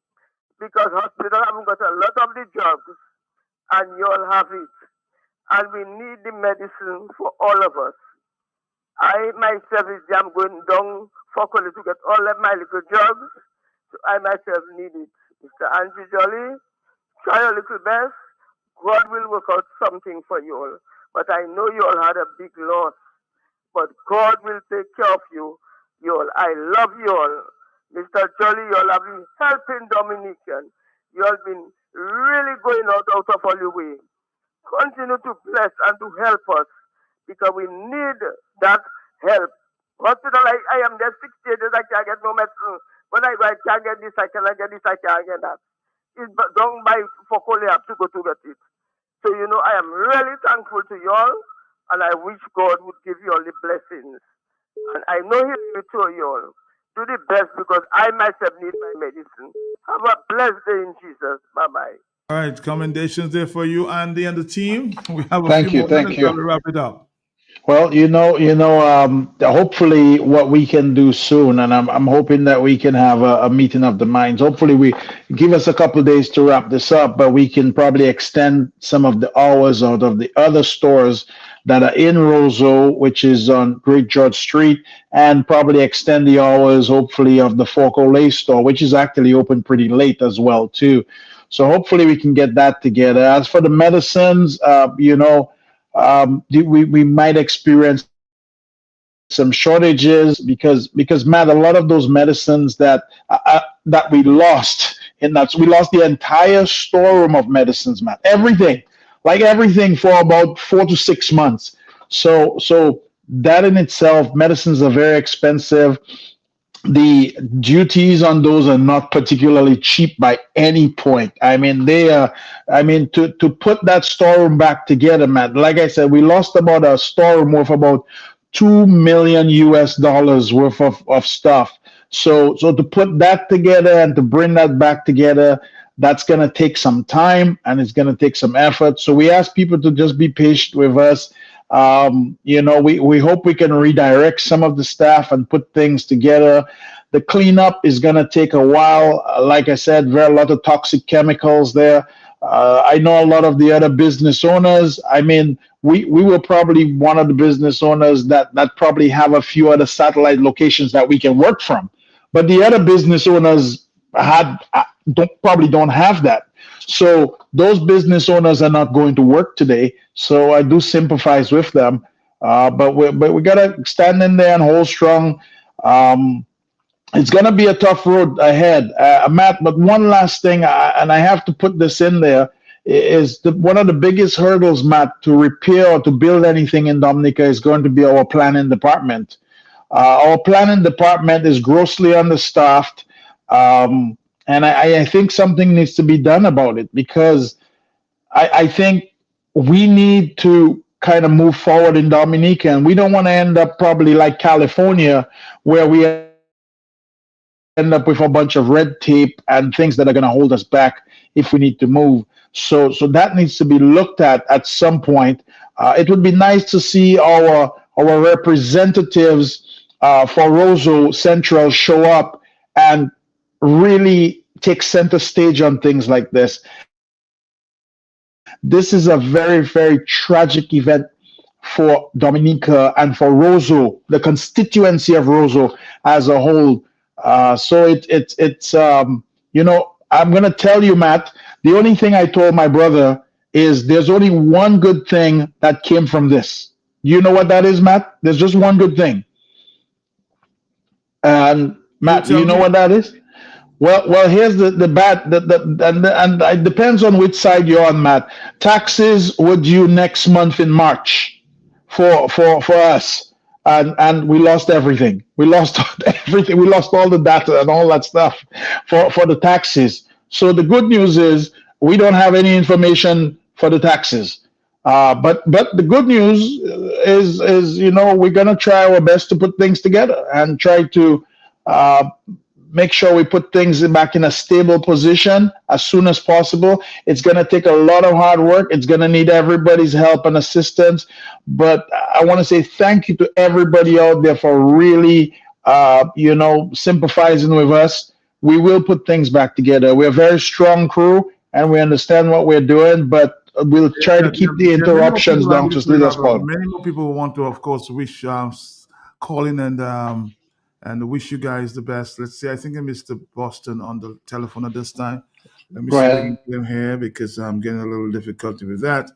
because hospital haven't got a lot of the drugs, and you all have it. And we need the medicine for all of us. I myself am going down for college to get all of my little drugs, so I myself need it. Mr. Andrew Jolly, try your little best. God will work out something for you all. But I know you all had a big loss. but God will take care of you. You all, I love you all. Mr. Jolly, you all have been helping Dominican. You all been really going out of all your way. Continue to bless and to help us because we need that help. Hospital, I am there 68 days, I can't get no medicine. When I go, I can't get this, I cannot get this, I can't get that. It's done by Fokole, I have to go to get it. So, I am really thankful to you all, and I wish God would give you all the blessings. And I know He will show you all. Do the best because I myself need my medicine. Have a blessed day in Jesus. Bye-bye. All right, commendations there for you, Andy, and the team. We have a few Thank you, more thank minutes you. to wrap it up. Well, hopefully what we can do soon, and I'm hoping that we can have a meeting of the minds. Hopefully we give us a couple of days to wrap this up, but we can probably extend some of the hours out of the other stores that are in Roseau, which is on Great George Street, and probably extend the hours, hopefully, of the Fork Olay store, which is actually open pretty late as well, too. So hopefully we can get that together. As for the medicines, we might experience some shortages because Matt, a lot of those medicines that we lost in that, so we lost the entire storeroom of medicines, Matt. Everything for about 4 to 6 months. So that in itself, medicines are very expensive. The duties on those are not particularly cheap by any point. I mean, to put that storeroom back together, man, like I said, we lost about a storeroom worth about $2 million US worth of stuff. So to put that together and to bring that back together, that's going to take some time and it's going to take some effort. So we ask people to just be patient with us. We hope we can redirect some of the staff and put things together. The cleanup is going to take a while. Like I said, there are a lot of toxic chemicals there. I know a lot of the other business owners. I mean, we were probably one of the business owners that probably have a few other satellite locations that we can work from. But the other business owners probably don't have that. So those business owners are not going to work today. So I do sympathize with them. But we gotta stand in there and hold strong. It's gonna be a tough road ahead, Matt. But one last thing, and I have to put this in there, is one of the biggest hurdles, Matt, to repair or to build anything in Dominica is going to be our planning department. Our planning department is grossly understaffed. And I think something needs to be done about it because I think we need to kind of move forward in Dominica, and we don't want to end up probably like California, where we end up with a bunch of red tape and things that are going to hold us back if we need to move. So that needs to be looked at some point. It would be nice to see our representatives for Roseau Central show up and really take center stage on things like this. This is a very, very tragic event for Dominica and for Roseau, the constituency of Roseau as a whole. So it's I'm going to tell you, Matt, the only thing I told my brother is there's only one good thing that came from this. You know what that is, Matt? There's just one good thing. And Matt, do you know what that is? Well, here's the bad, and it depends on which side you're on, Matt. Taxes were due next month in March for us, and we lost everything. We lost everything. We lost all the data and all that stuff for the taxes. So the good news is we don't have any information for the taxes. But the good news is we're gonna try our best to put things together and try to make sure we put things back in a stable position as soon as possible. It's going to take a lot of hard work. It's going to need everybody's help and assistance. But I want to say thank you to everybody out there for really, sympathizing with us. We will put things back together. We're a very strong crew and we understand what we're doing, but we'll try to keep the interruptions down to as little as possible. Many more people want to, of course, wish call in and wish you guys the best. Let's see. I think I missed Boston on the telephone at this time. Let me Go see if I ahead. can get him here because I'm getting a little difficulty with that.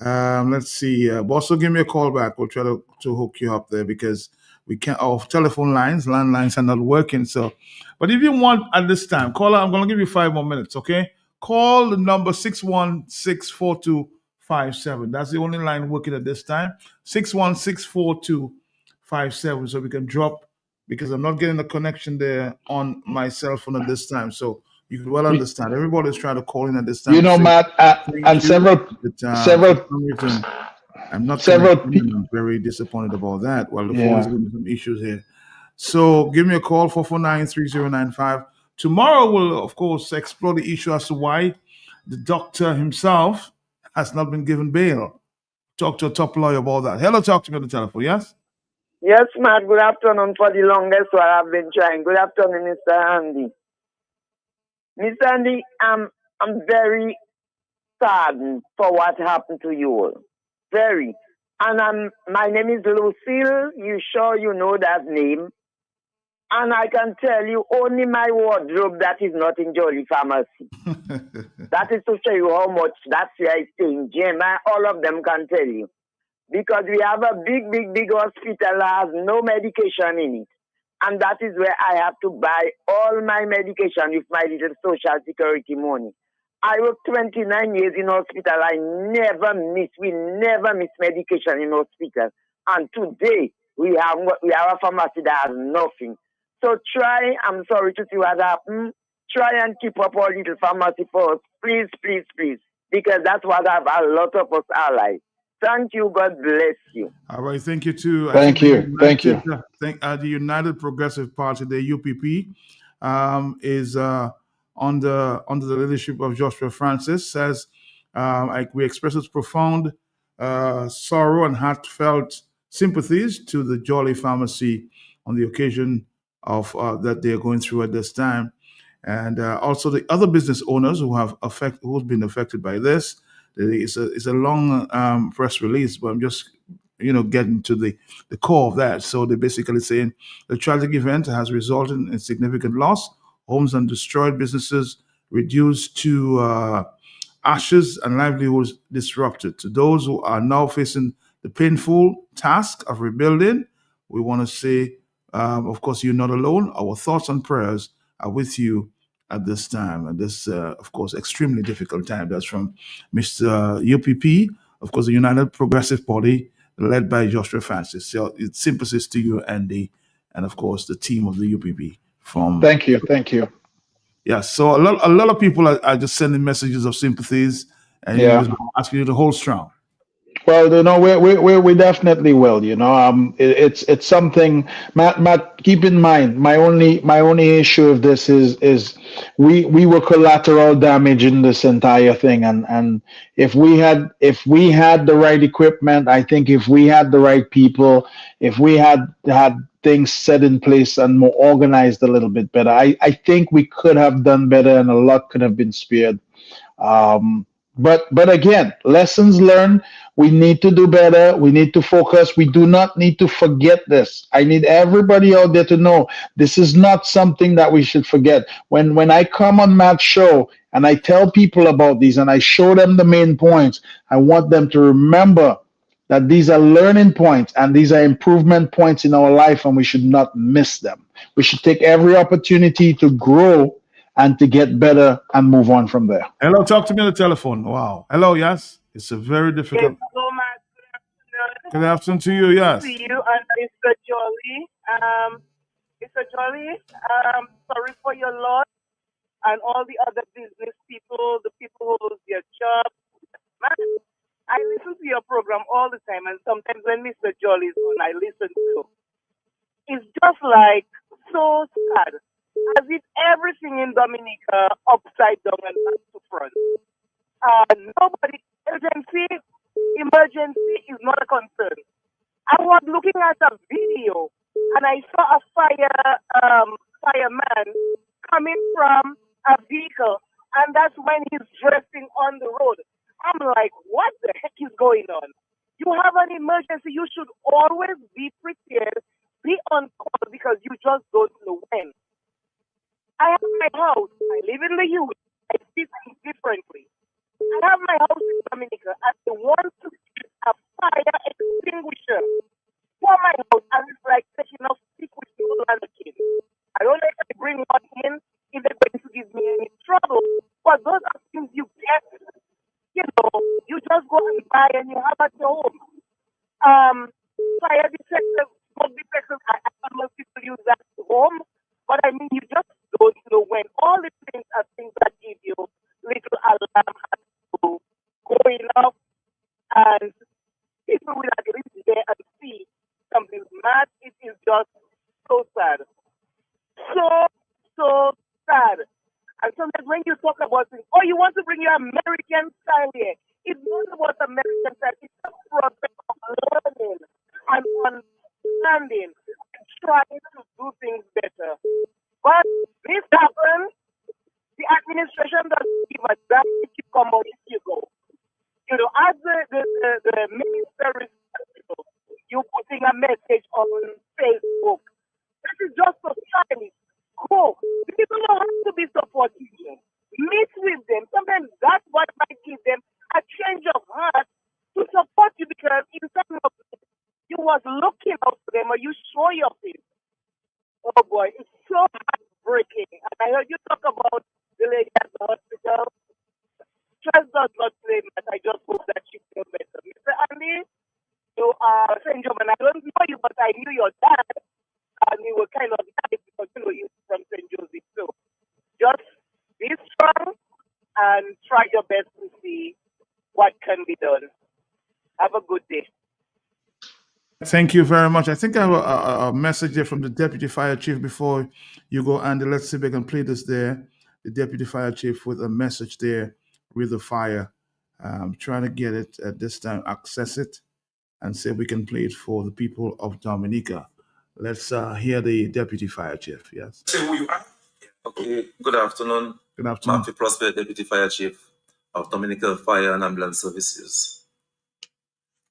Let's see. Also, give me a call back. We'll try to hook you up there because we can't. Our telephone lines, landlines are not working. So, but if you want at this time, call. I'm going to give you 5 more minutes. Okay. Call the number 616-4257. That's the only line working at this time. 616-4257. So we can drop because I'm not getting a connection there on my cell phone at this time. So you can well understand. Everybody's trying to call in at this time You to know, say Matt, thank and you. several But for several some reason, I'm not several connecting, pe- and I'm very disappointed about that. Well, the phone is yeah. giving me some issues here. So give me a call, 449-3095. Tomorrow we'll, of course, explore the issue as to why the doctor himself has not been given bail. Talk to a top lawyer about that. Hello, talk to me on the telephone, yes? Yes, Matt. Good afternoon. For the longest while I've been trying. Good afternoon, Mr. Andy. Mr. Andy, I'm very saddened for what happened to you all. Very. And my name is Lucille. You sure you know that name? And I can tell you only my wardrobe that is not in Jolly Pharmacy. That is to show you how much that's where I stay in Jim. All of them can tell you. Because we have a big hospital that has no medication in it. And that is where I have to buy all my medication with my little social security money. I worked 29 years in hospital. We never miss medication in hospital. And today, we have a pharmacy that has nothing. So I'm sorry to see what happened. Try and keep up our little pharmacy for us. Please, please, please. Because that's what a lot of us are like. Thank you. God bless you. All right, thank you too. I think Thank you. Thank you. The United Progressive Party, the UPP, is under the leadership of Joshua Francis. Says like we express its profound sorrow and heartfelt sympathies to the Jolly Pharmacy on the occasion of that they are going through at this time, and also the other business owners who've been affected by this. It's a long press release, but I'm just getting to the core of that. So they're basically saying the tragic event has resulted in significant loss, homes and destroyed, businesses reduced to ashes, and livelihoods disrupted. To those who are now facing the painful task of rebuilding, we want to say, of course, you're not alone. Our thoughts and prayers are with you at this time, at this, of course, extremely difficult time. That's from Mr. UPP, of course, the United Progressive Party, led by Joshua Francis. So it's sympathies to you, Andy, and of course, the team of the UPP from. Thank you. Thank you. Yeah, so a lot of people are just sending messages of sympathies, and Yeah. just asking you to hold strong. Well, we definitely will. It's something. Matt, keep in mind. My only issue of this is we were collateral damage in this entire thing, and if we had the right equipment, I think if we had the right people, if we had things set in place and more organized a little bit better, I think we could have done better, and a lot could have been spared. But again, lessons learned. We need to do better. We need to focus. We do not need to forget this. I need everybody out there to know this is not something that we should forget. When I come on Matt's show and I tell people about these and I show them the main points, I want them to remember that these are learning points and these are improvement points in our life, and we should not miss them. We should take every opportunity to grow and to get better and move on from there. Hello, talk to me on the telephone. Wow. Hello, yes. It's a very difficult. Yes, hello, Matt. Good afternoon to you, yes. To you and Mr. Jolly. Mr. Jolly, sorry for your loss and all the other business people, the people who lose their jobs. Man, I listen to your program all the time, and sometimes when Mr. Jolly is on, I listen too. It's just like so sad, as if everything in Dominica upside down and back to front. Nobody, emergency is not a concern. I was looking at a video and I saw a fireman coming from a vehicle, and that's when he's dressing on the road. I'm like, what the heck is going on? You have an emergency, you should always be prepared, be on call, because you just don't know when. I have my house, I live in the youth, I see things differently. I have my house in Dominica and I want to get a fire extinguisher for my house, and it's like taking off stick with people and a kid. I don't know if I bring one in, if they're going to give me any trouble, but those are things you get, you just go and buy and you have at your home. Fire detector, smoke detectors, I don't know if people use that at home, but I mean, you just don't know when. All these things are things that give you little alarm has to going off, and people will at least there and see something mad. It is just so sad. So sad. And sometimes when you talk about things, oh, you want to bring your American style here. It's not about American style. It's a process of learning and understanding and trying to do things better. But this happens. The administration doesn't give a damn if you come or if you go. As the minister is, you putting a message on Facebook. This is just so stylish. Cool. People don't have to be supportive. Meet with them. Sometimes that's what might give them a change of heart to support you, because in some of them, you was looking out for them or you show your face. Oh boy, it's so heartbreaking. And I heard you talk about the lady at the hospital. Stress does not play much. I just hope that she feels better. Mr. Andy, you are St. John, and I don't know you, but I knew your dad, and we were kind of nice because you're from St. Joseph. So just be strong and try your best to see what can be done. Have a good day. Thank you very much. I think I have a message there from the Deputy Fire Chief before you go, Andy. Let's see if I can play this there. The Deputy Fire Chief with a message there with the fire. I'm trying to get it at this time, access it, and see if we can play it for the people of Dominica. Let's hear the Deputy Fire Chief. Yes. Say who you are. Okay, good afternoon. Good afternoon. Matthew Prosper, Deputy Fire Chief of Dominica Fire and Ambulance Services.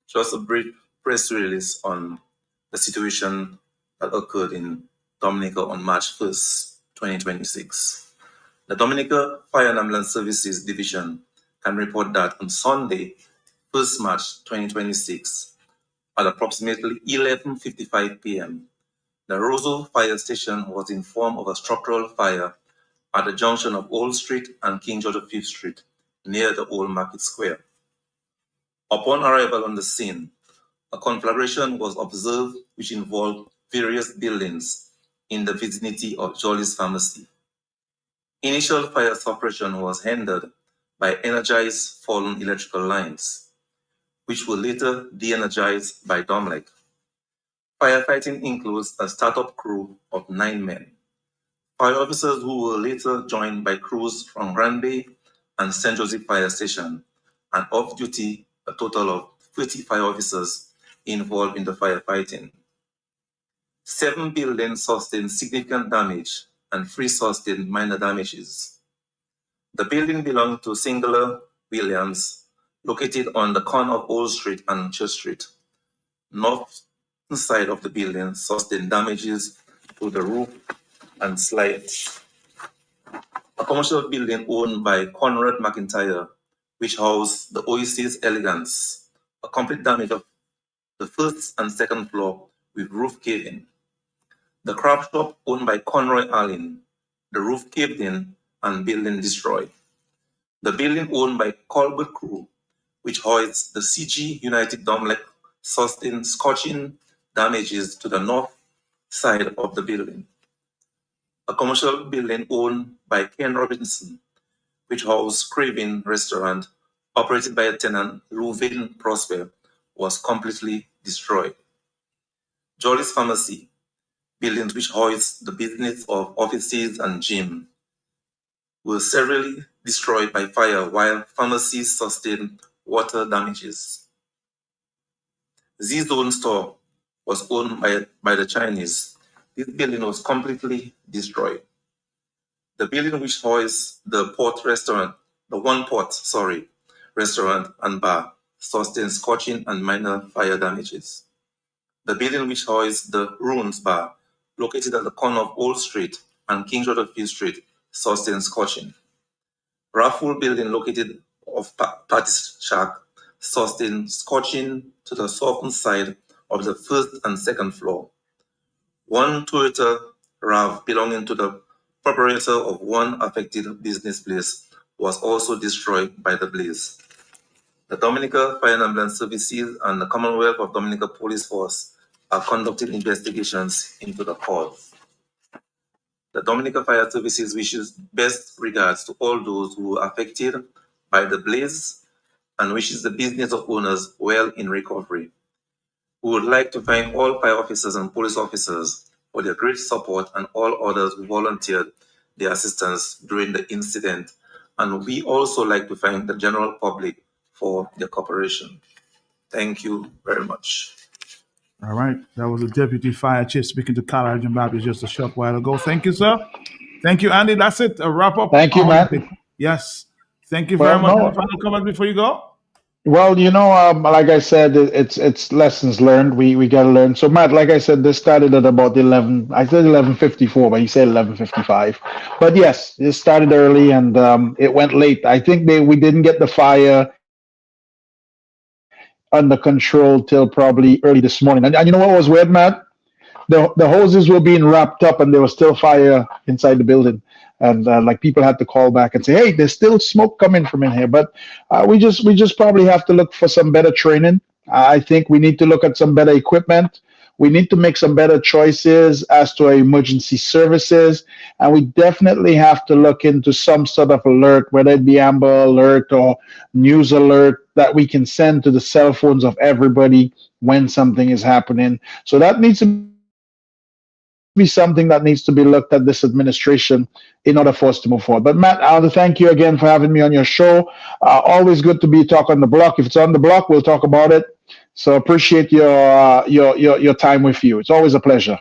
Just a brief press release on the situation that occurred in Dominica on March 1st, 2026. The Dominica Fire and Ambulance Services Division can report that on Sunday, 1st March 2026, at approximately 11:55 p.m., the Roseau Fire Station was informed of a structural fire at the junction of Old Street and King George V Street near the Old Market Square. Upon arrival on the scene, a conflagration was observed which involved various buildings in the vicinity of Jolly's Pharmacy. Initial fire suppression was hindered by energized fallen electrical lines, which were later de-energized by Domlec. Firefighting includes a startup crew of 9 men. Fire officers who were later joined by crews from Grand Bay and St. Joseph Fire Station, and off-duty a total of 30 fire officers involved in the firefighting. 7 buildings sustained significant damage and 3 sustained minor damages. The building belonged to Singular Williams, located on the corner of Old Street and Church Street. North side of the building sustained damages to the roof and slides. A commercial building owned by Conrad McIntyre, which housed the Oasis Elegance, a complete damage of the first and second floor with roof caving. The craft shop owned by Conroy Allen, the roof caved in and building destroyed. The building owned by Colbert Crew, which housed the CG United Domlec, sustained scorching damages to the north side of the building. A commercial building owned by Ken Robinson, which housed Craven Restaurant, operated by a tenant Louvain Prosper, was completely destroyed. Jolly's Pharmacy, buildings which housed the business of offices and gym, were severely destroyed by fire, while pharmacies sustained water damages. Z-Zone store was owned by the Chinese. This building was completely destroyed. The building which housed the One Port restaurant and bar, sustained scorching and minor fire damages. The building which housed the Ruins Bar, located at the corner of Old Street and King George V Street, sustained scorching. Raffle building located of Patty Shack, sustained scorching to the softened side of the first and second floor. One Toyota RAV belonging to the proprietor of one affected business place was also destroyed by the blaze. The Dominica Fire and Ambulance Services and the Commonwealth of Dominica Police Force are conducting investigations into the cause. The Dominica Fire Services wishes best regards to all those who were affected by the blaze and wishes the business of owners well in recovery. We would like to thank all fire officers and police officers for their great support and all others who volunteered their assistance during the incident. And we also like to thank the general public for their cooperation. Thank you very much. All right. That was the Deputy Fire Chief speaking to Kala Zimbabwe just a short while ago. Thank you, sir. Thank you, Andy. That's it. A wrap up. Thank you, Matt. Yes. Thank you very Well, much. no. Any final comment before you go? Well, like I said, it's lessons learned. We gotta learn. So Matt, like I said, this started at about 11. I said 11:54, but he said 11:55. But yes, it started early and it went late. I think we didn't get the fire under control till probably early this morning. And you know what was weird, Matt? The hoses were being wrapped up and there was still fire inside the building, and like people had to call back and say, hey, there's still smoke coming from in here. But we just probably have to look for some better training. I think we need to look at some better equipment. We need to make some better choices as to our emergency services, and we definitely have to look into some sort of alert, whether it be Amber Alert or News Alert, that we can send to the cell phones of everybody when something is happening. So that needs to be something that needs to be looked at this administration in order for us to move forward. But Matt, I want to thank you again for having me on your show. Always good to be talk on the block. If it's on the block, we'll talk about it. So appreciate your time with you. It's always a pleasure.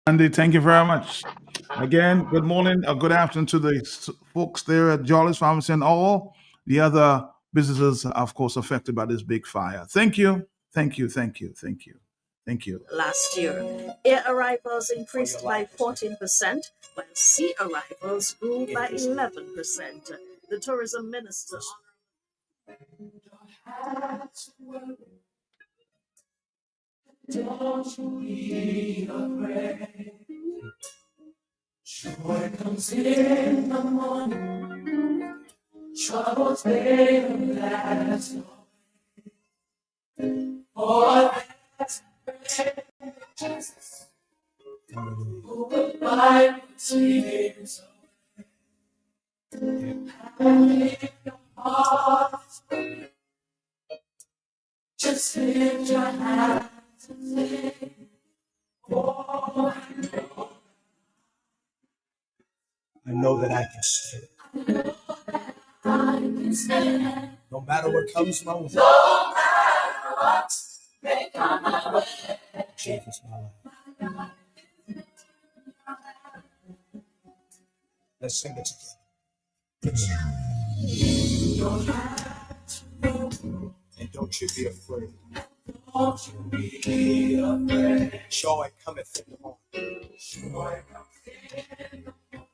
Andy, thank you very much. Again, good morning or good afternoon to the folks there at Jolly's Pharmacy and all the other businesses, of course, affected by this big fire. Thank you. Thank you. Thank you. Thank you. Thank you. Last year, air arrivals increased by 14%, while sea arrivals grew by 11%. The tourism minister. Don't you be afraid. Joy comes in the morning. Troubles may last. For that's Jesus, who will wipe the tears away. And leave your heart. Just lift your hands and say, oh, I know that I can stand. I know that I can stand. No matter what comes my way. No matter what may come my way. Jesus, my life. Let's sing it together. Don't have to. And don't you be afraid. Don't you be afraid. Joy cometh in the morning. Joy comes in the morning.